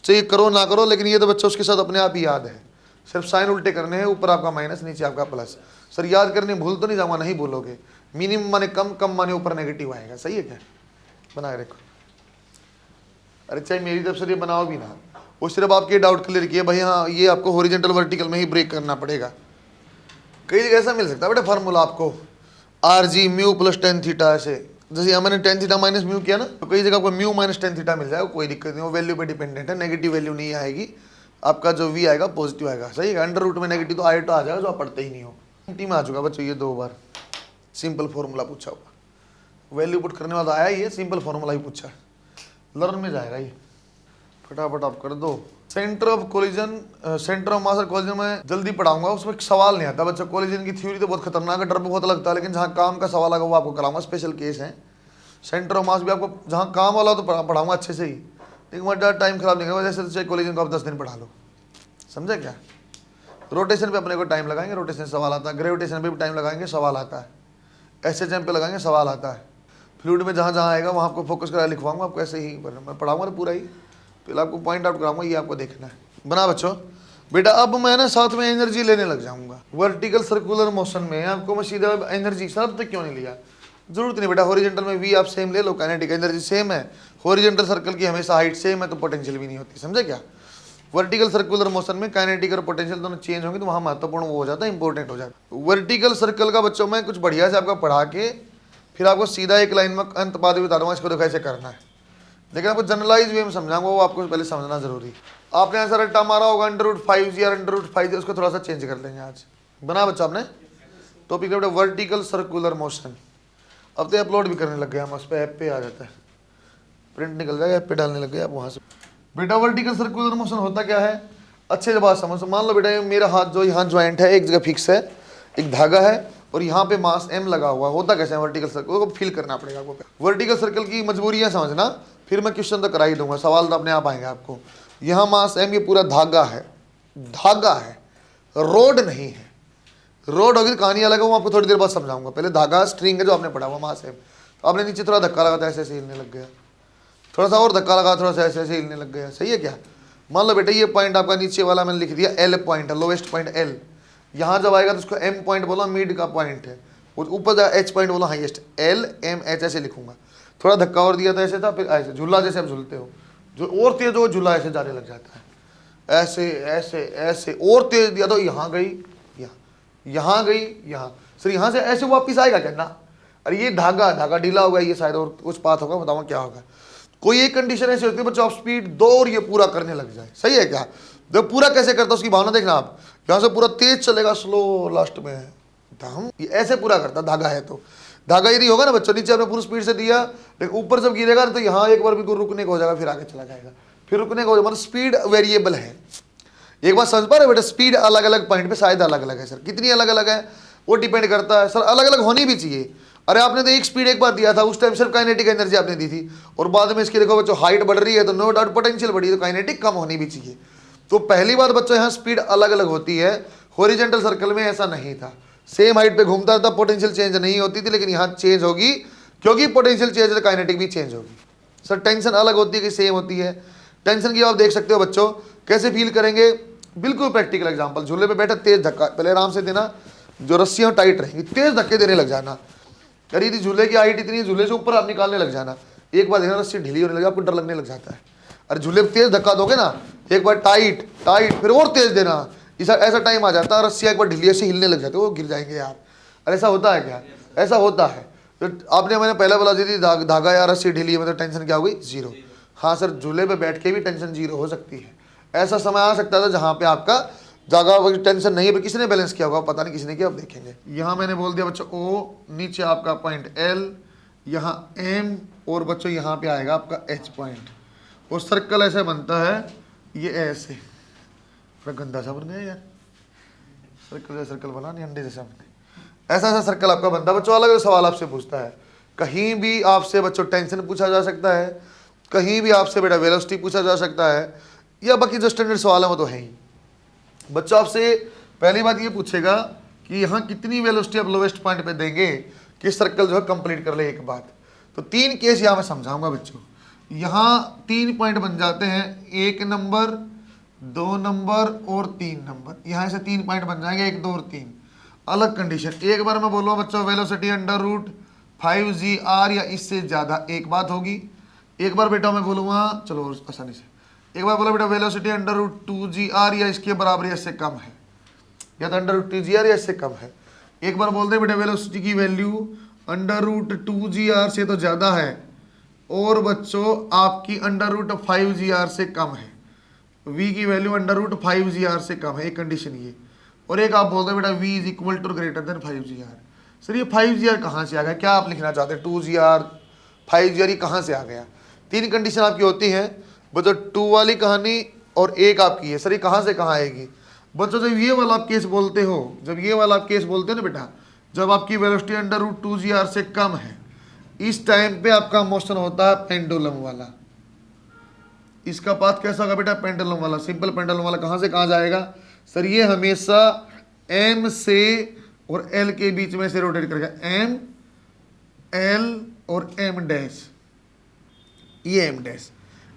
चाहिए करो ना करो लेकिन ये तो बच्चों उसके साथ अपने आप ही याद है, सिर्फ साइन उल्टे करने हैं, ऊपर आपका माइनस नीचे आपका प्लस। सर याद करने भूल तो नहीं जाऊंगा, नहीं भूलोगे। मिनिमम माने कम, कम माने ऊपर नेगेटिव आएगा। सही है क्या। बना के रखो, अरे चाहे मेरी तरफ से ये बनाओ भी ना, वो सिर्फ आपके डाउट क्लियर किए भाई हाँ ये आपको हॉरिजॉन्टल वर्टिकल में ही ब्रेक करना पड़ेगा। कई जगह ऐसा मिल सकता है बेटा फार्मूला आपको R G mu plus tan theta, ऐसे जैसे यहाँ मैंने टेन थीटा माइनस म्यू किया ना, तो कई जगह आपको म्यू माइनस टेन थीटा मिल जाएगा, कोई दिक्कत नहीं, वो वैल्यू पे डिपेंडेंट है, नेगेटिव वैल्यू नहीं आएगी, आपका जो वी आएगा पॉजिटिव आएगा। सही है। अंडर रूट में नेगेटिव तो आए तो आ जाएगा जो आप पढ़ते ही नहीं हो। टी में आ चुका बच्चों ये 2 बार सिंपल फॉर्मूला पूछा हुआ, वैल्यू पुट करने वाला आया, ये सिंपल फॉर्मूला ही पूछा, लर्न में जाएगा ये, फटाफट आप कर दो। Centre of collision, centre of mass और कोलिजन में जल्दी पढ़ाऊंगा, उसमें सवाल नहीं आता बच्चा। कोलिजन की थ्योरी तो बहुत खतरनाक है, डर बहुत लगता है, लेकिन जहाँ काम का सवाल आएगा वो आपको कराऊंगा, स्पेशल केस है। सेंटर ऑफ मास भी आपको जहाँ काम वाला हो तो पढ़ाऊंगा अच्छे से ही, एक बार ज़्यादा टाइम खराब नहीं करेगा। जैसे कोलिजन को आप 10 दिन पढ़ा लो, समझे क्या। रोटेशन पे अपने को टाइम लगाएंगे, रोटेशन सवाल आता है, ग्रेविटेशन पे भी टाइम लगाएंगे, सवाल आता है, एसएचएम पे लगाएंगे, सवाल आता है, फ्लूइड में जहाँ जहाँ आएगा वहाँ आपको फोकस करा लिखवाऊंगा, आपको ऐसे ही मैं पढ़ाऊंगा तो पूरा ही, पहले आपको पॉइंट आउट कराऊंगा, ये आपको देखना है। बना बच्चों बेटा, अब मैं ना साथ में एनर्जी लेने लग जाऊंगा। वर्टिकल सर्कुलर मोशन में आपको मैं सीधा एनर्जी सब तक क्यों नहीं लिया, जरूरत नहीं बेटा। हॉरिजॉन्टल में वी आप सेम ले लो, काइनेटिक एनर्जी सेम है, हॉरिजॉन्टल सर्कल की हमेशा हाइट सेम है तो पोटेंशियल भी नहीं होती, समझे क्या। वर्टिकल सर्कुलर मोशन में काइनेटिक और पोटेंशियल दोनों चेंज होंगे तो वहाँ महत्वपूर्ण वो हो जाता है, इंपॉर्टेंट हो जाता है। वर्टिकल सर्कल का बच्चों में कुछ बढ़िया से आपका पढ़ा के फिर आपको सीधा एक लाइन में अंत बाद बता दूंगा, इसको देखो ऐसे करना है, लेकिन आपको जनरलाइज वे में समझाऊंगा, वो आपको पहले समझना जरूरी। आपने ऐसा रट्टा मारा होगा अंडर रूट 5 या अंडर रूट 5, उसको थोड़ा सा चेंज कर लेंगे आज। बना बच्चा आपने टॉपिक बेटा वर्टिकल सर्कुलर मोशन। अब तो अपलोड भी करने लग गया हम, उस पर ऐप पे आ जाता है, प्रिंट निकल जाएगा, ऐप पे डालने लग गए आप वहाँ से। बेटा वर्टिकल सर्कुलर मोशन होता क्या है, अच्छे से बात समझ। मान लो बेटा ये मेरा हाथ जो यहाँ ज्वाइंट है, एक जगह फिक्स है, एक धागा है और यहाँ पे मास m लगा हुआ, होता कैसे है वर्टिकल सर्कल को फील करना पड़ेगा आपको। वर्टिकल सर्कल की मजबूरियाँ समझना, फिर मैं क्वेश्चन तो करा ही दूंगा, सवाल तो अपने आप आएंगे आपको। यहाँ मास m ये पूरा धागा है, धागा है, रोड नहीं है। रोड होगी तो कहानी अलग है, वो आपको थोड़ी देर बाद समझाऊंगा। पहले धागा स्ट्रिंग है जो आपने पढ़ा हुआ मास m, तो आपने नीचे थोड़ा धक्का लगा था ऐसे ऐसे हिलने लग गया, थोड़ा सा और धक्का लगा, थोड़ा सा ऐसे ऐसे हिलने लग गया। सही है क्या। मान लो बेटा ये पॉइंट आपका नीचे वाला मैंने लिख दिया L पॉइंट है, लोवेस्ट पॉइंट L, यहाँ जब आएगा तो उसको M पॉइंट बोला, मिड का पॉइंट है, और ऊपर H पॉइंट बोला हाईएस्ट, L M H ऐसे लिखूंगा। थोड़ा धक्का और दिया था ऐसे था, फिर ऐसे झूला जैसे आप झूलते हो, जो और तेज हो झूला ऐसे जाने लग जाता है। ऐसे ऐसे ऐसे, और तेज दिया तो यहाँ गई, यहाँ गई, यहाँ सर, यहाँ से ऐसे वापिस आएगा क्या ना? अरे ये धागा ढीला होगा, ये शायद और कुछ पाथ होगा, बताऊँ क्या होगा। कोई एक कंडीशन ऐसी होती है बच्चों, आप स्पीड दो और ये पूरा करने लग जाए, सही है क्या? जब पूरा कैसे करता उसकी भावना देखना आप, यहाँ से पूरा तेज चलेगा, स्लो लास्ट में हम ये ऐसे पूरा करता, धागा है तो। धागा यदि होगा ना बच्चों, नीचे आपने पूरी स्पीड से दिया, लेकिन ऊपर जब गिरेगा तो यहाँ एक बार भी रुकने को हो जाएगा, फिर आगे चला जाएगा, फिर रुकने को हो जाएगा, मतलब स्पीड वेरिएबल है। एक बात समझ पा रहे बेटा, स्पीड अलग अलग पॉइंट पे शायद अलग अलग है सर, कितनी अलग अलग है वो डिपेंड करता है सर, अलग अलग होनी भी चाहिए। अरे आपने तो एक स्पीड एक बार दिया था, उस टाइम सिर्फ काइनेटिक एनर्जी आपने दी थी, और बाद में इसकी देखो बच्चों हाइट बढ़ रही है तो नो डाउट पोटेंशियल बढ़ी, तो काइनेटिक कम होनी भी चाहिए। तो पहली बात बच्चों, यहाँ स्पीड अलग अलग होती है, हॉरिजॉन्टल सर्कल में ऐसा नहीं था, सेम हाइट पे घूमता था, पोटेंशियल चेंज नहीं होती थी, लेकिन यहाँ चेंज होगी, क्योंकि पोटेंशियल चेंज है, काइनेटिक भी चेंज होगी। सर टेंशन अलग होती है कि सेम होती है? टेंशन की आप देख सकते हो बच्चों, कैसे फील करेंगे, बिल्कुल प्रैक्टिकल एग्जांपल, झूले पे बैठे तेज धक्का पहले आराम से देना, जो रस्सियां टाइट रहेंगी, तेज धक्के देने लग जाना। अरे यदि झूले की हाइट इतनी, झूले से ऊपर आप निकालने लग जाना, एक बार देखना रस्सी ढीली होने लगे, आपको डर लगने लग जाता है। अरे झूले पे तेज धक्का दोगे ना, एक बार टाइट टाइट फिर और तेज देना, ऐसा टाइम आ जाता है रस्सियां एक बार ढीली ऐसे हिलने लग जाते, वो गिर जाएंगे यार। अरे ऐसा होता है क्या? ऐसा होता है। तो आपने मैंने पहले बोला यदि धागा या रस्सी ढीली है, मतलब टेंशन क्या हो गई? जीरो। हाँ सर, झूले पे बैठ के भी टेंशन जीरो हो सकती है। ऐसा समय आ सकता था जहाँ पे आपका जगह टेंशन नहीं है, पर किसने बैलेंस किया होगा पता नहीं, किसने किया, अब देखेंगे। यहाँ मैंने बोल दिया बच्चों ओ, नीचे आपका पॉइंट एल, यहाँ एम, और बच्चों यहाँ पे आएगा आपका एच पॉइंट, और सर्कल ऐसे बनता है, ये ऐसे थोड़ा गंदा सा बन गया यार, सर्कल बना नहीं, अंडे जैसा बने, ऐसा ऐसा सर्कल आपका बनता है बच्चों। अलग अलग सवाल आपसे पूछता है, कहीं भी आपसे बच्चों टेंशन पूछा जा सकता है, कहीं भी आपसे बेटा वेलोसिटी पूछा जा सकता है, या बाकी जो स्टैंडर्ड सवाल है वो तो है ही। बच्चों आपसे पहली बात ये पूछेगा कि यहाँ कितनी वेलोसिटी आप लोवेस्ट पॉइंट पे देंगे कि सर्कल जो है कंप्लीट कर ले एक बात। तो तीन केस यहाँ मैं समझाऊंगा बच्चों। यहाँ 3 पॉइंट बन जाते हैं, 1 नंबर, 2 नंबर और 3 नंबर। यहाँ से 3 पॉइंट बन जाएंगे, 1, 2 और 3। अलग कंडीशन, एक बार मैं बोलूँगा बच्चों वेलोसिटी √5gr या इससे ज़्यादा, एक बात होगी। एक बार बेटा मैं बोलूँगा, चलो आसानी से, एक बार बोला बेटा वेलोसिटी √2gr या इसके बराबर या इससे कम है, या तो √2gr या इससे कम है। एक बार बोलते हैं बेटा वेलोसिटी की वैल्यू √2gr से तो ज़्यादा है, और बच्चों आपकी √5gr से कम है, v की वैल्यू √5gr से कम है, एक कंडीशन ये। और एक आप बोलते हैं बेटा v is equal to greater than 5gr। Sir ये 5gr कहाँ से आ गया, क्या आप लिखना चाहते हैं? 2gr 5gr ये कहाँ से आ गया? 3 कंडीशन आपकी होती हैं बच्चों, 2 वाली कहानी और एक आपकी है। सर ये कहाँ से कहाँ आएगी बच्चों? जब ये वाला आप केस बोलते हो, जब ये वाला आप केस बोलते हो ना बेटा, जब आपकी वेलोसिटी √2gr से कम है, इस टाइम पे आपका मोशन होता है पेंडुलम वाला। इसका पाथ कैसा होगा बेटा? पेंडुलम वाला, सिंपल पेंडुलम वाला। कहाँ से कहाँ जाएगा? सर ये हमेशा M से और L के बीच में से रोटेट करेगा, M, L और M डैश, ये M डैश,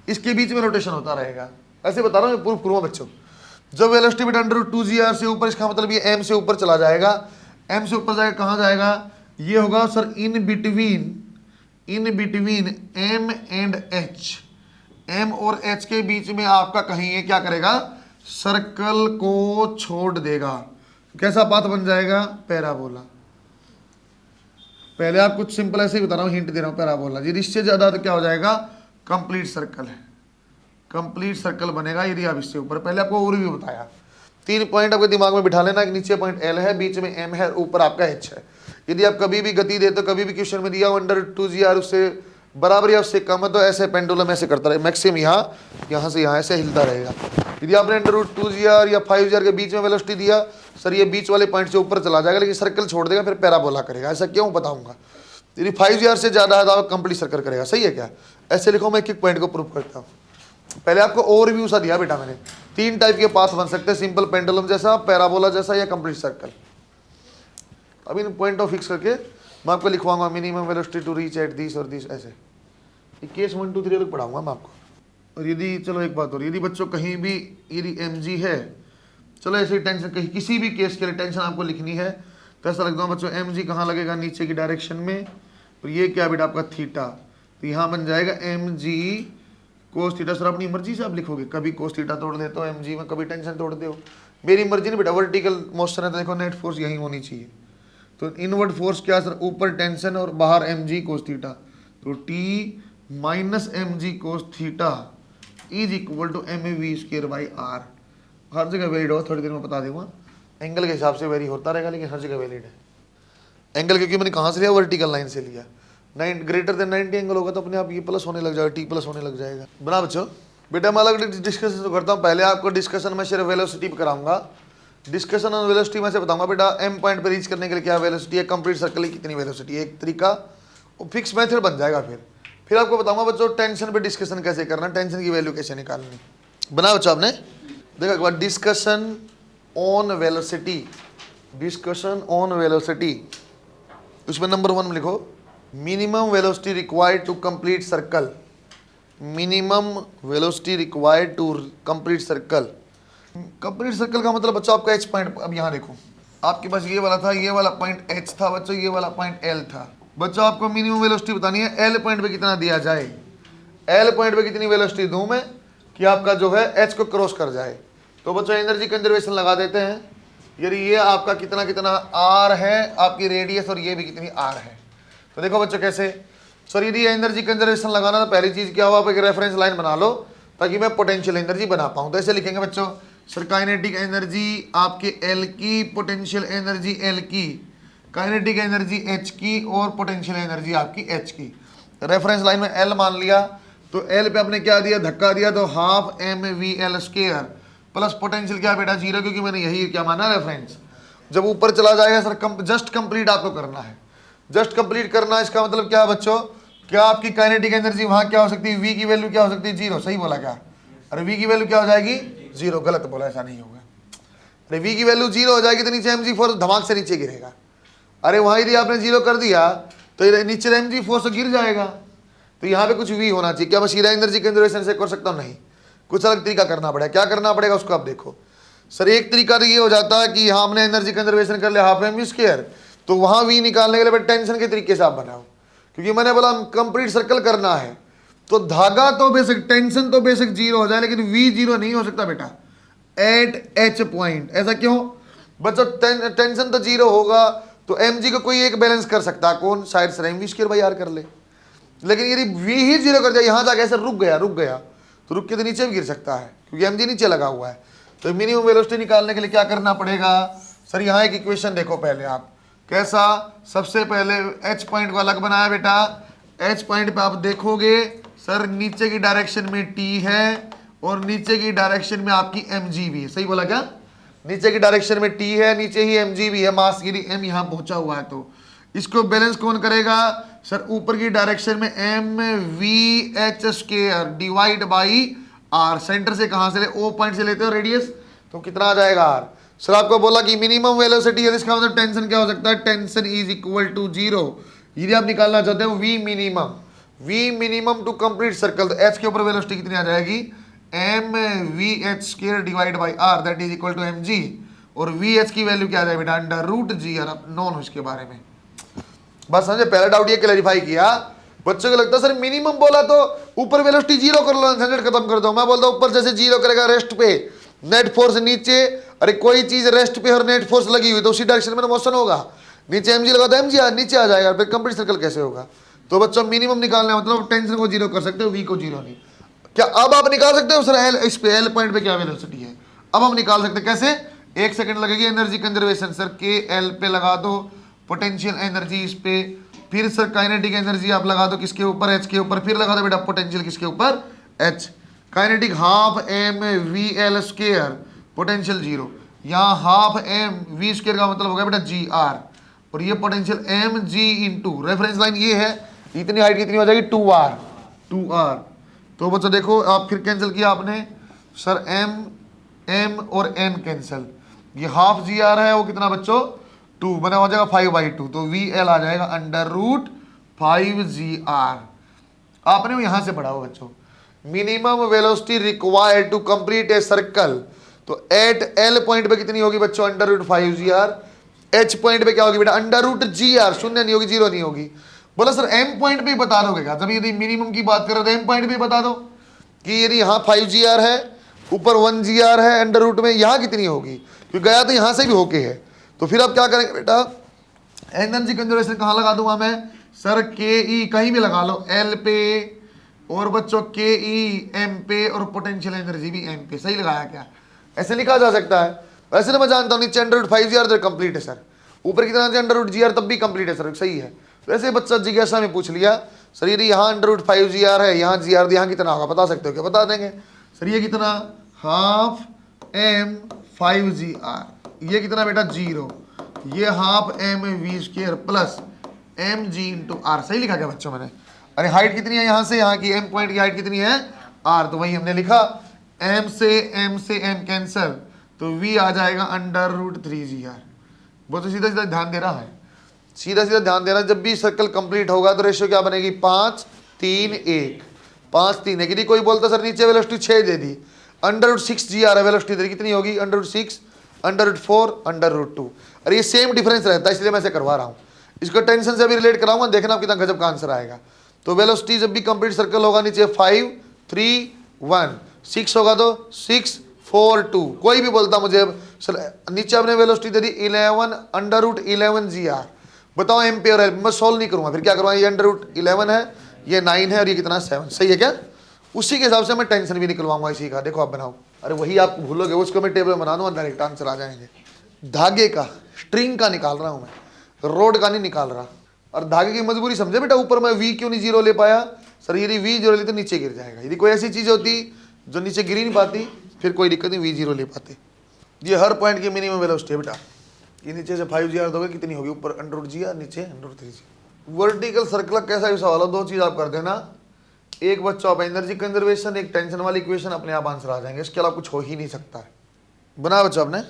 इसके बीच में रोटेशन होता रहेगा। ऐसे बता रहा हूँ प्रूफ करूँगा बच्चों। जब वेलोसिटी बेटा √2gr से ऊपर, इसका मतलब ये M से ऊपर चला जाएगा, M से ऊपर जाएगा, कहाँ जाएगा? ये होगा sir in between M and H, M और H के बीच में आपका कहीं ये क्या करेगा? सर्कल को छोड़ देगा। कैसा पाथ बन जाएगा? पैराबोला। पहले आप कुछ सिंपल ऐसे ही बता रहा हूँ, हिंट दे रहा हूँ, पैराबोला। यदि इससे ज्यादा तो क्या हो जाएगा? कंप्लीट सर्कल है, कंप्लीट सर्कल बनेगा यदि आप इससे ऊपर। पहले आपको और भी बताया, 3 पॉइंट आपके दिमाग में बिठा लेना कि नीचे पॉइंट L है, बीच में M है, ऊपर आपका H है। यदि आप कभी भी गति देते हो, कभी भी क्वेश्चन में दिया √2gr उससे बराबर या उससे कम है, तो ऐसे पेंडुलम ऐसे करता रहे, मैक्सिमम यहाँ से यहाँ ऐसे हिलता रहेगा। यदि आपने √2gr या 5gr के बीच में वेलोसिटी दिया, सर ये बीच वाले पॉइंट से ऊपर चला जाएगा, लेकिन सर्कल छोड़ देगा, फिर पैराबोला करेगा। ऐसा क्यों बताऊंगा। यदि 5gr से ज़्यादा है तो आप कंप्लीट सर्कल करेगा, सही है क्या? ऐसे लिखो, मैं एक पॉइंट को प्रूव करता हूँ। पहले आपको ओवरव्यू सा दिया बेटा मैंने, 3 टाइप के पाथ बन सकते हैं, सिंपल पेंडुलम जैसा, पैराबोला जैसा, या कंप्लीट सर्कल। अब इन पॉइंट ऑफ फिक्स करके मैं आपको लिखवाऊंगा minimum velocity to reach at this और दिस, ऐसे केस 1, 2, 3 तक पढ़ाऊंगा मैं आपको। और यदि चलो एक बात और, यदि बच्चों कहीं भी यदि mg है, चलो ऐसे टेंशन कहीं किसी भी केस के लिए टेंशन आपको लिखनी है, तो ऐसा लगता है बच्चों mg कहाँ लगेगा? नीचे की डायरेक्शन में। तो ये क्या बेटा आपका थीटा, तो यहाँ बन जाएगा mg कोस थीटा सर अपनी मर्जी से आप लिखोगे, कभी कोस थीटा तोड़ देते हो mg में, कभी टेंशन तोड़ते हो, मेरी मर्जी नहीं बेटा। वर्टिकल मोशन है तो देखो नेट फोर्स यही होनी चाहिए। तो इनवर्ड फोर्स क्या सर, ऊपर टेंशन और बाहर mg कोस थीटा, तो t minus mg cos theta is equal to mv²/r। हर जगह वैलिड हो, थोड़ी देर में बता दूंगा। एंगल के हिसाब से वेरी होता रहेगा लेकिन हर जगह वैलिड है एंगल, क्योंकि मैंने कहाँ से लिया, वर्टिकल लाइन से लिया। 9 ग्रेटर देन 90 एंगल होगा तो अपने आप ये प्लस होने लग जाएगा, टी प्लस होने लग जाएगा। बना बच्चों, बेटा मैं अलग डिस्कशन तो करता हूँ। पहले आपको डिस्कशन में सिर्फ वेलोसिटी पे कराऊंगा, डिस्कशन ऑन वेलोसिटी में से बताऊंगा बेटा एम पॉइंट पे रीच करने के लिए क्या वेलोसिटी है, कंप्लीट सर्कल की कितनी वेलोसिटी है, एक तरीका और फिक्स मेथड बन जाएगा। फिर आपको बताऊंगा बच्चों टेंशन पे डिस्कशन कैसे करना, टेंशन की वैल्यू कैसे निकालनी। बना बच्चों आपने, देखा एक बार discussion on velocity, discussion on velocity, उसमें नंबर 1 में लिखो minimum velocity required to complete circle, minimum velocity required to complete circle. Complete circle का मतलब बच्चों आपका एच पॉइंट, अब यहाँ देखो आपके पास ये वाला था, ये वाला पॉइंट एच था बच्चों, ये वाला पॉइंट एल था। बच्चों आपको मिनिमम वेलोसिटी बतानी है, एल पॉइंट पे कितना दिया जाए, एल पॉइंट पे कितनी वेलोसिटी दूं मैं कि आपका जो है एच को क्रॉस कर जाए। तो बच्चों एनर्जी कंजर्वेशन लगा देते हैं, यदि ये आपका कितना कितना आर है आपकी रेडियस और ये भी कितनी आर है। तो देखो बच्चों कैसे सर, यदि एनर्जी कंजर्वेशन लगाना तो पहली चीज क्या हुआ, आप एक रेफरेंस लाइन बना लो ताकि मैं पोटेंशियल एनर्जी बना पाऊँ। तो ऐसे लिखेंगे बच्चों, सर काइनेटिक एनर्जी आपके एल की, पोटेंशियल एनर्जी एल की, काइनेटिक एनर्जी एच की और पोटेंशियल एनर्जी आपकी एच की। रेफरेंस लाइन में एल मान लिया तो एल पे आपने क्या दिया, धक्का दिया, तो हाफ mv_l² प्लस पोटेंशियल क्या बेटा 0, क्योंकि मैंने यही क्या माना रेफरेंस। जब ऊपर चला जाएगा सर जस्ट कंप्लीट आपको करना है, जस्ट कंप्लीट करना है। इसका मतलब क्या है बच्चों, क्या आपकी काइनेटिक एनर्जी वहां क्या हो सकती है, v की वैल्यू क्या हो सकती है 0, सही बोला क्या, अरे v की वैल्यू क्या हो जाएगी 0, गलत बोला, ऐसा नहीं होगा। अरे v की वैल्यू 0 हो जाएगी तो नीचे mg फोर्स धमाक से नीचे गिरेगा। अरे वहां यदि आपने 0 कर दिया तो नीचे mg फोर्स गिर जाएगा। तो यहाँ पे कुछ v होना चाहिए। क्या मैं सीधा एनर्जी कंजर्वेशन से कर सकता हूँ, नहीं, कुछ अलग तरीका करना पड़ेगा। क्या करना पड़ेगा उसको आप देखो सर, एक तरीका तो ये हो जाता है कि यहाँ हमने एनर्जी कंजर्वेशन कर लिया हाफ mv², तो वहां v निकालने के लिए टेंशन के तरीके से आप बनाओ, क्योंकि मैंने बोला कंप्लीट सर्कल करना है तो धागा तो बेसिक, टेंशन तो बेसिक 0 हो जाए, लेकिन v 0 नहीं हो सकता बेटा एट एच पॉइंट। ऐसा क्यों बच्चों, टेंशन तो 0 होगा तो mg को कोई एक बैलेंस कर सकता है, कौन, शायद सर mv²/r कर ले। लेकिन यदि v ही 0 कर दिया, यहां जाके ऐसे रुक गया तो रुक के तो नीचे भी गिर सकता है क्योंकि mg नीचे लगा हुआ है। तो मिनिमम वेलोसिटी निकालने के लिए क्या करना पड़ेगा सर, यहाँ एक इक्वेशन देखो पहले आप, कैसा, सबसे पहले एच पॉइंट को अलग बनाया बेटा। एच पॉइंट पे आप देखोगे सर नीचे की डायरेक्शन में t है और नीचे की डायरेक्शन में आपकी mg भी है, सही बोला क्या, नीचे की डायरेक्शन में t है, नीचे ही mg भी है, मास गिरी m यहाँ पहुंचा हुआ है। तो इसको बैलेंस कौन करेगा सर, ऊपर की डायरेक्शन में mv_h² divide by r, centre से कहां से ले, o पॉइंट से लेते हो रेडियस, तो कितना आ जाएगा r। सर आपको बोला कि मिनिमम वेलोसिटी है, इसका मतलब टेंशन क्या हो सकता है, टेंशन इज इक्वल टू 0। यदि आप निकालना चाहते हो v minimum to complete circle, तो h के ऊपर वेलोसिटी कितनी आ जाएगी, mvh² divide by r that is equal to mg, और vh की वैल्यू क्या आ जाएगी बेटा √g। आप नॉन हो इसके बारे में, बस समझे, पहला डाउट ये क्लैरिफाई किया। बच्चों को लगता है सर मिनिमम बोला तो ऊपर वेलोसिटी 0 कर लो, झंझट खत्म कर दो। मैं बोलता हूं ऊपर जैसे 0 करेगा रेस्ट पे, नेट फोर्स नीचे, अरे कोई चीज रेस्ट पे और नेट फोर्स लगी हुई तो उसी डायरेक्शन में मोशन होगा, नीचे mg लगा तो mg नीचे आ जाएगा, फिर कंप्लीट सर्कल कैसे होगा। तो बच्चों मिनिमम निकालना मतलब टेंशन को 0 कर सकते हो, v को 0 नहीं। क्या अब आप निकाल सकते हो सर एल, इस पे एल पॉइंट पे क्या वेलोसिटी है, अब हम निकाल सकते हैं कैसे, 1 सेकंड लगेगी। एनर्जी कंजर्वेशन सर के एल पे लगा दो, पोटेंशियल एनर्जी इस पे, फिर सर काइनेटिक एनर्जी आप लगा दो किसके ऊपर, एच के ऊपर, फिर लगा दो बेटा पोटेंशियल किसके ऊपर, H. Kinetic half mv_l², potential 0, यहाँ हाफ mv² का मतलब हो गया बेटा gr, और ये potential mg into reference line ये है, इतनी हाइट कितनी हो जाएगी 2r। तो बच्चों देखो आप फिर कैंसिल किया आपने सर m और n कैंसिल, ये हाफ gr है वो कितना बच्चों 2, बना हो जाएगा 5/2, तो vl आ जाएगा √5gr। आपने वो यहां से पढ़ा हो बच्चों, minimum velocity required to complete a circle, तो एट एल पॉइंट पे कितनी होगी बच्चों √5gr, एच पॉइंट पे क्या होगी बेटा √gr, शून्य नहीं होगी, 0 नहीं होगी। बोला सर एम पॉइंट पे बता दोगे क्या, जब यदि मिनिमम की बात करो तो एम पॉइंट पे बता दो, कि यदि यहाँ 5GR है, ऊपर 1GR है अंडर रूट में, यहाँ कितनी होगी, क्योंकि गया तो यहाँ से भी होके है। तो फिर अब क्या करेंगे बेटा, एनर्जी कंजर्वेशन कहाँ लगा दूंगा मैं सर, के कहीं भी लगा लो, एल पे, और बच्चों के एम पे, और पोटेंशियल एनर्जी भी एम पे। सही लगाया क्या, ऐसे लिखा जा सकता है। वैसे तो मैं जानता हूँ नीचे अंडर रूट 5GR तो कंप्लीट है सर, ऊपर कितना अंडर रूट GR तब भी कंप्लीट है सर, सही है। वैसे बच्चा जिज्ञासा में पूछ लिया सर यदि यहाँ अंडर रूट 5GR है, यहाँ GR, यहाँ कितना होगा बता सकते हो क्या, बता देंगे सर। ये कितना, हाफ m 5GR, ये कितना बेटा 0, ये half m v² plus mg into r। सही लिखा क्या बच्चों मैंने। अरे हाइट कितनी है यहाँ से यहाँ की, m पॉइंट की हाइट कितनी है r, तो वही हमने लिखा, m से m कैंसल, तो v आ जाएगा अंडर रूट 3GR। वो तो सीधा सीधा ध्यान दे रहा है, सीधा सीधा ध्यान देना। जब भी सर्कल कंप्लीट होगा तो रेशियो क्या बनेगी, 5 3 1, 5 3 1। यदि कोई बोलता सर नीचे वेलोसिटी 6 दे दी, अंडर रूट 6GR है वेलोसिटी दे, कितनी होगी under root 6, under root 4, under root 2। अरे ये सेम डिफरेंस रहता है, इसलिए मैं ऐसे करवा रहा हूँ। इसको टेंशन से अभी रिलेट कराऊंगा, देखना कितना गजब का आंसर आएगा। तो वेलोसिटी जब भी कंप्लीट सर्कल होगा, नीचे 5 3 1, 6 होगा तो 6 4 2। कोई भी बोलता मुझे नीचे आपने वेलोसिटी दे दी 11 अंडर रूट 11GR, बताओ एम्पियर है, मैं सोल्व नहीं करूंगा, फिर क्या करूंगा, ये अंडर रूट 11 है, ये 9 है, और ये कितना 7। सही है क्या, उसी के हिसाब से मैं टेंशन भी निकलवाऊंगा इसी का। देखो आप बनाओ, अरे वही आप भूलोगे, उसको मैं टेबल बना दूंगा, डायरेक्ट आंसर आ जाएंगे। धागे का, स्ट्रिंग का निकाल रहा हूं मैं, रोड का नहीं निकाल रहा। और धागे की मजबूरी समझे बेटा, ऊपर मैं वी क्यों नहीं 0 ले पाया सर, यदि वी 0 ले तो नीचे गिर जाएगा। यदि कोई ऐसी चीज होती जो नीचे गिर ही नहीं पाती, फिर कोई दिक्कत नहीं, वी 0 ले पाते। ये हर पॉइंट की मिनिमम वेलोसिटी है बेटा। ये नीचे से 5GR दोगे कितनी होगी, ऊपर अंडर रूट GR, नीचे under root 3GR। Vertical circle का कैसा भी सवाल हो, दो चीज आप कर देना, एक बच्चा आप एनर्जी कंजर्वेशन, एक टेंशन वाली इक्वेशन, अपने आप आंसर आ जाएंगे। इसके अलावा कुछ हो ही नहीं सकता है। बना बच्चा आपने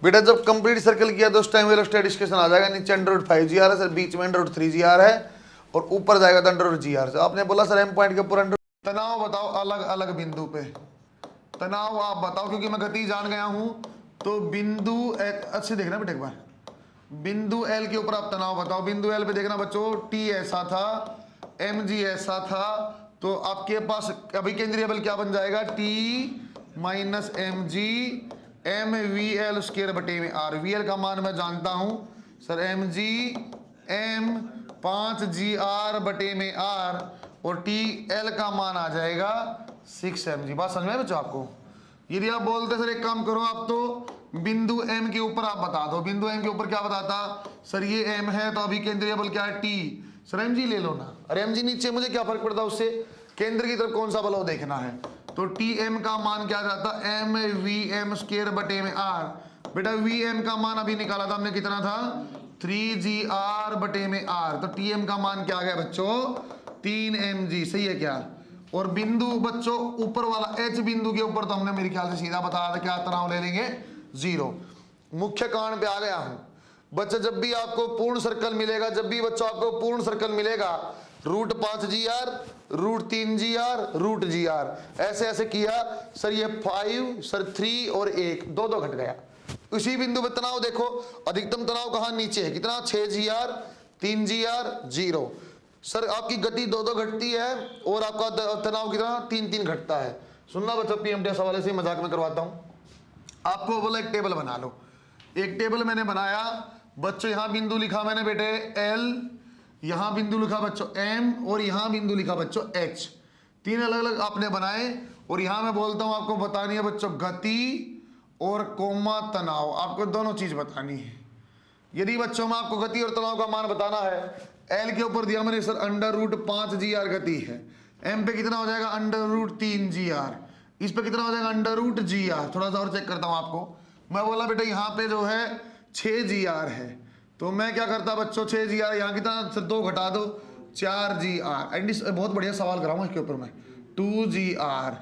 बेटा, जब कंप्लीट सर्कल किया तो उस टाइम वेलोसिटी डिस्कशन आ जाएगा। नीचे अंडर रूट 5GR है सर, बीच में अंडर रूट 3GR है, और ऊपर जाएगा तो अंडर रूट GR से। आपने बोला सर एम पॉइंट के ऊपर अंडर, तनाव बताओ अलग अलग बिंदु पे, तनाव आप बताओ, क्योंकि मैं गति जान गया हूं। तो बिंदु अच्छे देखना बेटा एक बार, बिंदु L के ऊपर आप तनाव बताओ। बिंदु L पे देखना बच्चों, T ऐसा था, mg ऐसा था, तो आपके पास अभिकेंद्रीय बल क्या बन जाएगा, T minus mg mvl square बटे में r। vl का मान मैं जानता हूं सर, mg m 5gr बटे में r, और TL का मान आ जाएगा 6 mg। बात समझ में बच्चों आपको। यदि आप बोलते सर एक काम करो, आप तो बिंदु M के ऊपर आप बता दो, बिंदु M के ऊपर क्या बताता सर, ये M है तो अभी केंद्रीय बल क्या है T, सर mg ले लो ना। अरे mg नीचे, मुझे क्या फर्क पड़ता है उससे, केंद्र की तरफ कौन सा बल हो देखना है। तो Tm का मान क्या जाता, mvm स्क्वायर बटे में r। बेटा vm का मान अभी निकाला था हमने, कितना था 3gr बटे में r। तो Tm का मान क्या आ गया बच्चों, 3 mg। सही है क्या। और बिंदु बच्चों ऊपर वाला H बिंदु के ऊपर तो हमने मेरे ख्याल से सीधा बताया था, क्या तनाव ले लेंगे 0। मुख्य कारण पे आ गया हूं बच्चा। जब भी आपको पूर्ण सर्कल मिलेगा, जब भी बच्चों आपको पूर्ण सर्कल मिलेगा, root 5GR, root 3GR, root GR, ऐसे ऐसे किया सर, ये 5 सर 3 और 1 दो दो घट गया। उसी बिंदु पे तनाव देखो, अधिकतम तनाव कहाँ नीचे है, कितना 6GR 3GR 0। सर आपकी गति दो दो घटती है, और आपका तनाव कितना 3 3 घटता है। सुनना बच्चों, PMTS हवाले से मजाक में करवाता हूं आपको। बोला एक टेबल बना लो, एक टेबल मैंने बनाया बच्चों, यहां बिंदु लिखा मैंने बेटे L, यहां बिंदु लिखा बच्चों M, और यहां बिंदु लिखा बच्चों H। 3 अलग अलग आपने बनाए, और यहां मैं बोलता हूं आपको बतानी है बच्चों गति और कोमा तनाव, आपको दोनों चीज बतानी है। यदि बच्चों में आपको गति और तनाव का मान बताना है, L के ऊपर दिया मैंने सर अंडर रूट 5GR गति है, M पे कितना हो जाएगा अंडर रूट 3GR, इस पे कितना हो जाएगा अंडर रूट GR। थोड़ा सा और चेक करता हूं आपको। मैं बोला बेटा यहाँ पे जो है 6GR है, तो मैं क्या करता बच्चों 6GR, यहाँ कितना सर 2 घटा दो 4GR। एंड बहुत बढ़िया सवाल कराऊंगा इसके ऊपर मैं, 2GR।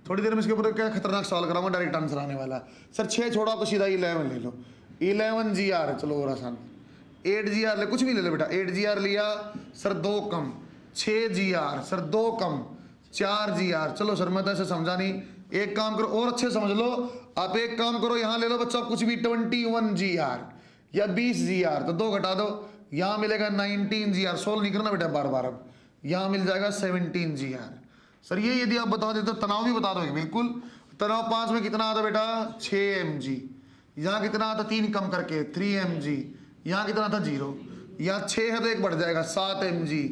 थोड़ी देर में इसके ऊपर क्या खतरनाक सवाल कराऊंगा, डायरेक्ट आंसर आने वाला है। सर 6 छोड़ा तो सीधा 11 ले लो, 11GR, चलो और आसान 8GR ले, कुछ भी ले लो बेटा। 8GR लिया सर 2 कम, 6GR सर 2 कम 4GR। चलो सर मैं तो ऐसे समझा नहीं, एक काम करो और अच्छे समझ लो आप, एक काम करो यहाँ ले लो बच्चा कुछ भी 21GR या 20GR, तो 2 घटा दो, यहाँ मिलेगा 19GR। सोल्व नहीं करना बेटा बार बार, अब यहाँ मिल जाएगा 17GR। सर ये यदि आप बता देते तो तनाव भी बता दोगे बिल्कुल। तनाव 5 में कितना आता बेटा 6 mg, यहाँ कितना आता 3 कम करके 3 mg, यहाँ कितना था 0, यहाँ 6 है तो एक बढ़ जाएगा 7 mg,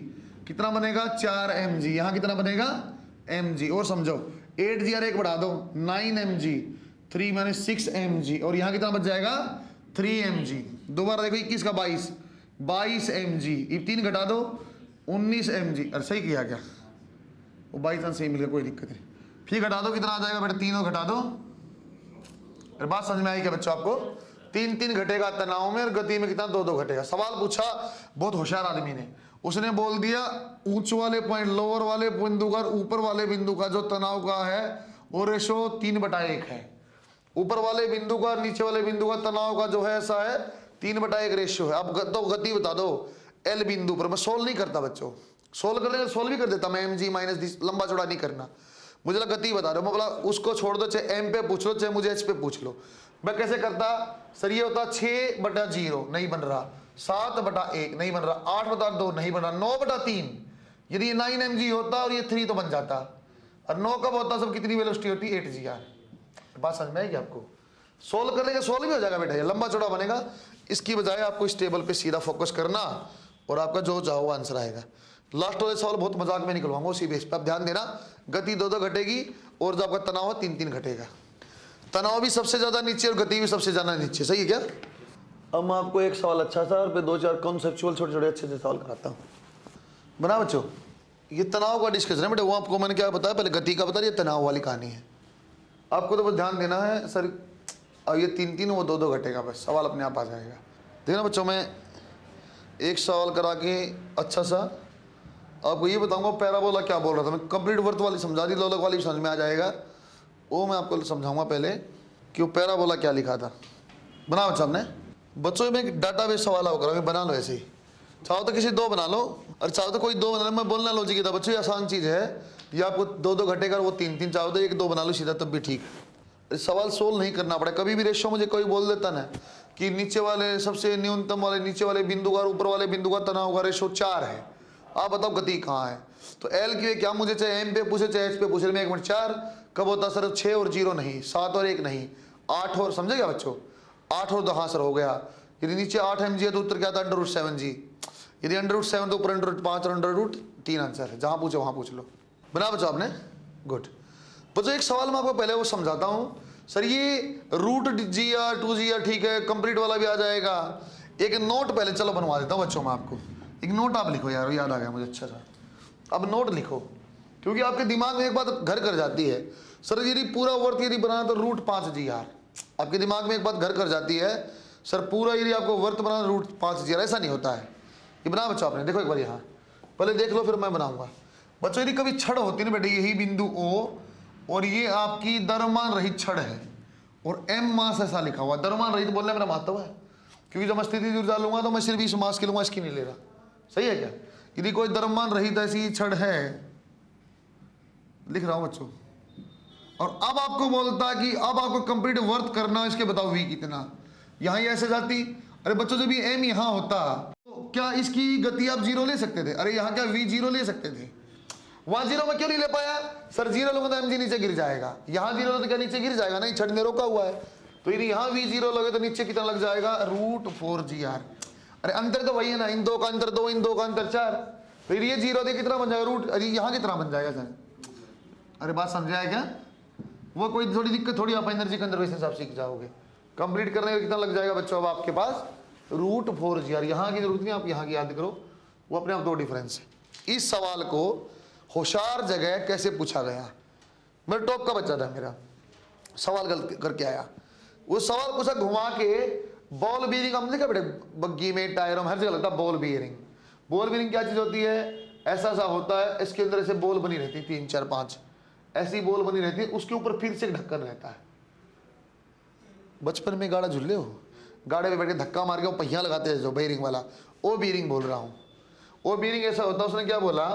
कितना बनेगा 4 mg, यहाँ कितना बनेगा mg। और समझो 8g और एक बढ़ा दो 9 mg, 3 माइनस 6 mg, और यहाँ कितना बच जाएगा 3 mg। दोबारा देखो 21 का 22 mg, ये 3 घटा दो 19 mg। अरे सही किया क्या, वो 22 सही मिल गया, कोई दिक्कत नहीं। फिर घटा दो कितना आ जाएगा बेटा, तीनों घटा दो। अरे बात समझ में आई क्या बच्चों आपको, 3 घटेगा तनाव में और गति में कितना 2 घटेगा। सवाल पूछा बहुत होशियार आदमी ने, उसने बोल दिया ऊंच वाले पॉइंट लोअर वाले बिंदु का ऊपर वाले बिंदु का जो तनाव का है वो रेशो 3/1 है, ऊपर वाले बिंदु का नीचे वाले बिंदु का तनाव का जो है ऐसा है 3/1 रेशियो है। अब तो गति बता दो एल बिंदु पर। मैं सोल्व नहीं करता बच्चों, सोल्व कर लेंगे, सोल्व भी कर देता मैं, mg माइनस लंबा चौड़ा नहीं करना, मुझे लगा गति बता रहे हो। मैं बोला उसको छोड़ दो, चाहे m पे पूछ लो चाहे मुझे h पे पूछ लो। मैं कैसे करता, सर ये होता 6/0 नहीं बन रहा, 7/1 नहीं बन रहा, 8/2 नहीं बन रहा, 9/3। यदि ये 9 mg होता और ये 3 तो बन जाता, और 9 कब होता, सब कितनी वेलोसिटी होती 8g यार। बात समझ में आएगी आपको, सोल्व कर लेंगे सोल्व भी हो जाएगा बेटा, ये लंबा चौड़ा बनेगा। इसकी बजाय आपको इस टेबल पे सीधा फोकस करना और आपका जो चाहो आंसर आएगा। लास्ट वाले सवाल बहुत मजाक में निकलवाऊंगा, उसी बेस पे आप ध्यान देना। गति 2 घटेगी और जो आपका तनाव है 3 घटेगा। तनाव भी सबसे ज्यादा नीचे और गति भी सबसे ज्यादा नीचे, सही है क्या। अब मैं आपको एक सवाल अच्छा सा और फिर 2-4 कॉन्सेप्चुअल छोटे छोटे अच्छे से सवाल कराता हूँ। बना बच्चों, ये तनाव का डिस्कशन है बेटा, वो आपको मैंने क्या बताया, पहले गति का बता, ये तनाव वाली कहानी है। आपको तो बस ध्यान देना है सर, अब ये 3 वो 2 घटेगा, बस सवाल अपने आप आ जाएगा। देखना बच्चों, मैं एक सवाल करा के अच्छा सा आपको ये बताऊंगा पैराबोला क्या बोल रहा था। मैं कंप्लीट वर्थ वाली समझा दी, लोलक वाली समझ में आ जाएगा, वो मैं आपको समझाऊंगा पहले कि वो पैराबोला क्या लिखा था। बना बच्चों आपने, बच्चों में एक डाटाबेस सवाल होगा, बना लो ऐसे ही, चाहो तो किसी 2 बना लो और चाहो तो कोई 2 बना लो। मैं बोलना लॉजिक था बच्चों, ये आसान चीज़ है, ये आपको 2 घटेगा और वो 3, चाहो तो 1-2 बना लो सीधा, तब भी ठीक है। सवाल सोल्व नहीं करना पड़े। कभी भी रेशो मुझे कोई बोल देता ना कि नीचे वाले सबसे न्यूनतम वाले नीचे वाले बिंदु का ऊपर वाले बिंदु का तनाव का रेशो 4 है, आप बताओ गति कहाँ है। तो एल की क्या, मुझे चाहे एम पे पूछे चाहे एच पे पूछे, मैं 1 मिनट 4 कब होता सर, 6 और 0 नहीं, 7 और 1 नहीं, 8 और, समझेगा बच्चों 8 और 2, हाँ सर हो गया। यदि नीचे 8 mg है तो उत्तर क्या था √7g, यदि √7 तो ऊपर √5 और √3 आंसर है, जहाँ पूछो वहाँ पूछ लो। बना बच्चों आपने, गुड। बच्चों एक सवाल मैं आपको पहले वो समझाता हूँ सर, ये √g 2g ठीक है, कंप्लीट वाला भी आ जाएगा। एक नोट पहले चलो बनवा देता हूँ बच्चों में आपको, एक नोट आप लिखो यार, याद आ गया मुझे अच्छा सा। अब नोट लिखो क्योंकि आपके दिमाग में एक बात घर कर जाती है, सर यदि पूरा वर्थ यदि बनाना तो √5g यार, आपके दिमाग में एक बात घर कर जाती है, सर पूरा यदि आपको वर्थ बनाना √5g यार, ऐसा नहीं होता है। ये बना बच्चों आपने, देखो एक बार यहाँ पहले देख लो फिर मैं बनाऊंगा। बच्चों यदि कभी छड़ होती है ना बेटे, यही बिंदु O और ये आपकी द्रव्यमान रहित छड़ है और m मास ऐसा लिखा हुआ, द्रव्यमान रहित बोलने मेरा महत्व है क्योंकि जब मैं स्थिति ऊर्जा लूंगा तो मैं सिर्फ इस मास की लूंगा, इसकी नहीं ले रहा, सही है क्या। यदि कोई द्रव्यमान रहित ऐसी छड़ है, लिख रहा हूं बच्चों, और अब आपको बोलता कि अब आपको कंप्लीट वर्थ करना, इसके बताओ v कितना, यहां ऐसे जाती। अरे बच्चों जब ये m यहां होता तो क्या इसकी गति आप 0 ले सकते थे, अरे यहां क्या v 0 ले सकते थे, वहां 0 में क्यों नहीं ले पाया, सर 0 लोगे तो mg नीचे गिर जाएगा, यहां 0 तो क्या नीचे गिर जाएगा, नहीं छड़ ने रोका हुआ है, तो यदि यहां v 0 लोगे तो नीचे कितना लग जाएगा √4g यार। अरे अंतर तो वही है ना, इन 2 का अंतर 2, इन 2 का अंतर 4, फिर ये 0 दे कितना बन जाएगा √ अरे यहाँ कितना बन जाएगा सर। अरे बात समझाया क्या, वो कोई थोड़ी दिक्कत थोड़ी, आप एनर्जी कंजर्वेशन आप सीख जाओगे। कंप्लीट करने में कितना लग जाएगा बच्चों, अब आपके पास √4g यार, यहाँ की जरूरत नहीं, आप यहाँ की याद करो, वो अपने आप 2 डिफरेंस है। इस सवाल को होशियार जगह कैसे पूछा गया, मेरा टॉप का बच्चा था मेरा, सवाल करके आया, वो सवाल पूछा घुमा के, बॉल बीयरिंग हमने देखा बेटे, बग्गी में टायरों में हर जगह लगता है बॉल बीयरिंग। बॉल बीयरिंग क्या चीज होती है, ऐसा सा होता है, इसके अंदर ऐसे बॉल बनी रहती है 3 4 5 ऐसी बॉल बनी रहती है, उसके ऊपर फिर से एक ढक्कन रहता है। बचपन में गाड़ा झूले हो, गाड़े में बैठ के धक्का मार के वो पहिया लगाते हैं जो बीयरिंग वाला, वो बीयरिंग बोल रहा हूँ। वो बीयरिंग ऐसा होता है, उसने क्या बोला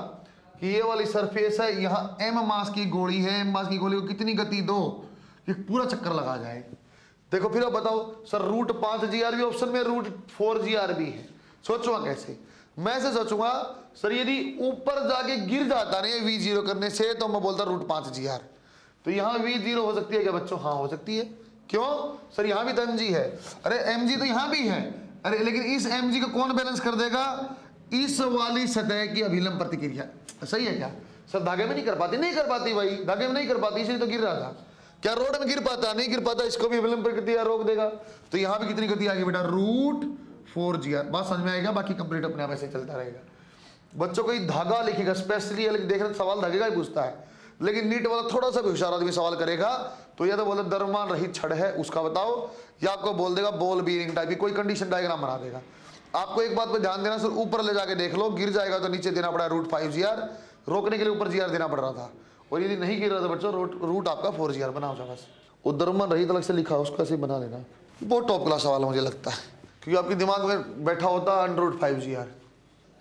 कि ये वाली सरफेस है, यहाँ m मास की गोली है, m मास की गोली को कितनी गति दो कि पूरा चक्कर लगा जाए। देखो फिर अब बताओ सर √5g भी ऑप्शन में, √4g भी है, सोचो कैसे। मैं से सोचूंगा सर यदि ऊपर जाके गिर जाता नहीं वी जीरो करने से तो मैं बोलता रूट 5 GR। तो यहां वी जीरो हो सकती है क्या बच्चों? हाँ हो सकती है। क्यों सर? यहां भी तो mg है। अरे mg तो यहां भी है, अरे लेकिन इस mg को कौन बैलेंस कर देगा? इस वाली सतह की अभिलंब प्रतिक्रिया। सही है क्या सर? धागे में नहीं कर पाती, नहीं कर पाती भाई, धागे में नहीं कर पाती, इसलिए तो गिर रहा था। क्या रोड में गिर पाता? नहीं गिर पाता, इसको भी अभिलंब प्रतिक्रिया रोक देगा। तो यहां भी कितनी गति आ गई बेटा? Root 4GR। बात समझ में आएगा? बाकी कंप्लीट अपने आप ऐसे चलता रहेगा। बच्चों को धागा लिखेगा स्पेशली, देखना सवाल धागे का ही पूछता है, लेकिन नीट वाला थोड़ा सा भी होशियार आदमी सवाल करेगा तो या तो बोले द्रव्यमान रहित छड़ है उसका बताओ, या आपको बोल देगा बॉल बीयरिंग टाइप की कोई कंडीशन डायग्राम बना देगा। आपको एक बात पे ध्यान देना सर, ऊपर ले जाके देख लो, गिर जाएगा तो नीचे देना पड़ा रूट 5GR, रोकने के लिए ऊपर GR देना पड़ रहा था, और यदि नहीं गिर रहा था बच्चों रूट आपका 4GR बनाओ जा बस। वो द्रव्यमान रहित अलग से लिखा उसको ऐसे बना लेना। बहुत टॉप क्लास सवाल मुझे लगता है, क्योंकि आपके दिमाग में बैठा होता है अंडर रूट 5GR।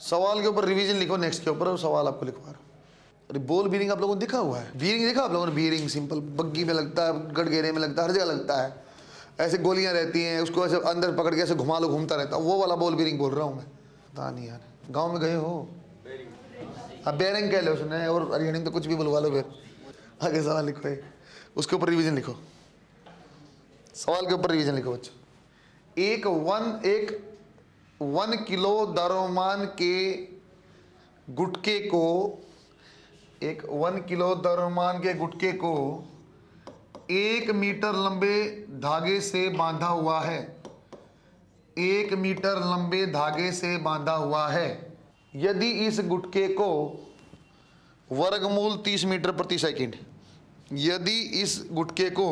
सवाल के ऊपर रिवीजन लिखो, नेक्स्ट के ऊपर सवाल आपको लिखवा रहा हूं। अरे बॉल बीयरिंग आप लोगों ने देखा हुआ है? बीयरिंग देखा आप लोगों ने? बीयरिंग सिंपल बग्गी में लगता है, गड़गेरे में लगता है, हर जगह लगता है, ऐसे गोलियां रहती हैं, उसको ऐसे अंदर पकड़ के ऐसे घुमा लो, घूमता रहता है, वो वाला बॉल बीयरिंग बोल रहा हूँ मैं। पता नहीं यार, गाँव में गए हो? अब बेरिंग कह लो उसने, और अरियनिंग तो कुछ भी बुलवा लो। फिर आगे सवाल लिखो, उसके ऊपर रिवीजन लिखो, सवाल के ऊपर रिवीजन लिखो बच्चों। एक 1 किलो द्रव्यमान के गुटके को, एक 1 किलो द्रव्यमान के गुटके को 1 मीटर लंबे धागे से बांधा हुआ है, 1 मीटर लंबे धागे से बांधा हुआ है। यदि इस गुटके को वर्गमूल 30 मीटर प्रति सेकंड, यदि इस गुटके को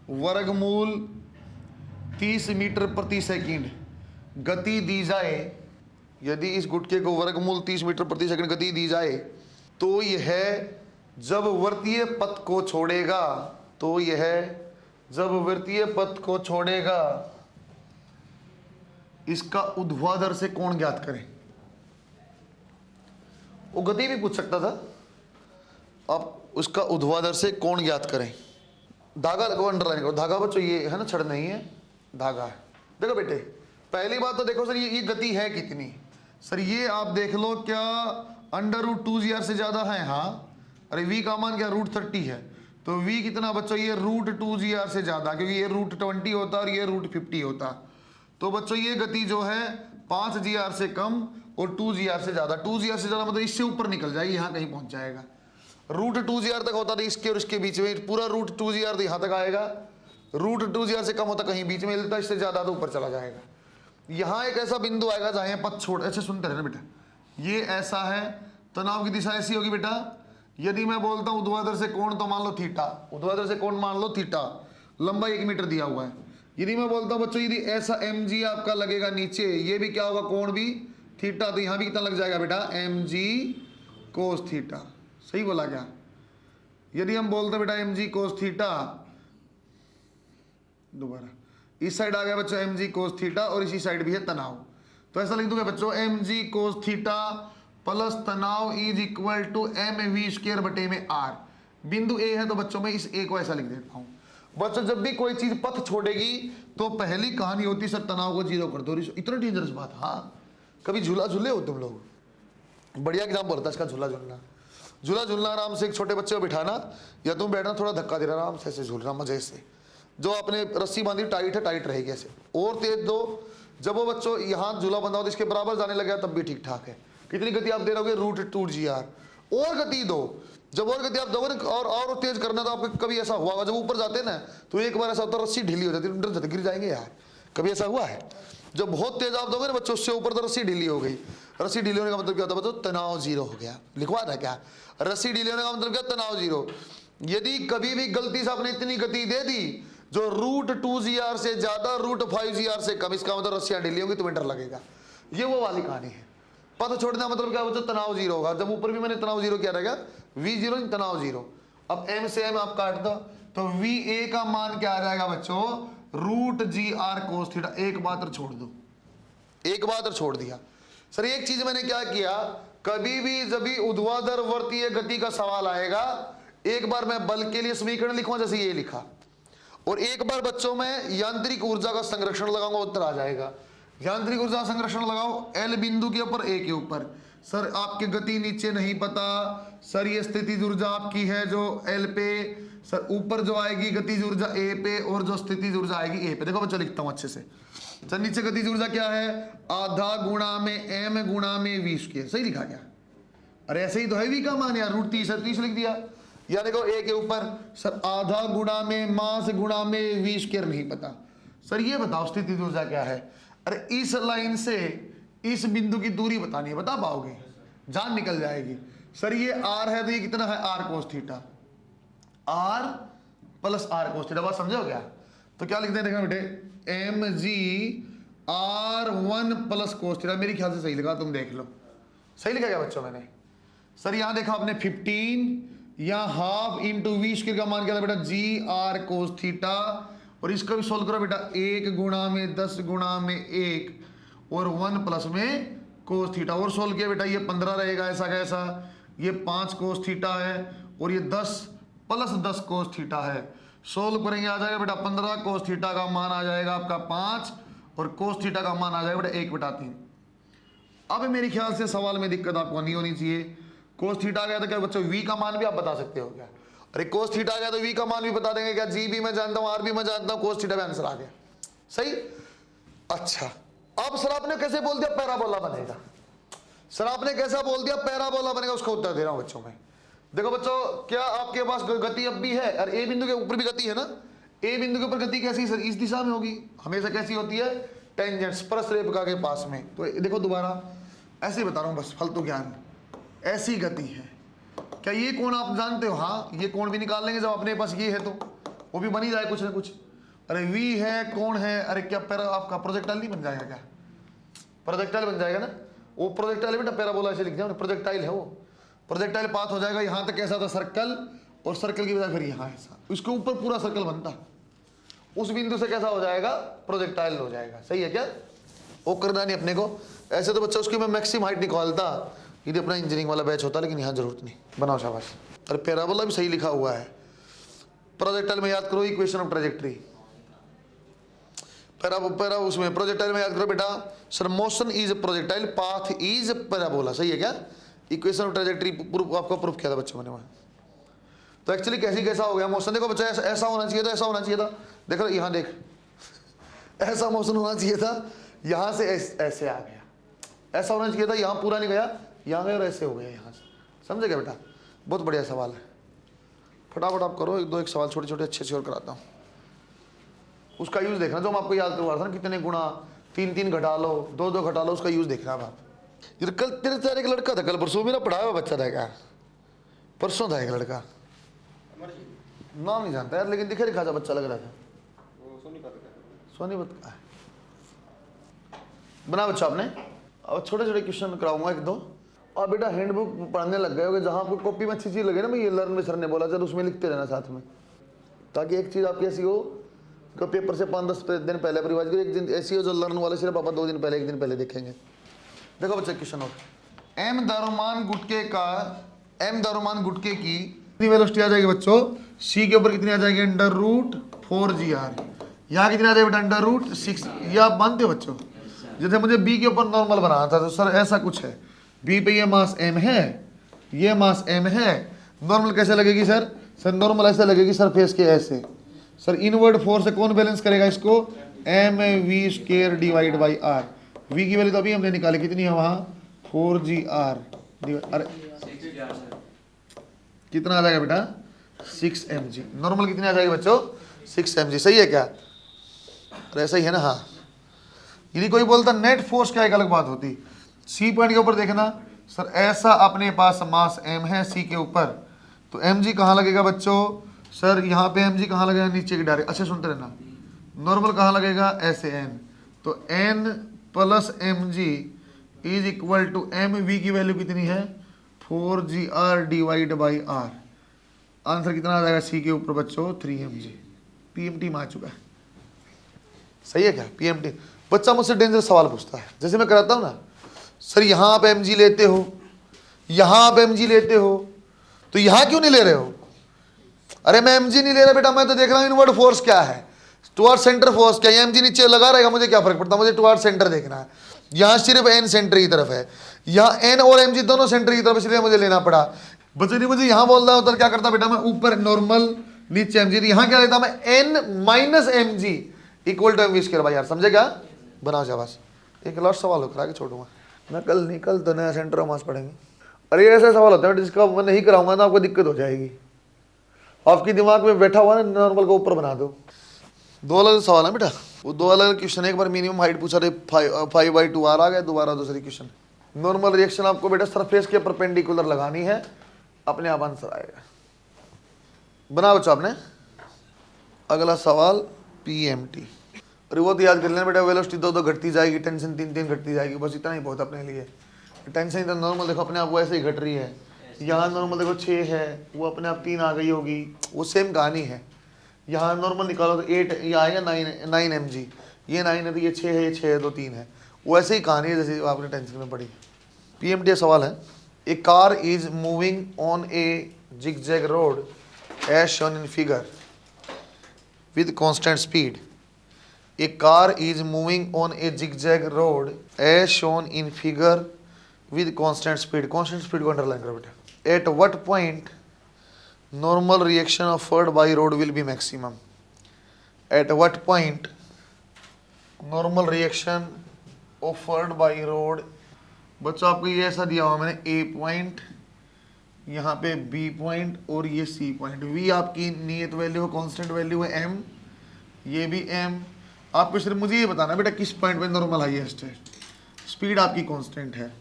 वर्गमूल 30 मीटर प्रति सेकंड गति दी जाए, यदि इस गुटके को वर्गमूल 30 मीटर प्रति सेकंड गति दी जाए, तो यह जब वृत्तीय पथ को छोड़ेगा, तो यह जब वृत्तीय पथ को छोड़ेगा इसका ऊर्ध्वाधर से कोण ज्ञात करें। वो गति भी पूछ सकता था, अब उसका ऊर्ध्वाधर से कोण ज्ञात करें। धागा लगो, अंडरलाइन करो, धागा बच्चों ये है ना, छड़ नहीं है, धागा है। देखो बेटे, पहली बात तो देखो सर ये गति है कितनी? सर ये आप देख लो, क्या अंडर रूट 2GR से ज्यादा है? हाँ। अरे v का मान क्या? रूट 30 है, तो v कितना बच्चों? ये रूट 2GR से ज्यादा, क्योंकि ये रूट 20 होता और ये रूट 50 होता। तो बच्चों ये गति जो है 5GR से कम और 2GR से ज्यादा। 2GR से ज्यादा मतलब इससे ऊपर निकल जाएगी, यहाँ कहीं पहुंच जाएगा। रूट 2GR तक होता था इसके और इसके बीच में, पूरा रूट 2GR तो यहाँ तक आएगा। रूट 2GR से कम होता कहीं बीच में मिलता, इससे ज्यादा तो ऊपर चला जाएगा। यहाँ एक ऐसा बिंदु आएगा जहाँ ये पथ छोड़, ऐसे सुनते रहना बेटा, ये ऐसा है, तनाव की दिशा ऐसी होगी बेटा। यदि मैं बोलता हूँ ऊर्ध्वाधर से कोण, तो मान लो थीटा, ऊर्ध्वाधर से कोण मान लो थीटा, लंबाई 1 मीटर दिया हुआ है। यदि मैं बोलता हूँ बच्चों यदि ऐसा mg आपका लगेगा नीचे, ये भी क्या होगा? कोण भी थीटा, तो यहाँ भी कितना लग जाएगा बेटा? mg cos theta. सही बोला क्या? यदि हम बोलते बेटा mg cos थीटा, दोबारा इस साइड आ गया बच्चों mg cos थीटा, और इसी साइड भी है तनाव, तो ऐसा लिख दूंगा बच्चों mg cos थीटा प्लस तनाव इज इक्वल टू mv² बटे में r। बिंदु a है तो बच्चों में इस a को ऐसा लिख देता हूं। बच्चों जब भी कोई चीज पथ छोड़ेगी तो पहली कहानी होती सर तनाव को 0 कर दो। इतना डेंजरस बात? हाँ। कभी झूला झूले हो तुम लोग? बढ़िया एग्जाम्पल होता है इसका, झूला झूलना। झूला झूलना आराम से एक छोटे बच्चे को बिठाना, या तुम बैठना, थोड़ा धक्का देना, आराम से ऐसे झूलना मजे से। जो आपने रस्सी बांधी टाइट है, टाइट रहेगी ऐसे, और तेज दो। जब वो बच्चों यहाँ झूला बंधा हो इसके बराबर जाने लगे तब भी ठीक ठाक है। कितनी गति आप दे रहोगे? Root 2GR। और गति दो, जब और गति आप दोगे और तेज करना, तो आपको कभी ऐसा हुआ जब ऊपर जाते हैं ना, तो एक बार ऐसा होता है रस्सी ढीली हो जाती है, डर जाते गिर जाएंगे यार। कभी ऐसा हुआ है? जब बहुत तेज आप दोगे ना बच्चों, उससे ऊपर तो रस्सी ढीली हो गई। रस्सी ढीली होने का मतलब क्या होता है बच्चों? तनाव 0 हो गया। लिखवा था क्या? रस्सी ढीली होने का मतलब क्या? तनाव 0। यदि कभी भी गलती से आपने इतनी गति दे दी जो रूट 2GR से ज्यादा, रूट 5GR से कम, इसका मतलब रस्सियां ढीली होगी, तुम्हें डर लगेगा। ये वो वाली कहानी है। पथ छोड़ना मतलब क्या बच्चों? तनाव 0 होगा। जब ऊपर भी मैंने तनाव 0 किया रहेगा, v0 तनाव 0। अब m से m आप काट दो, तो va का मान क्या आ जाएगा बच्चों? Root GR cos theta. एक बात और छोड़ दो, एक बात और छोड़ दिया। सर एक चीज मैंने क्या किया, कभी भी जब भी ऊर्ध्वाधर वर्तीय गति का सवाल आएगा, एक बार मैं बल के लिए समीकरण लिखूंगा जैसे ये लिखा, और एक बार बच्चों में यांत्रिक ऊर्जा का संरक्षण लगाऊंगा, उत्तर आ जाएगा। यांत्रिक ऊर्जा संरक्षण लगाओ L बिंदु के ऊपर, A के ऊपर। सर आपकी गति नीचे नहीं पता सर, ये स्थितिज ऊर्जा आपकी है जो L पे, सर ऊपर जो आएगी गतिज ऊर्जा A पे और जो स्थितिज ऊर्जा आएगी A पे। देखो बच्चों लिखता हूं अच्छे से। सर नीचे गतिज ऊर्जा क्या है, आधा गुणा में m गुणा में v स्क्वायर। सही लिखा क्या? अरे ऐसे ही तो है v का मान यार, √30 है 30 लिख दिया। या देखो A के ऊपर सर आधा गुणा में मास गुणा में v स्क्वायर नहीं पता। सर ये बताओ स्थितिज ऊर्जा क्या है? अरे इस लाइन से इस बिंदु की दूरी बतानी है, बता पाओगे? जान निकल जाएगी। सर ये r है तो ये कितना है, r cos theta, r plus r cos theta. बात समझो क्या? तो क्या लिखते हैं देखना बेटे, mg r1 plus cos theta. मेरी ख्याल से सही लिखा, तुम देख लो सही लिखा क्या बच्चों मैंने? सर यहां देखा आपने 15 या हाफ इंटू वी स्क्वायर का मान क्या था बेटा, जी r cos थीटा। और इसका भी सोल्व करो बेटा, 1 गुणा में 10 गुणा में 1 और 1 प्लस में cos थीटा। और सोल्व किया बेटा, ये 15 रहेगा ऐसा कैसा, ये 5 cos थीटा है और ये 10 प्लस 10 cos थीटा है। सोल्व करेंगे आ जाएगा बेटा 15 cos थीटा का मान आ जाएगा आपका 5 और cos थीटा का मान आ जाएगा बेटा 1/3। अब मेरे ख्याल से सवाल में दिक्कत आपको नहीं होनी चाहिए। cos थीटा आ गया तो क्या बच्चों v का मान भी आप बता सकते हो क्या? अरे cos थीटा आ गया तो v का मान भी बता देंगे क्या? g भी मैं जानता हूं, r भी मैं जानता हूं, cos थीटा भी आंसर आ गया। सही। अच्छा अब सर आपने कैसे बोल दिया पैराबोला बनेगा? सर आपने कैसा बोल दिया पैराबोला बनेगा, उसका उत्तर दे रहा हूं बच्चों में। देखो बच्चों, क्या आपके पास गति अब भी है? और ए बिंदु के ऊपर भी गति है ना? ए बिंदु के ऊपर गति कैसी सर? इस दिशा में होगी, हमेशा कैसी होती है? टेंजेंट, स्पर्शरेखा के पास में। तो देखो दोबारा ऐसे बता रहा हूं बस फालतू ज्ञान, ऐसी गति है। क्या ये कोण आप जानते हो? हाँ ये कोण भी निकाल लेंगे जब अपने पास ये है तो वो भी बन ही जाए कुछ ना कुछ। अरे v है, कोण है, अरे क्या पैरा आपका प्रोजेक्टाइल नहीं बन जाएगा क्या? प्रोजेक्टाइल बन जाएगा ना, वो प्रोजेक्टाइल बेटा पैराबोला ऐसे लिख दिया, प्रोजेक्टाइल है वो। प्रोजेक्टाइल पाथ हो जाएगा यहाँ तक कैसा था, सर्कल, और सर्कल की बजाय फिर यहाँ ऐसा, उसके ऊपर पूरा सर्कल बनता, उस बिंदु से कैसा हो जाएगा, प्रोजेक्टाइल हो जाएगा। सही है क्या? वो करना नहीं अपने को। ऐसे तो बच्चा उसकी मैं मैक्सिमम हाइट निकालता यदि अपना इंजीनियरिंग वाला बैच होता, लेकिन यहाँ जरूरत नहीं। बनाओ शाबाश। अरे पैराबोला भी सही लिखा हुआ है। प्रोजेक्टाइल में याद करो इक्वेशन ऑफ ट्रेजेक्टरी, पैरा उसमें प्रोजेक्टाइल में याद करो बेटा, sir motion is projectile, path is parabola. सही है क्या? इक्वेशन ऑफ ट्रेजेक्टरी आपको प्रूफ किया था बच्चों मैंने वहाँ। तो एक्चुअली कैसा हो गया मोशन, देखो बच्चा ऐसा होना चाहिए था, ऐसा होना चाहिए था। देखो यहाँ देख, ऐसा मोशन होना चाहिए था, यहाँ से ऐसे आ गया, ऐसा होना चाहिए था, यहाँ पूरा नहीं गया, यहाँ गया और ऐसे हो गया यहाँ से। समझे क्या बेटा? बहुत बढ़िया सवाल है, फटाफट आप करो। एक सवाल छोटे छोटे अच्छे और कराता हूँ, उसका यूज देखना जो हम आपको याद करवा रहा था ना, कितने गुणा, 3 घटा लो, 2 घटा लो, उसका यूज देखना आप। ये कल तेरे तेरे एक लड़का था, कल परसों मेरा पढ़ाया हुआ बच्चा था क्या, परसों था एक लड़का, नाम नहीं जानता यार, लेकिन दिखे दिखा था बच्चा लग रहा था, सोनीपत का है। बना बच्चा आपने। अब छोटे छोटे क्वेश्चन कराऊंगा 1-2। और बेटा हैंडबुक पढ़ने लग गए हो, जहाँ आपको कॉपी में अच्छी चीज लगे ना, मैं ये लर्न में सर ने बोला चल उसमें लिखते रहना साथ में, ताकि एक चीज आपकी ऐसी हो तो पेपर से 5-10 दिन पहले रिवाइज करो। एक दिन ऐसी हो जो लर्न वाले सिर्फ पापा 2 दिन पहले 1 दिन पहले देखेंगे। देखो बच्चे क्वेश्चन और एम द्रव्यमान गुटके की कितनी वेलोसिटी आ जाएगी बच्चों? सी के ऊपर कितनी आ जाएगी? √4gr। यहाँ कितनी आ जाएगी बेटा? √6। ये आप मानते हो बच्चों? जैसे मुझे बी के ऊपर नॉर्मल बनाना था, तो सर ऐसा कुछ है, बी पे ये मास m है, ये मास m है, नॉर्मल कैसे लगेगी सर? सर नॉर्मल ऐसे लगेगी सरफेस के ऐसे। सर इनवर्ड फोर्स से कौन बैलेंस करेगा इसको? mv² divide by r। v की वैल्यू तो अभी हमने निकाली, कितनी है वहाँ? 4gr। अरे कितना आ जाएगा बेटा? 6 mg। नॉर्मल कितनी आ जाएगी बच्चों? 6 mg। सही है क्या? अरे ऐसा ही है ना? हाँ। यदि कोई बोलता नेट फोर्स क्या, एक अलग बात होती। सी पॉइंट के ऊपर देखना सर, ऐसा अपने पास मास m है सी के ऊपर, तो mg कहाँ लगेगा बच्चों? सर यहाँ पे mg कहाँ लगेगा? नीचे की डायरेक्ट। अच्छा सुनते रहना, नॉर्मल कहाँ लगेगा? ऐसे n, तो n plus mg is equal to mv की वैल्यू कितनी है? 4gr divide by r। Answer कितना आ जाएगा सी के ऊपर बच्चों? 3mg। pmt में आ चुका है। सही है क्या? pmt। बच्चा मुझसे डेंजरस सवाल पूछता है, जैसे मैं कराता हूँ ना, सर यहाँ आप mg लेते हो, यहाँ आप mg लेते हो, तो यहाँ क्यों नहीं ले रहे हो? अरे मैं mg नहीं ले रहा बेटा, मैं तो देख रहा हूँ इनवर्ड फोर्स क्या है। टुवर्ड सेंटर फोर्स, क्या एम जी नीचे लगा रहेगा, मुझे क्या फर्क पड़ता है, मुझे टुवर्ड सेंटर देखना है। यहाँ सिर्फ एन सेंटर की तरफ है, यहाँ एन और एम जी दोनों सेंटर की तरफ, इसलिए मुझे लेना पड़ा। बच्चों ने मुझे यहाँ बोल रहा होता क्या करता बेटा, मैं ऊपर नॉर्मल नीचे एम जी, यहाँ क्या लेता मैं n minus m g equal to M we square by r. समझे क्या? बनाओ शाबाश। एक लास्ट सवाल हो करा के छोड़ूंगा मैं, कल निकल तो नया सेंटर मास पढ़ेंगे। अरे ऐसा सवाल होता है जिसका मैं नहीं कराऊंगा ना आपको दिक्कत हो जाएगी। आपकी दिमाग में बैठा हुआ ना, नॉर्मल को ऊपर बना दो। दो अलग सवाल है बेटा, वो दो अलग क्वेश्चन। एक बार मिनिमम हाइट पूछा रहे 5/2 आर आ गया, दोबारा दूसरी क्वेश्चन। नॉर्मल रिएक्शन आपको बेटा सरफेस के परपेंडिकुलर लगानी है, अपने आप आंसर आएगा। बना बच्चों आपने। अगला सवाल पीएमटी। अरे वो तो याद कर लेना बेटा, वेलोसिटी 2 घटती जाएगी, टेंशन 3 घटती जाएगी, बस इतना ही बहुत अपने लिए। टेंशन तो नॉर्मल देखो अपने आप वो ऐसे ही घट रही है, यहाँ नॉर्मल देखो 6 है, वो अपने आप 3 आ गई होगी, वो सेम कहानी है। यहाँ नॉर्मल निकालो तो 8 ये आएगा, 9 एम जी, ये 9 है तो ये 6 है, ये 6 है तो 3 है, वो ऐसे ही कहानी है जैसे आपने टेंशन में पढ़ी। पीएमटी सवाल है, a car is moving on a zigzag road as shown in figure with constant speed. A car is moving on a zigzag road as shown in figure with constant speed. Constant speed को underline करो बेटा. At what point normal reaction offered by road will be maximum? At what point normal reaction offered by road? बच्चों आपको ये ऐसा दिया हुआ मैंने, A पॉइंट, यहाँ पे B पॉइंट और ये C पॉइंट। V आपकी नियत वैल्यू है, कांस्टेंट वैल्यू है M, ये भी M। आपको सिर्फ मुझे ये बताना बेटा किस पॉइंट पे नॉर्मल हाईएस्ट है, स्पीड आपकी कांस्टेंट है,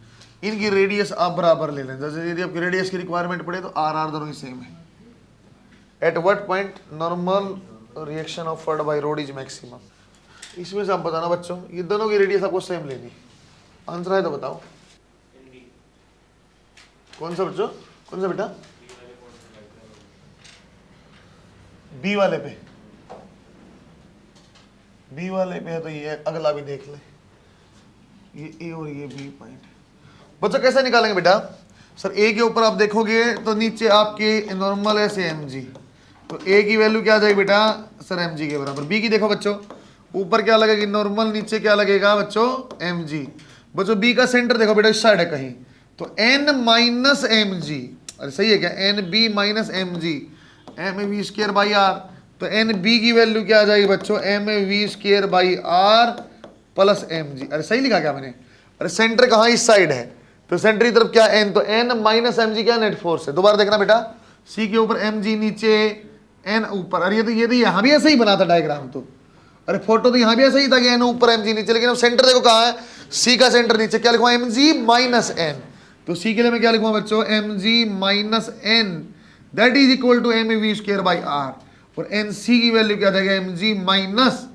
इनकी रेडियस आप बराबर ले लें। जैसे यदि आपकी रेडियस की रिक्वायरमेंट पड़े तो आर दोनों ही सेम है। At what point normal reaction offered by road is maximum. इसमें से आप बताना बच्चों, ये दोनों की रेडियस आपको सेम लेनी। आंसर है तो बताओ कौन सा बच्चों, कौन सा बेटा? बी वाले पे, बी वाले पे है तो ये अगला भी देख ले, ये ए और ये बी पॉइंट। बच्चों कैसे निकालेंगे बेटा? सर ए के ऊपर आप देखोगे तो नीचे आपके नॉर्मल है से एम जी, तो ए की वैल्यू क्या आ जाएगी बेटा सर एम जी के बराबर। बी की देखो बच्चों, ऊपर क्या लगेगी नॉर्मल, नीचे क्या लगेगा बच्चों एम जी। बच्चों बी का सेंटर देखो बेटा इस साइड है कहीं, तो एन माइनस एम जी, अरे सही है क्या, n b minus m g, m we square by r. तो एन बी की वैल्यू क्या आ जाएगी बच्चों, M we square by r plus m g. अरे सही लिखा क्या मैंने? अरे सेंटर कहाँ इस साइड है, तो सेंटर की तरफ क्या एन, तो एन माइनस एम जी क्या नेट फोर्स है। दोबारा देखना बेटा, सी के ऊपर एम जी नीचे, एन ऊपर। अरे ये तो यहाँ भी ऐसे ही बना था डायग्राम तो, अरे फोटो तो यहाँ भी ऐसा ही था कि एन ऊपर एम जी नीचे, लेकिन अब सेंटर देखो कहाँ है, सी का सेंटर नीचे। क्या लिखूंगा, एम जी माइनस एन, तो सी के लिए मैं क्या लिखूंगा बच्चों, m g minus n that is equal to M we square by r. और एन सी की वैल्यू क्या जाएगा, m g minus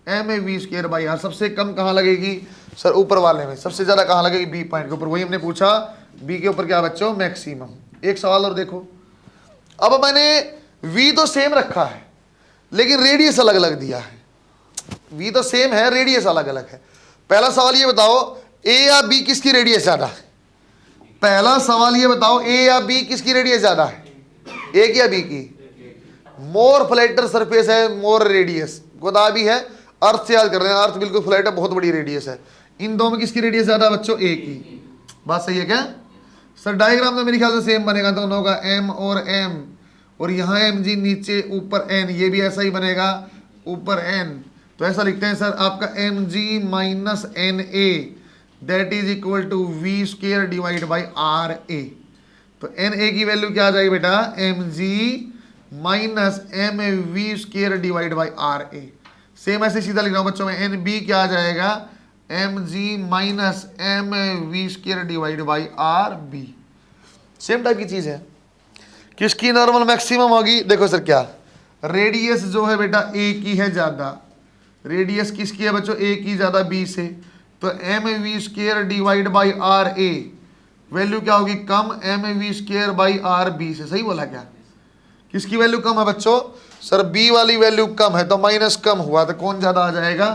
m we square by r. सबसे कम कहाँ लगेगी सर, ऊपर वाले में। सबसे ज्यादा कहाँ लगेगी, बी पॉइंट के ऊपर। वही हमने पूछा, बी के ऊपर क्या बच्चों, मैक्सिमम। एक सवाल और देखो, अब मैंने वी तो सेम रखा है लेकिन रेडियस अलग अलग दिया है। वी तो सेम है, रेडियस अलग अलग है। पहला सवाल ये बताओ, ए या बी किसकी रेडियस ज्यादा है? पहला सवाल ये बताओ, ए या बी किसकी रेडियस ज्यादा है, ए की या बी की? मोर फ्लैटर सरफेस है, मोर रेडियस। गोदा भी है, अर्थ से याद कर रहे हैं, अर्थ बिल्कुल फ्लैट है, बहुत बड़ी रेडियस है। इन दो में किसकी रेडियस ज्यादा बच्चों, ए की। बात सही है क्या सर? डायग्राम तो मेरे ख्याल से सेम बनेगा दोनों का, एम और एम, और यहाँ एम जी नीचे ऊपर एन, ये भी ऐसा ही बनेगा ऊपर एन। तो ऐसा लिखते हैं सर आपका m g minus n a that is equal to v square divide by r a. तो एन ए की वैल्यू क्या आ जाएगी बेटा, m g minus m we square divide by r a. Same ऐसे सीधा लिख रहा हूं बच्चों में, एन बी क्या आ जाएगा, m g minus m we square divide by r b. Same type की चीज है। किसकी नॉर्मल मैक्सिमम होगी, देखो सर क्या, रेडियस जो है बेटा ए की है ज्यादा। रेडियस किसकी है बच्चों, ए की ज्यादा बी से, तो m we square divide by r a value क्या होगी, कम, m we square by r b से। सही बोला क्या? किसकी वैल्यू कम है बच्चों, सर बी वाली वैल्यू कम है, तो माइनस कम हुआ तो कौन ज्यादा आ जाएगा,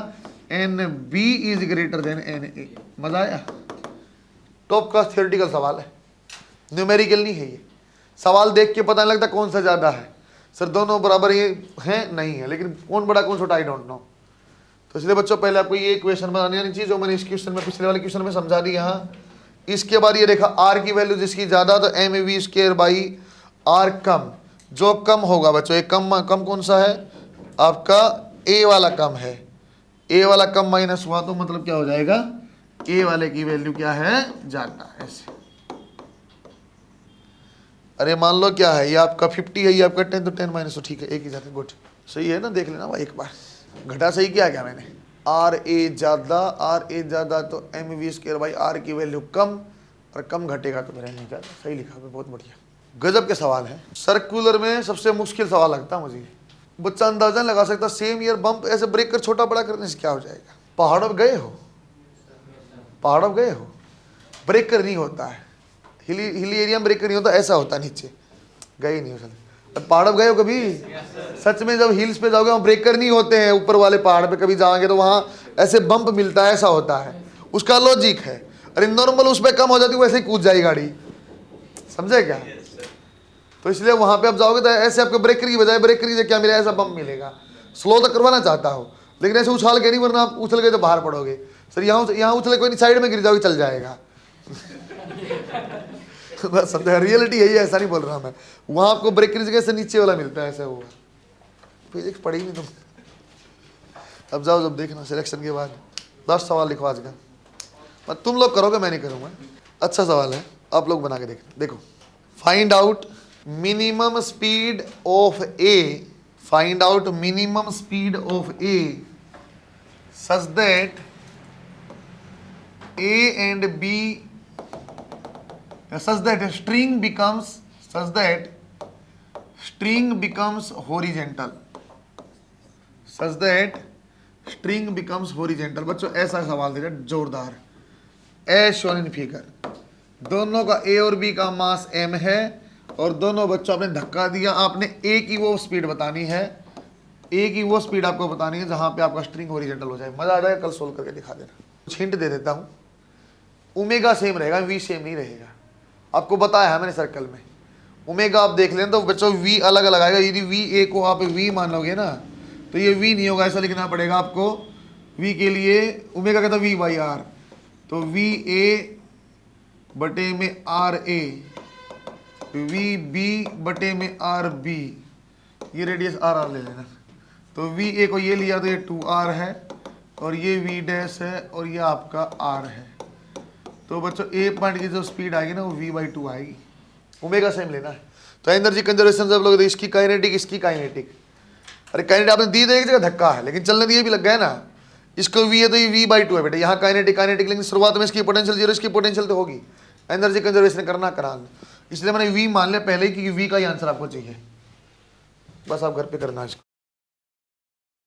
n b is greater than n a. मजा आया? टॉप क्लास थियोरेटिकल सवाल है, न्यूमेरिकल नहीं है ये। सवाल देख के पता नहीं लगता कौन सा ज्यादा है, सर दोनों बराबर ये हैं, नहीं है, लेकिन कौन बड़ा कौन छोटा आई डोंट नो। तो इसलिए बच्चों पहले आपको ये इक्वेशन बनानी आनी चाहिए, जो मैंने इस क्वेश्चन में पिछले वाले क्वेश्चन में समझा दी। यहाँ इसके बाद ये देखा आर की वैल्यू जिसकी ज़्यादा तो m we square by r कम, जो कम होगा बच्चों, एक कम कम कौन सा है आपका, ए वाला कम है, ए वाला कम माइनस हुआ तो मतलब क्या हो जाएगा, ए वाले की वैल्यू क्या है ज़्यादा, ऐसे। अरे मान लो क्या है, ये आपका 50 है, ये आपका 10, तो 10 माइनस, तो ठीक है एक ही जाता है, गुड, सही है ना, देख लेना भाई एक बार, घटा सही किया क्या मैंने, आर ए ज़्यादा तो m we square by r की वैल्यू कम, और कम घटेगा तो मेरा नहीं ज़्यादा, सही लिखा है, बहुत बढ़िया, गजब के सवाल है। सर्कुलर में सबसे मुश्किल सवाल लगता है मुझे, बच्चा अंदाजा लगा सकता, सेम ईयर बम्प ऐसे ब्रेक कर छोटा बड़ा करने से क्या हो जाएगा। पहाड़ों पर गए हो, पहाड़ों पर गए हो, ब्रेक कर नहीं होता है, हिली एरिया में ब्रेक नहीं होता, ऐसा होता है नीचे, गए नहीं हो सकते। पहाड़ गए हो कभी, सच में जब हिल्स पे जाओगे वहाँ ब्रेकर नहीं होते हैं, ऊपर वाले पहाड़ पे कभी जाओगे तो वहाँ ऐसे बम्प मिलता है, ऐसा होता है, उसका लॉजिक है। अरे नॉर्मल उस पर कम हो जाती है, वैसे ही कूद जाएगी गाड़ी, समझे क्या। तो इसलिए वहाँ पे आप जाओगे तो ऐसे आपको ब्रेकर की बजाय ब्रेकर से क्या मिलेगा, ऐसा बम्प मिलेगा। स्लो तो करवाना चाहता हो, लेकिन ऐसे उछाल के नहीं, वरना आप उछल गए तो बाहर पड़ोगे। सर यहाँ उछले कोई नहीं, साइड में गिर जाओगे चल जाएगा। बस समझा, रियलिटी है ये, ऐसा नहीं बोल रहा मैं। वहां आपको ब्रेक की जगह से नीचे वाला मिलता है, ऐसा हुआ। फिजिक्स पढ़ी नहीं तुम, अब जाओ जब देखना सिलेक्शन के बाद 10 सवाल लिखवा आज का, तुम लोग करोगे मैं नहीं करूंगा। अच्छा सवाल है, आप लोग बना के देखो। Find out minimum speed of a, find out minimum speed of a such that a and b such that string becomes horizontal, such that string becomes horizontal। बच्चों ऐसा सवाल दे रहा जोरदार, एज शोन इन फिगर, दोनों का ए और B का मास m है, और दोनों बच्चों आपने धक्का दिया, आपने ए की वो स्पीड बतानी है, ए की वो स्पीड आपको बतानी है जहां पे आपका स्ट्रिंग होरिजेंटल हो जाए। मजा आ जाएगा, कल सोल्व करके दिखा देना। कुछ हिंट दे देता हूँ, ओमेगा सेम रहेगा, वी सेम नहीं रहेगा, आपको बताया है मैंने सर्कल में। ओमेगा आप देख लें तो बच्चों वी अलग अलग आएगा, यदि वी ए को आप वी मानोगे ना तो ये वी नहीं होगा, ऐसा लिखना पड़ेगा आपको। वी के लिए ओमेगा कहता वी बाई आर, तो वी ए बटे में आर ए, वी बी बटे में आर बी, ये रेडियस आर आर ले लेना। तो वी ए को ये लिया तो ये 2r है, और ये वी डैश है, और ये आपका आर है। तो बच्चों ए पॉइंट की जो स्पीड आएगी ना वो v/2 आएगी, ओमेगा सेम लेना है। तो एनर्जी कंजर्वेशन जब लोग, इसकी काइनेटिक इसकी काइनेटिक, अरे काइनेटिक आपने दी तो एक जगह धक्का है, लेकिन चलने दिए भी लग गया ना, इसको v है तो ये v/2 है बेटा, यहाँ काइनेटिक, लेकिन शुरुआत में इसकी पोटेंशियल 0, इसकी पोटेंशियल तो होगी। एनर्जी कंजर्वेशन करना करान, इसलिए मैंने v मान लिया पहले ही, क्योंकि v का ही आंसर आपको चाहिए, बस आप घर पे करना इसको।